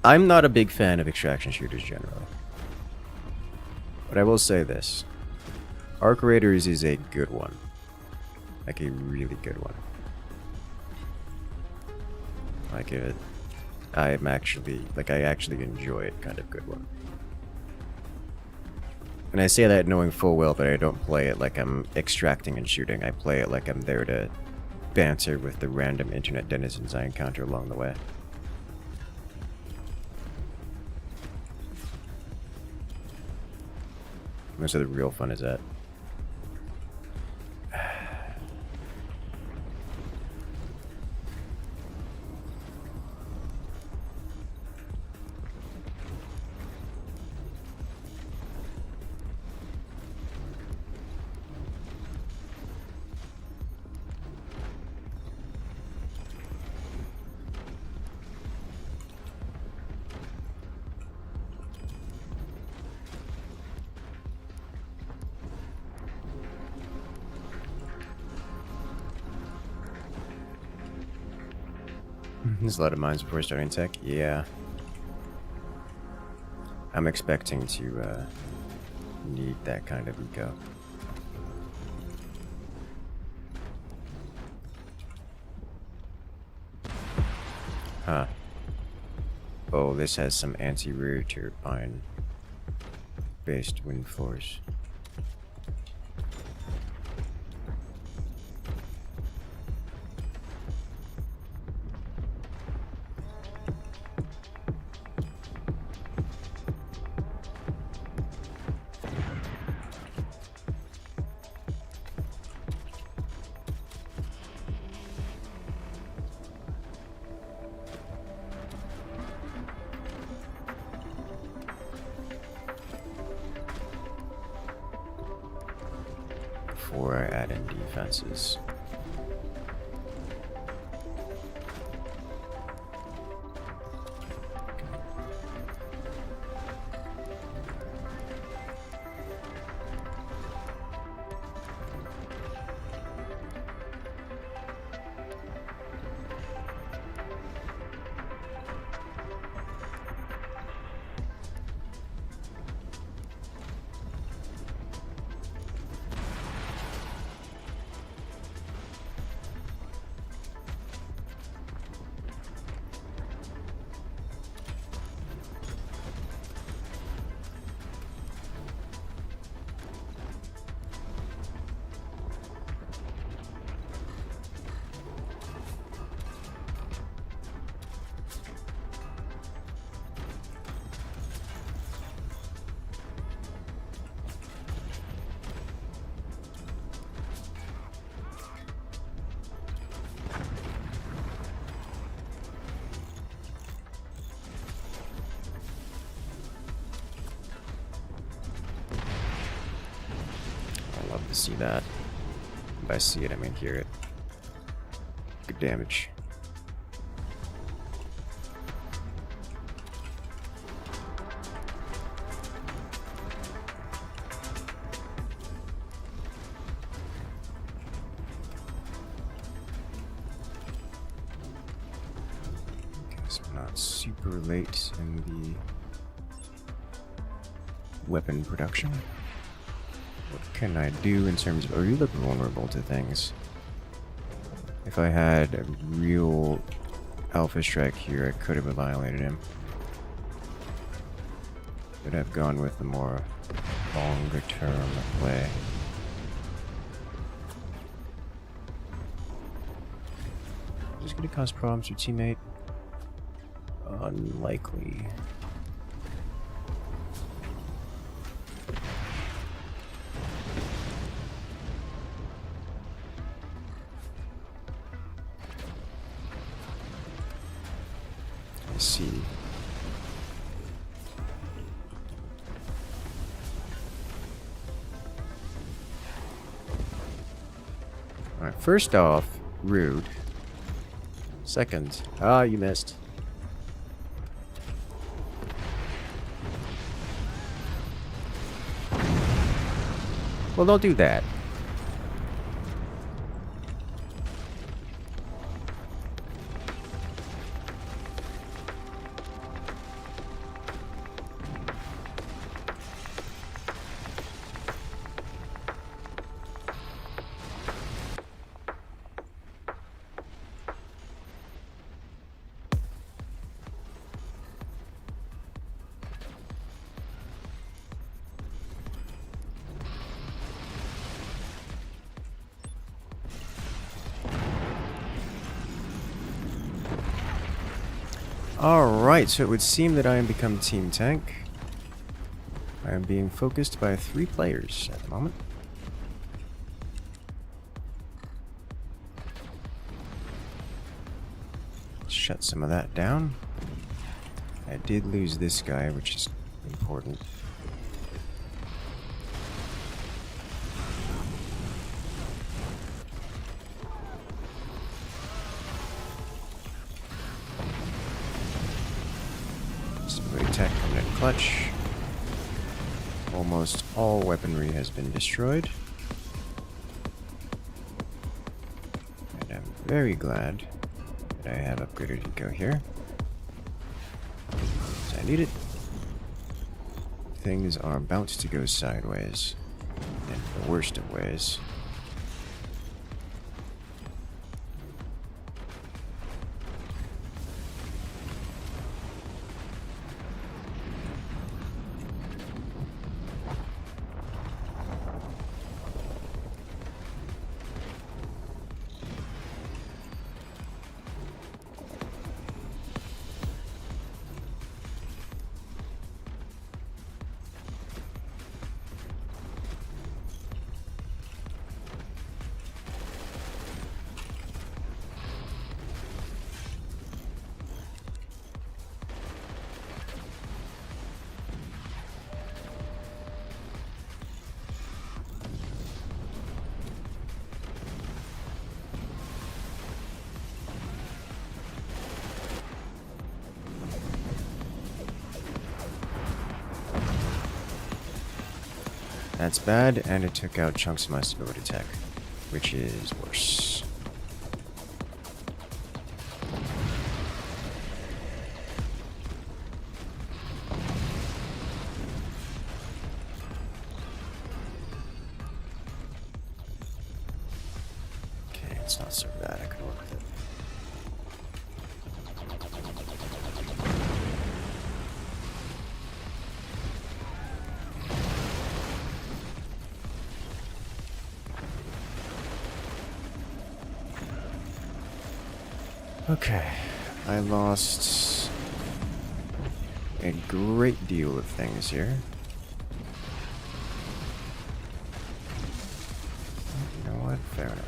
I'm not a big fan of extraction shooters generally, but I will say this: Arc Raiders is a good one, like a really good one. Like it, I actually enjoy it. Kind of good one. And I say that knowing full well that I don't play it like I'm extracting and shooting. I play it like I'm there to banter with the random internet denizens I encounter along the way. Most of the real fun is at. There's a lot of mines before starting tech. Yeah. I'm expecting to need that kind of eco. Huh. Oh, this has some anti-rear turbine based wind force. Before I add in defenses. To see that. By see it, I mean hear it. Good damage. Guess I'm not super late in the weapon production. What can I do in terms of... Oh, you look vulnerable to things. If I had a real alpha strike here, I could have violated him. But I've gone with the more longer term play. Is this going to cause problems for teammate? Unlikely. See. Alright, first off, rude. Second, you missed. Well, don't do that. Alright, so it would seem that I am become Team Tank. I am being focused by 3 players at the moment. Shut some of that down. I did lose this guy, which is important. Attack coming in clutch. Almost all weaponry has been destroyed. And I'm very glad that I have upgraded Gecko here. So I need it. Things are about to go sideways. In the worst of ways. That's bad, and it took out chunks of my stability tech, which is worse. Okay, it's not so bad. I could work with it. Okay, I lost a great deal of things here. You know what? Fair enough.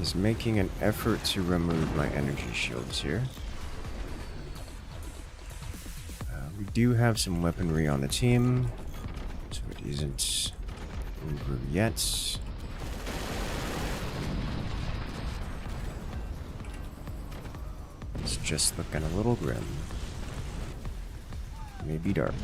Is making an effort to remove my energy shields here. We do have some weaponry on the team, so it isn't over yet. It's just looking a little grim. Maybe dark.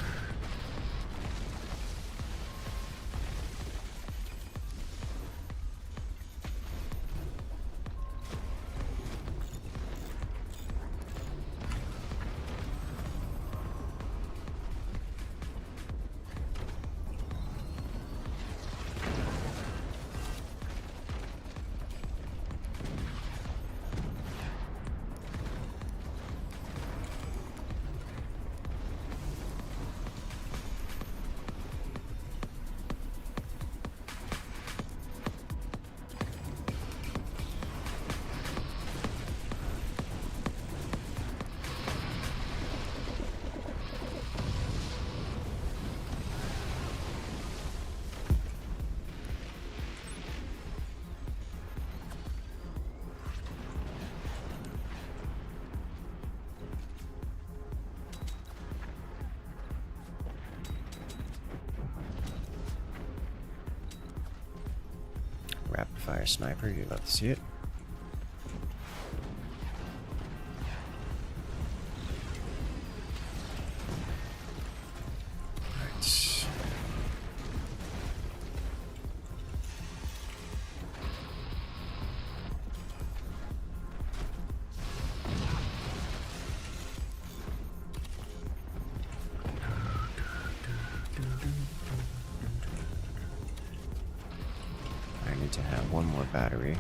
Rapid fire sniper, you'd love to see it. Right. I need to have one more battery.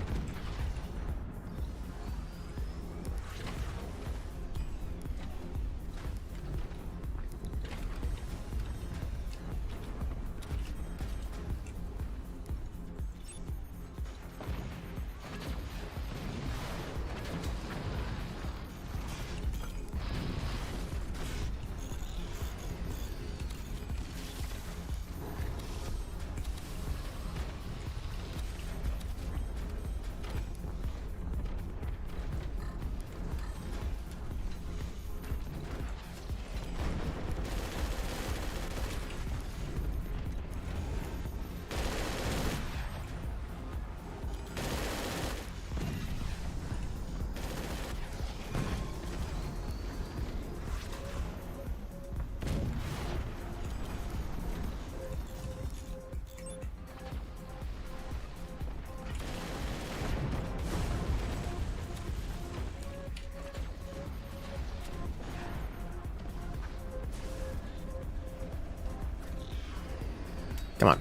Come on.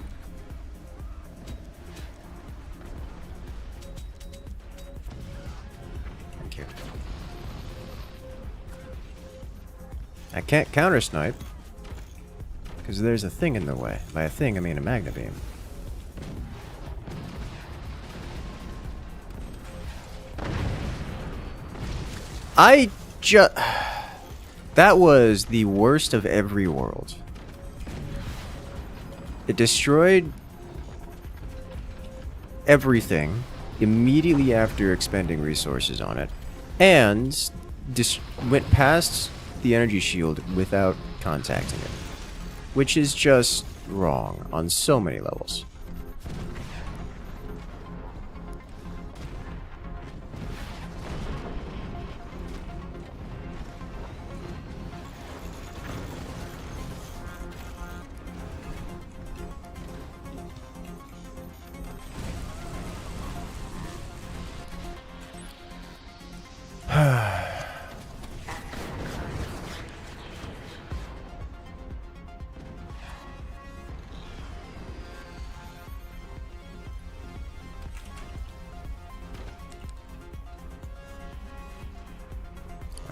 Thank you. I can't counter snipe because there's a thing in the way. By a thing, I mean a magna beam. That was the worst of every world. It destroyed everything immediately after expending resources on it, and went past the energy shield without contacting it, which is just wrong on so many levels.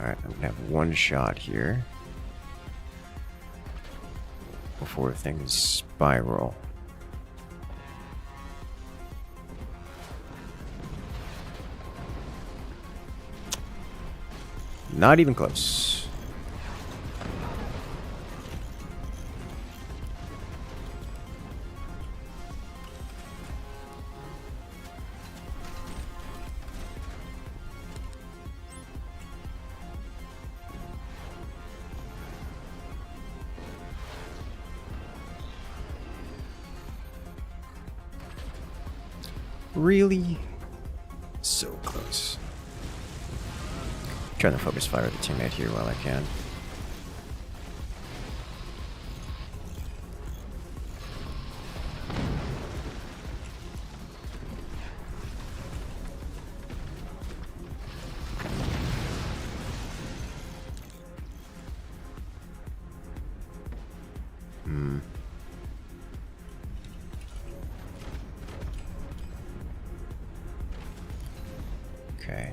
Alright, I'm gonna have one shot here before things spiral. Not even close. Really? So close. Trying to focus fire the teammate here while I can. Okay.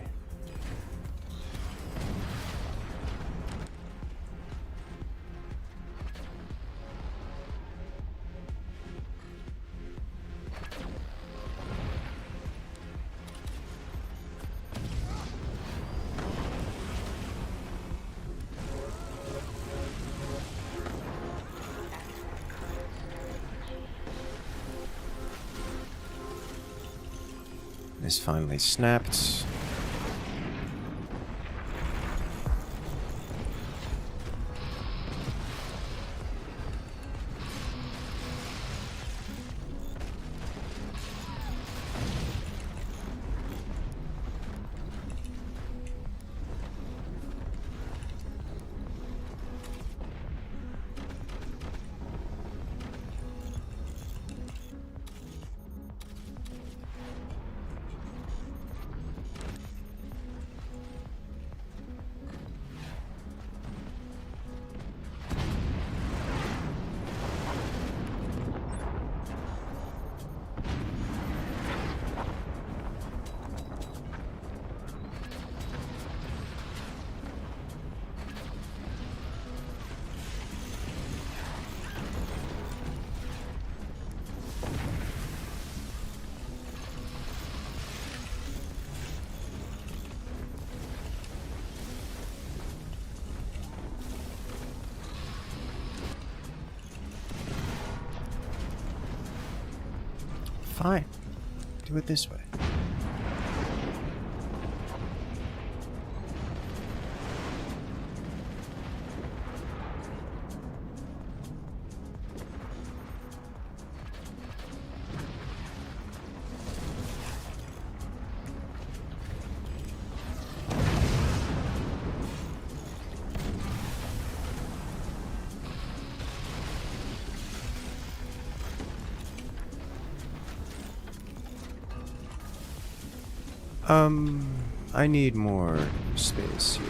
This finally snapped. Fine. Do it this way. I need more space here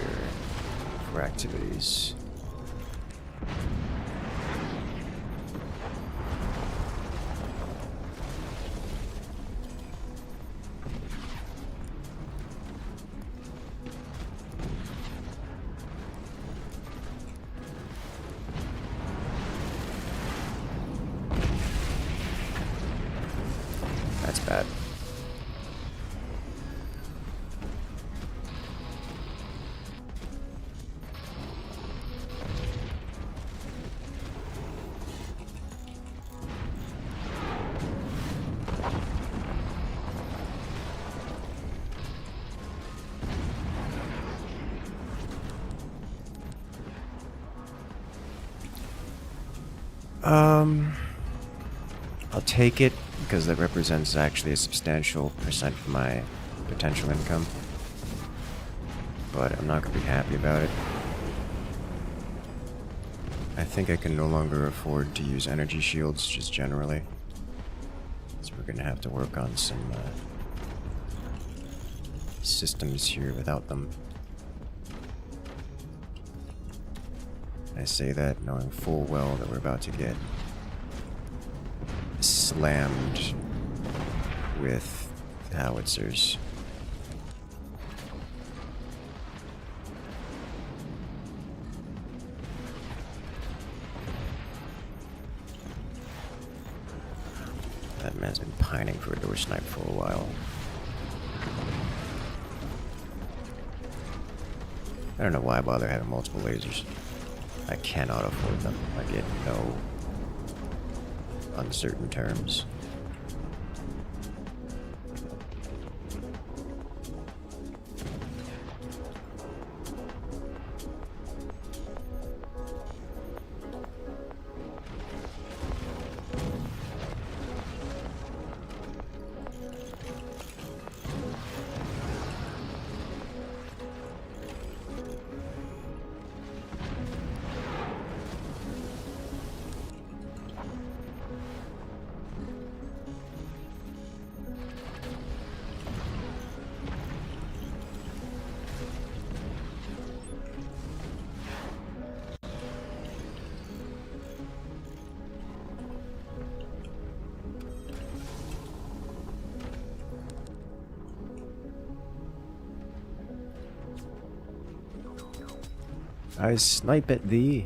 for activities. That's bad. I'll take it because that represents actually a substantial percent of my potential income. But I'm not going to be happy about it. I think I can no longer afford to use energy shields just generally. So we're going to have to work on some systems here without them. I say that knowing full well that we're about to get slammed with howitzers. That man's been pining for a door snipe for a while. I don't know why I bother having multiple lasers. I cannot afford them, like in no uncertain terms. I snipe at thee.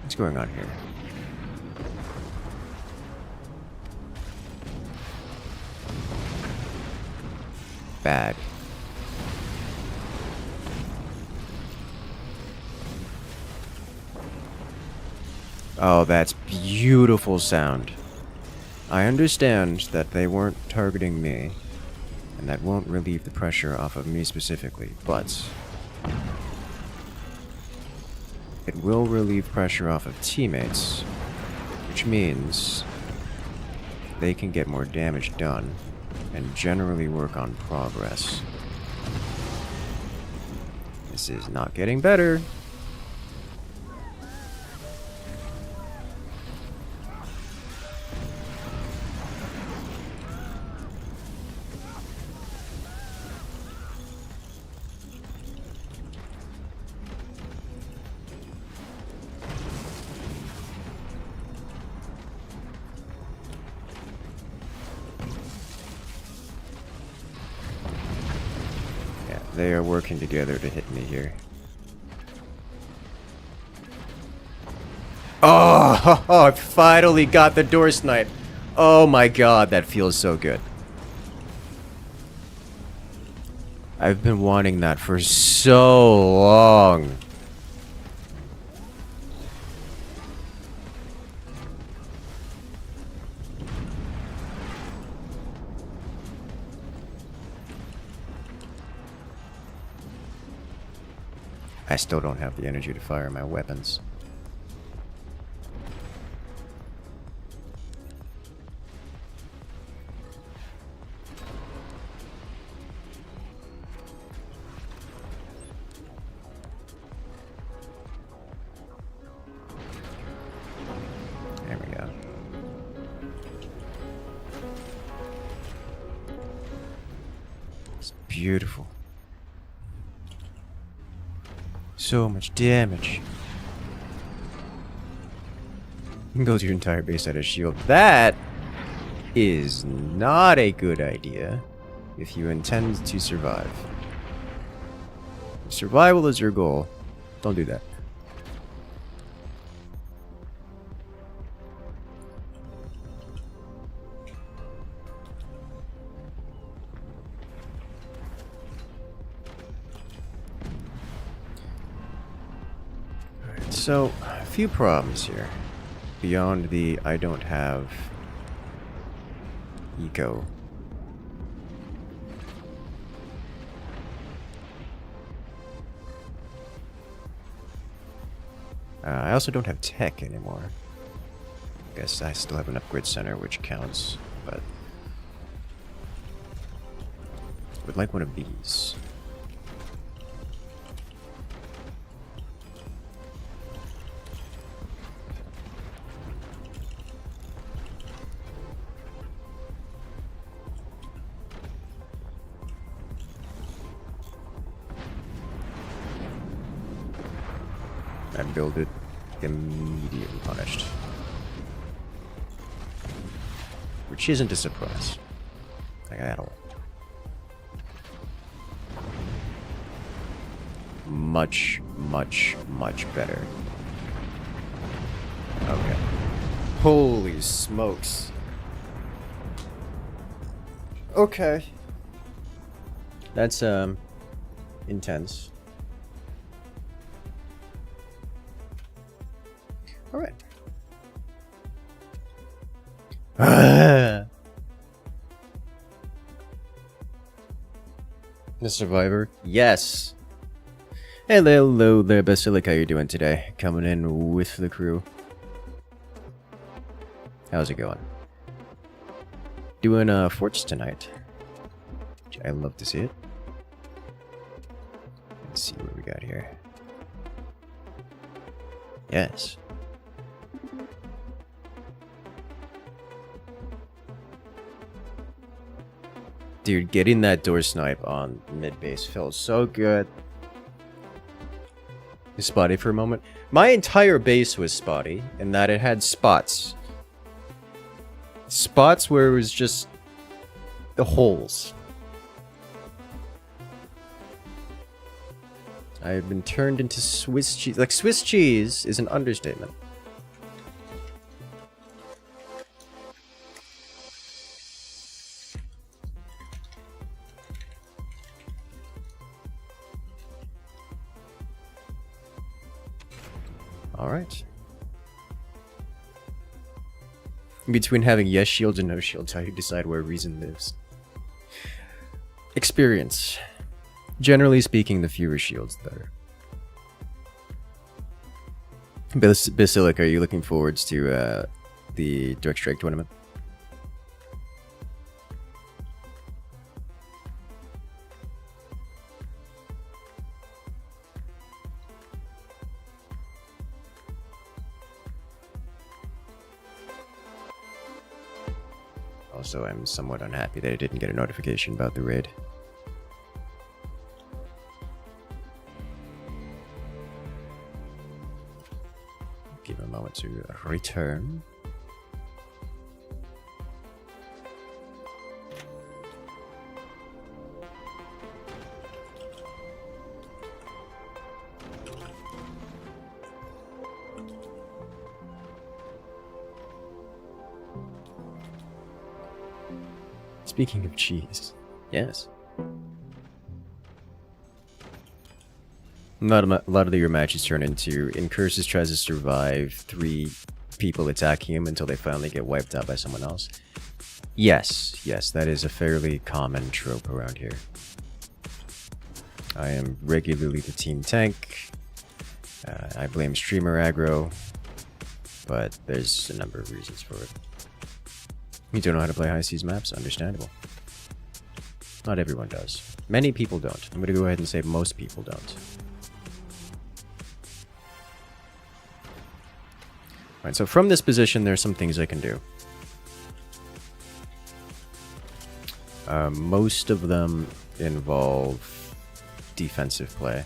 What's going on here? Bad. Oh, that's beautiful sound. I understand that they weren't targeting me, and that won't relieve the pressure off of me specifically, but it will relieve pressure off of teammates, which means they can get more damage done and generally work on progress. This is not getting better. They are working together to hit me here. Oh, I finally got the door snipe. Oh my god, that feels so good. I've been wanting that for so long. I still don't have the energy to fire my weapons. There we go. It's beautiful. So much damage. You can build your entire base out of shield. That is not a good idea if you intend to survive. If survival is your goal, don't do that. So, a few problems here. Beyond the I don't have eco. I also don't have tech anymore. Guess I still have an upgrade center, which counts, but I would like one of these. I build it, immediately punished. Which isn't a surprise. Like at all. Much, much, much better. Okay. Holy smokes. Okay. That's, intense. Alright. The survivor? Yes. Hello there, Basilic. How you doing today? Coming in with the crew. How's it going? Doing forts tonight. I love to see it. Let's see what we got here. Yes. Dude, getting that door snipe on mid base feels so good. Spotty for a moment. My entire base was spotty in that it had spots. Spots where it was just the holes. I've been turned into Swiss cheese. Like, Swiss cheese is an understatement. Alright. Between having yes shields and no shields, how you decide where reason lives. Experience. Generally speaking, the fewer shields, the better. Basilic, are you looking forward to the Direct Strike tournament? Also, I'm somewhat unhappy that I didn't get a notification about the raid. Give a moment to return. Speaking of cheese, yes. A lot of your matches turn into Incursus tries to survive 3 people attacking him until they finally get wiped out by someone else. Yes, that is a fairly common trope around here. I am regularly the team tank. I blame streamer aggro, but there's a number of reasons for it. You don't know how to play high seas maps? Understandable. Not everyone does. Many people don't. I'm going to go ahead and say most people don't. Alright, so from this position, there are some things I can do. Most of them involve defensive play.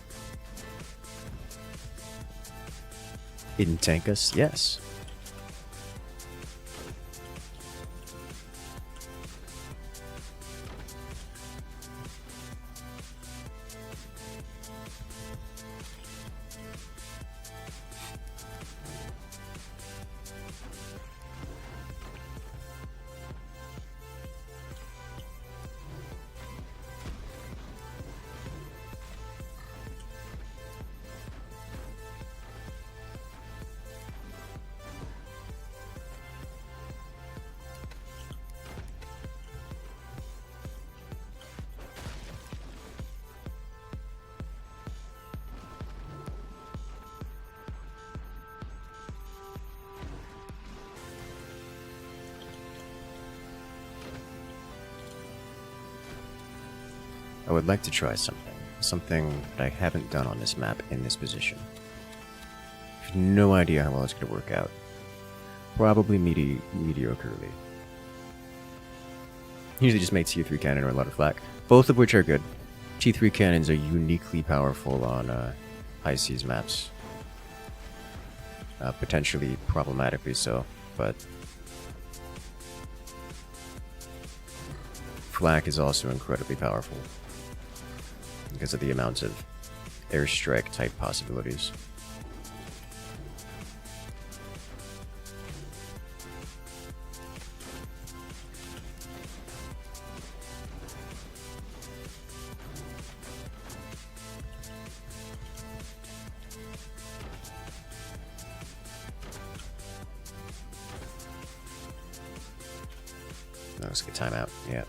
Incursus, yes. I would like to try something that I haven't done on this map in this position. I have no idea how well it's going to work out. Probably mediocrely. Usually just make T3 cannon or a lot of flak, both of which are good. T3 cannons are uniquely powerful on high seas maps. Potentially problematically so, but flak is also incredibly powerful because of the amount of airstrike type possibilities. No, let's get timeout. Yeah.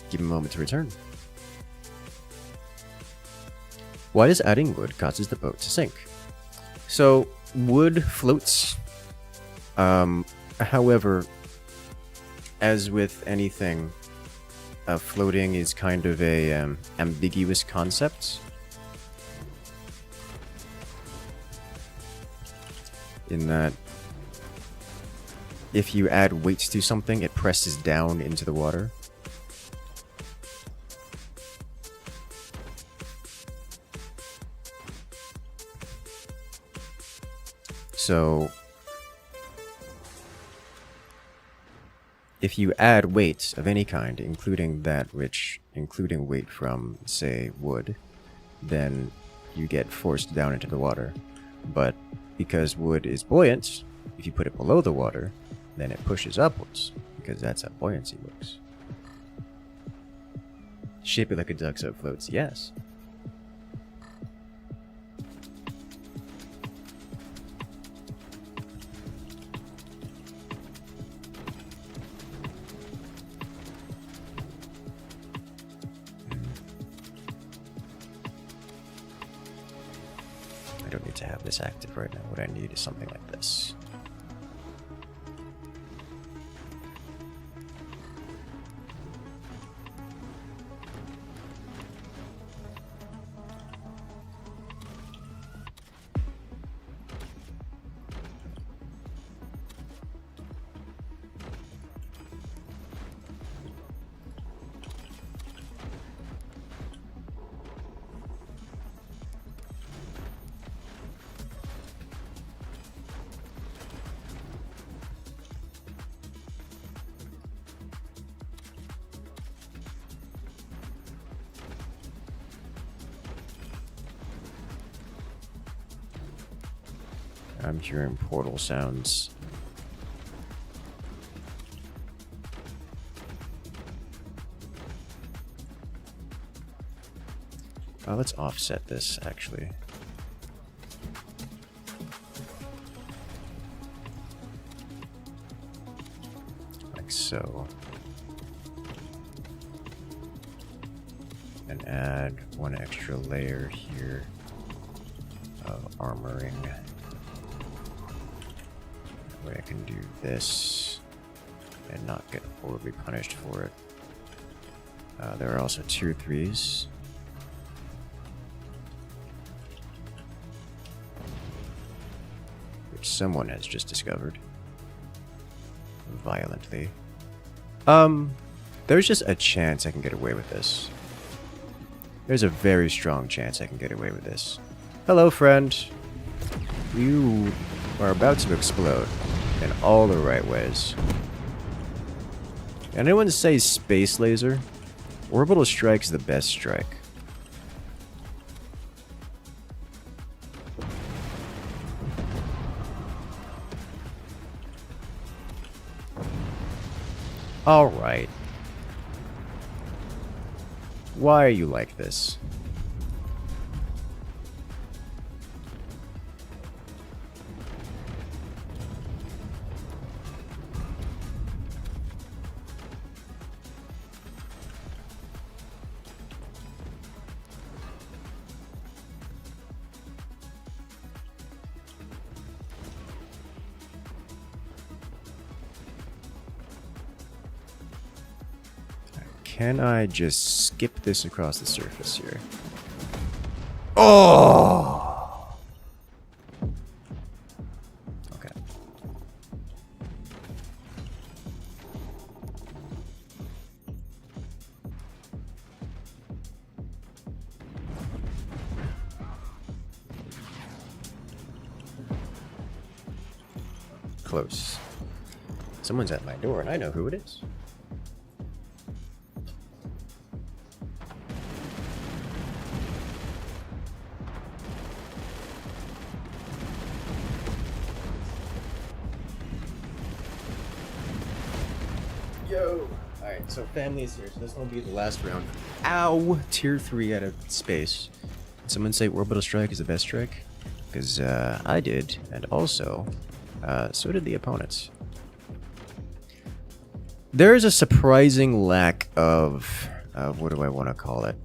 Give him a moment to return. Why does adding wood causes the boat to sink? So, wood floats. However, as with anything, floating is kind of a ambiguous concept. In that, if you add weight to something, it presses down into the water. So, if you add weight of any kind, including weight from, say, wood, then you get forced down into the water. But because wood is buoyant, if you put it below the water, then it pushes upwards, because that's how buoyancy works. Shape it like a duck so it floats, yes. I don't need to have this active right now. What I need is something like this. I'm hearing portal sounds. Let's offset this, actually. Like so. And add one extra layer here of armoring. That way I can do this and not get horribly punished for it. There are also tier 3s. Which someone has just discovered. Violently. There's just a chance I can get away with this. There's a very strong chance I can get away with this. Hello, friend. You are about to explode in all the right ways. Anyone say space laser? Orbital strike is the best strike. Alright. Why are you like this? Can I just skip this across the surface here? Oh! Okay. Close. Someone's at my door and I know who it is. Yo! Alright, so family is here, so this will be the last round. Ow! Tier 3 out of space. Did someone say orbital strike is the best strike? Because I did, and also, so did the opponents. There is a surprising lack of what do I want to call it?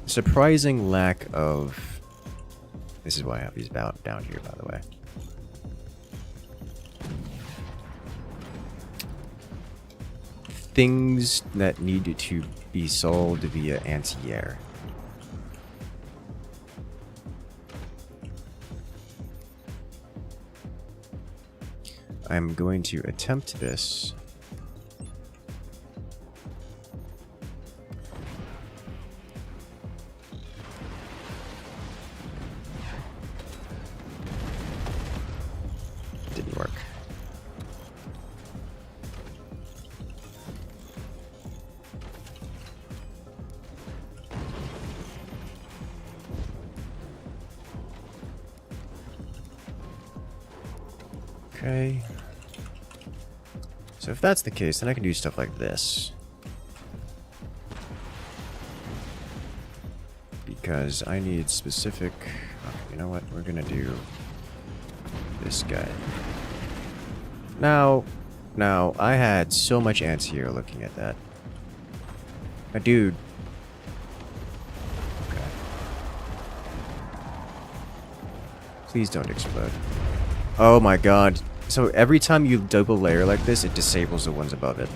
Surprising lack of... This is why I have these down here, by the way. Things that need to be solved via anti-air. I'm going to attempt this. Didn't work. Okay. So if that's the case, then I can do stuff like this. Because I need specific... Okay, you know what? We're gonna do this guy. Now, I had so much anti-air looking at that. Dude. Okay. Please don't explode. Oh my god. So every time you double layer like this, it disables the ones above it.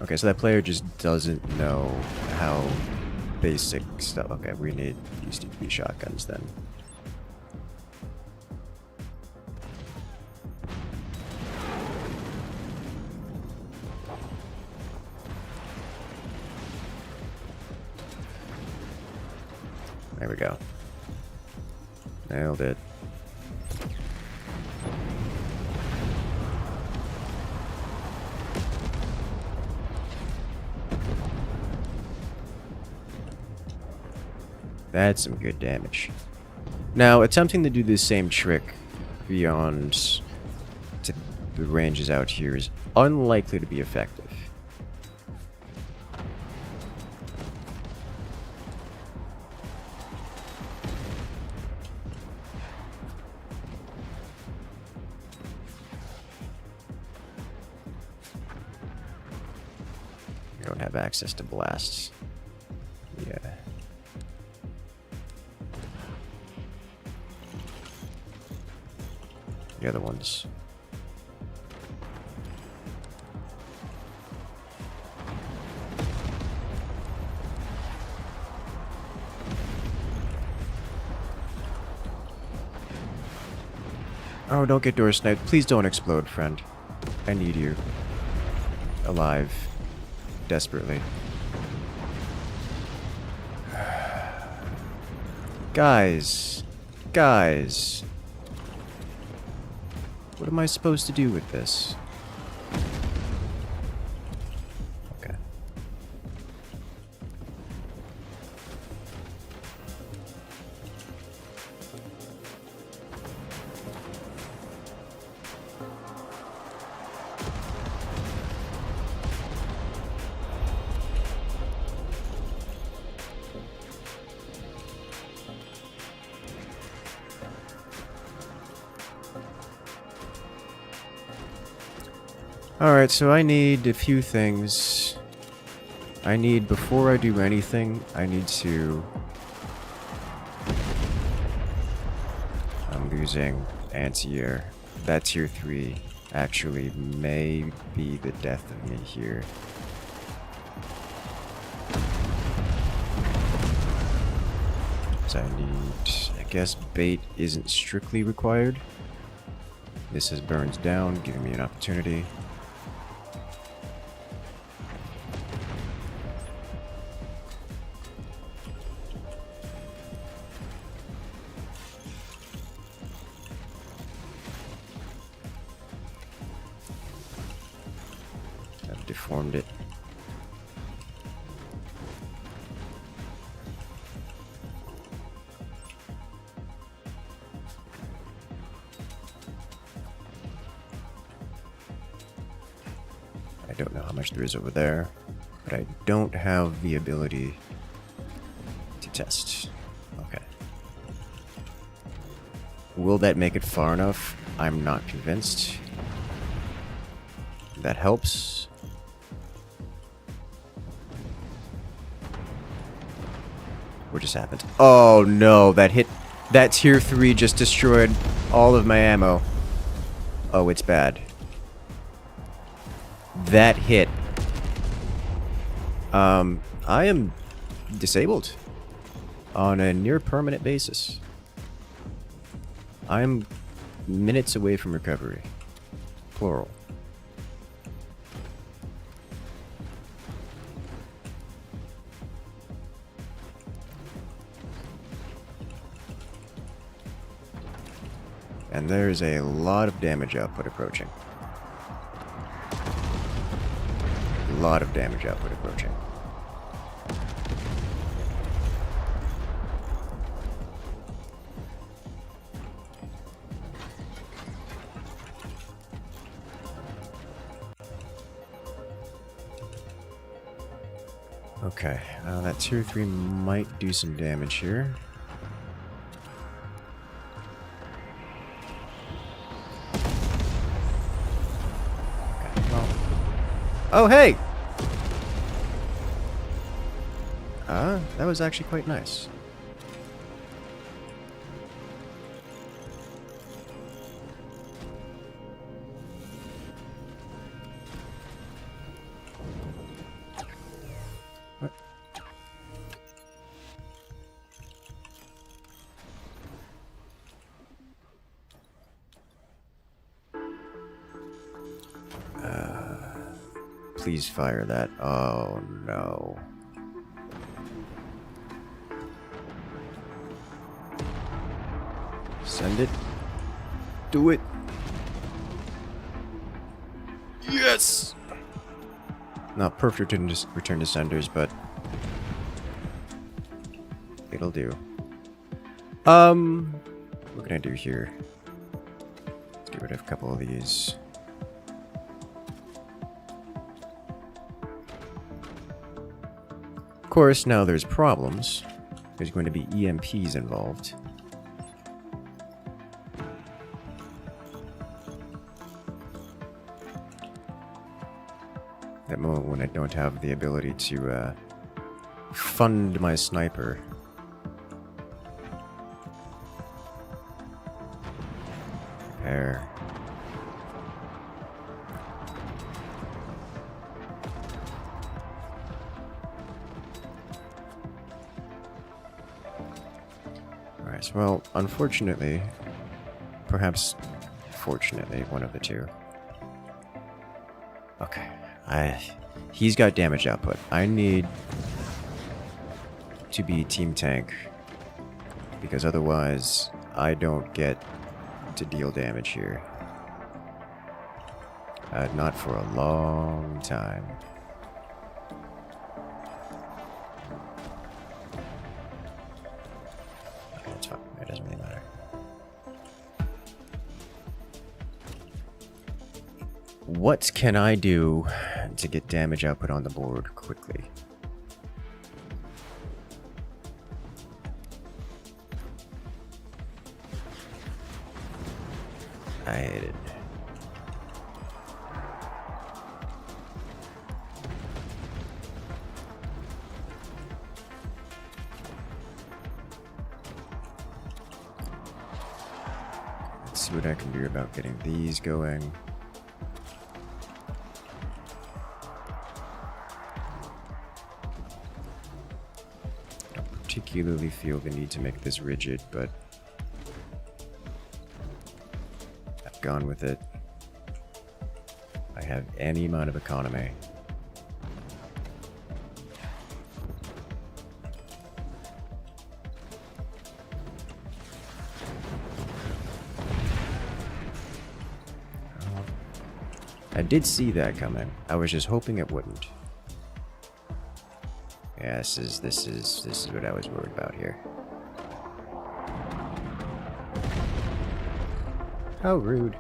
Okay, so that player just doesn't know how basic stuff... Okay, we need these to be shotguns then. There we go. Nailed it. That's some good damage. Now, attempting to do the same trick beyond... the ranges out here is unlikely to be effective. We don't have access to blasts. Yeah. The other ones. Oh, don't get door sniped. Please don't explode, friend. I need you. Alive. Desperately. Guys. Guys. What am I supposed to do with this? Okay. Alright, so I need a few things. Before I do anything, I need to... I'm losing anti-air. That tier 3 actually may be the death of me here. So I need... I guess bait isn't strictly required. This has burns down, giving me an opportunity. Deformed it. I don't know how much there is over there, but I don't have the ability to test. Okay. Will that make it far enough? I'm not convinced. That helps. What just happened? Oh no, that tier 3 just destroyed all of my ammo. Oh, it's bad. That hit. I am disabled on a near permanent basis. I'm minutes away from recovery. Plural. And there's a lot of damage output approaching. A lot of damage output approaching. Okay, that tier 3 might do some damage here. Oh, hey! That was actually quite nice. What? Please fire that. Oh, no. Send it. Do it. Yes! Not perfect return to senders, but it'll do. What can I do here? Let's get rid of a couple of these. course, now there's problems. There's going to be EMPs involved. That moment when I don't have the ability to fund my sniper. There. Alright, well, unfortunately, perhaps fortunately, one of the two. Okay. He's got damage output. I need to be team tank, because otherwise I don't get to deal damage here. Not for a long time. Okay, that's fine. It doesn't really matter. What can I do to get damage output on the board quickly? I hate it. Let's see what I can do about getting these going. Particularly feel the need to make this rigid, but I've gone with it. I have any amount of economy. I did see that coming. I was just hoping it wouldn't. Yeah, this is what I was worried about here. How rude.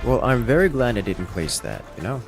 Well, I'm very glad I didn't place that, you know?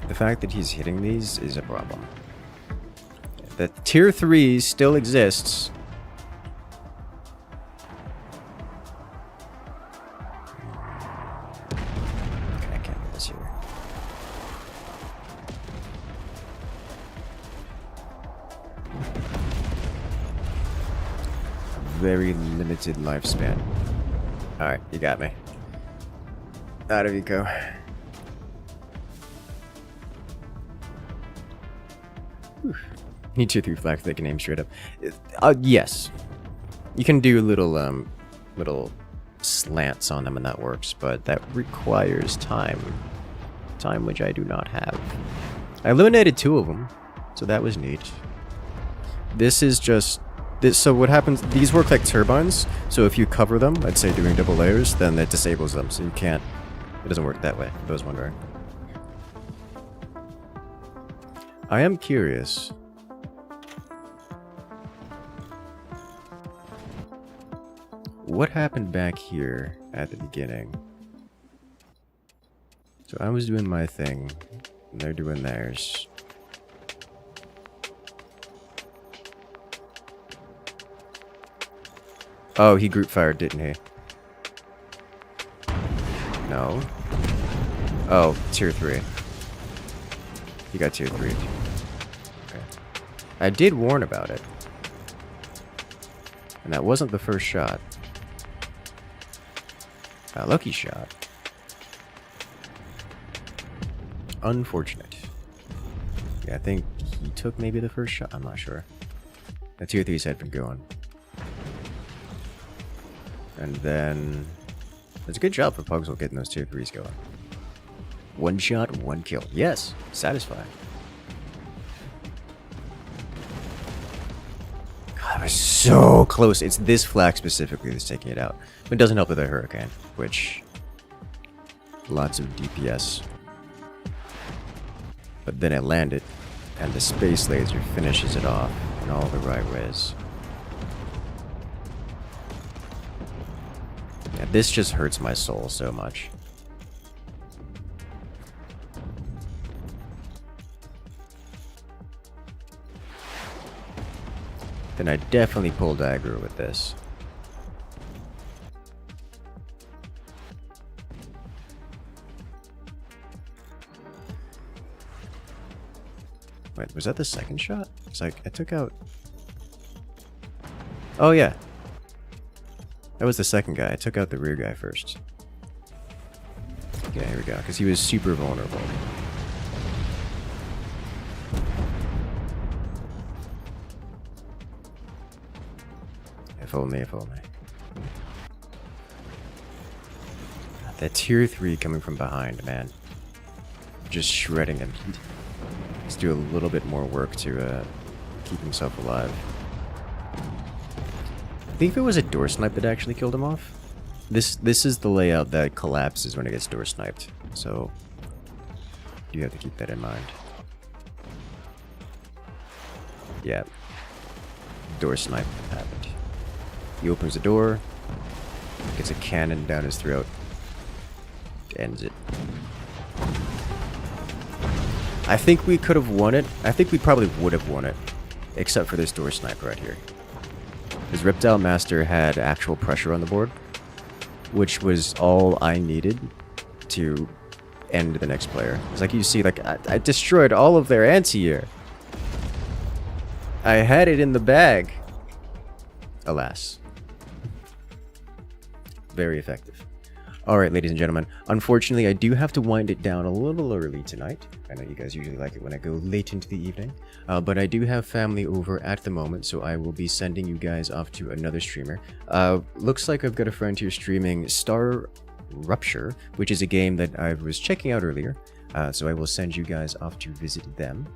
The fact that he's hitting these is a problem. The tier 3 still exists. Okay, I can't do this here. Very limited lifespan. Alright, you got me. Out of you go. Need tier 3 flags that can aim straight up. Yes. You can do little slants on them and that works, but that requires time. Time which I do not have. I eliminated 2 of them, so that was neat. This is just... so what happens, these work like turbines, so if you cover them, let's say doing double layers, then it disables them, so you can't... It doesn't work that way, if I was wondering. I am curious. What happened back here at the beginning? So I was doing my thing, and they're doing theirs. Oh, he group fired, didn't he? No. Oh, tier 3. He got tier 3. Okay. I did warn about it. And that wasn't the first shot. A lucky shot. Unfortunate. Yeah, I think he took maybe the first shot. I'm not sure. The tier 3s had been going. And then... It's a good job for Pugsville getting those tier 3s going. One shot, one kill. Yes, satisfying. God, that was so close. It's this flag specifically that's taking it out. But it doesn't help with the hurricane, which... Lots of DPS. But then it landed, and the space laser finishes it off in all the right ways. Yeah, this just hurts my soul so much. Then I definitely pulled aggro with this. Wait, was that the second shot? It's like, I took out... Oh, yeah. That was the second guy. I took out the rear guy first. Okay, here we go, because he was super vulnerable. If only, if only. That tier 3 coming from behind, man. Just shredding him. Let's do a little bit more work to keep himself alive. I think if it was a door snipe that actually killed him off. This is the layout that collapses when it gets door sniped. So you have to keep that in mind. Yeah. Door snipe happened. He opens the door, gets a cannon down his throat, ends it. I think we could have won it. I think we probably would have won it, except for this door snipe right here. His Reptile Master had actual pressure on the board, which was all I needed to end the next player. It's like you see, like I destroyed all of their anti-air. I had it in the bag. Alas. Very effective. Alright, ladies and gentlemen. Unfortunately, I do have to wind it down a little early tonight. I know you guys usually like it when I go late into the evening. But I do have family over at the moment, so I will be sending you guys off to another streamer. Looks like I've got a friend here streaming Star Rupture, which is a game that I was checking out earlier. So I will send you guys off to visit them.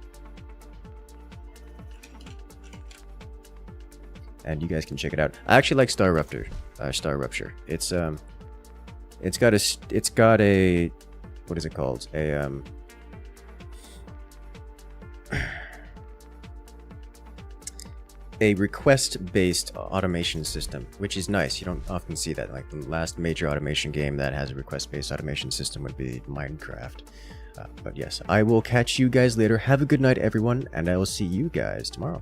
And you guys can check it out. I actually like Star Rupture. It's got a what is it called? A request-based automation system, which is nice. You don't often see that. Like the last major automation game that has a request-based automation system would be Minecraft. But yes, I will catch you guys later. Have a good night, everyone, and I will see you guys tomorrow.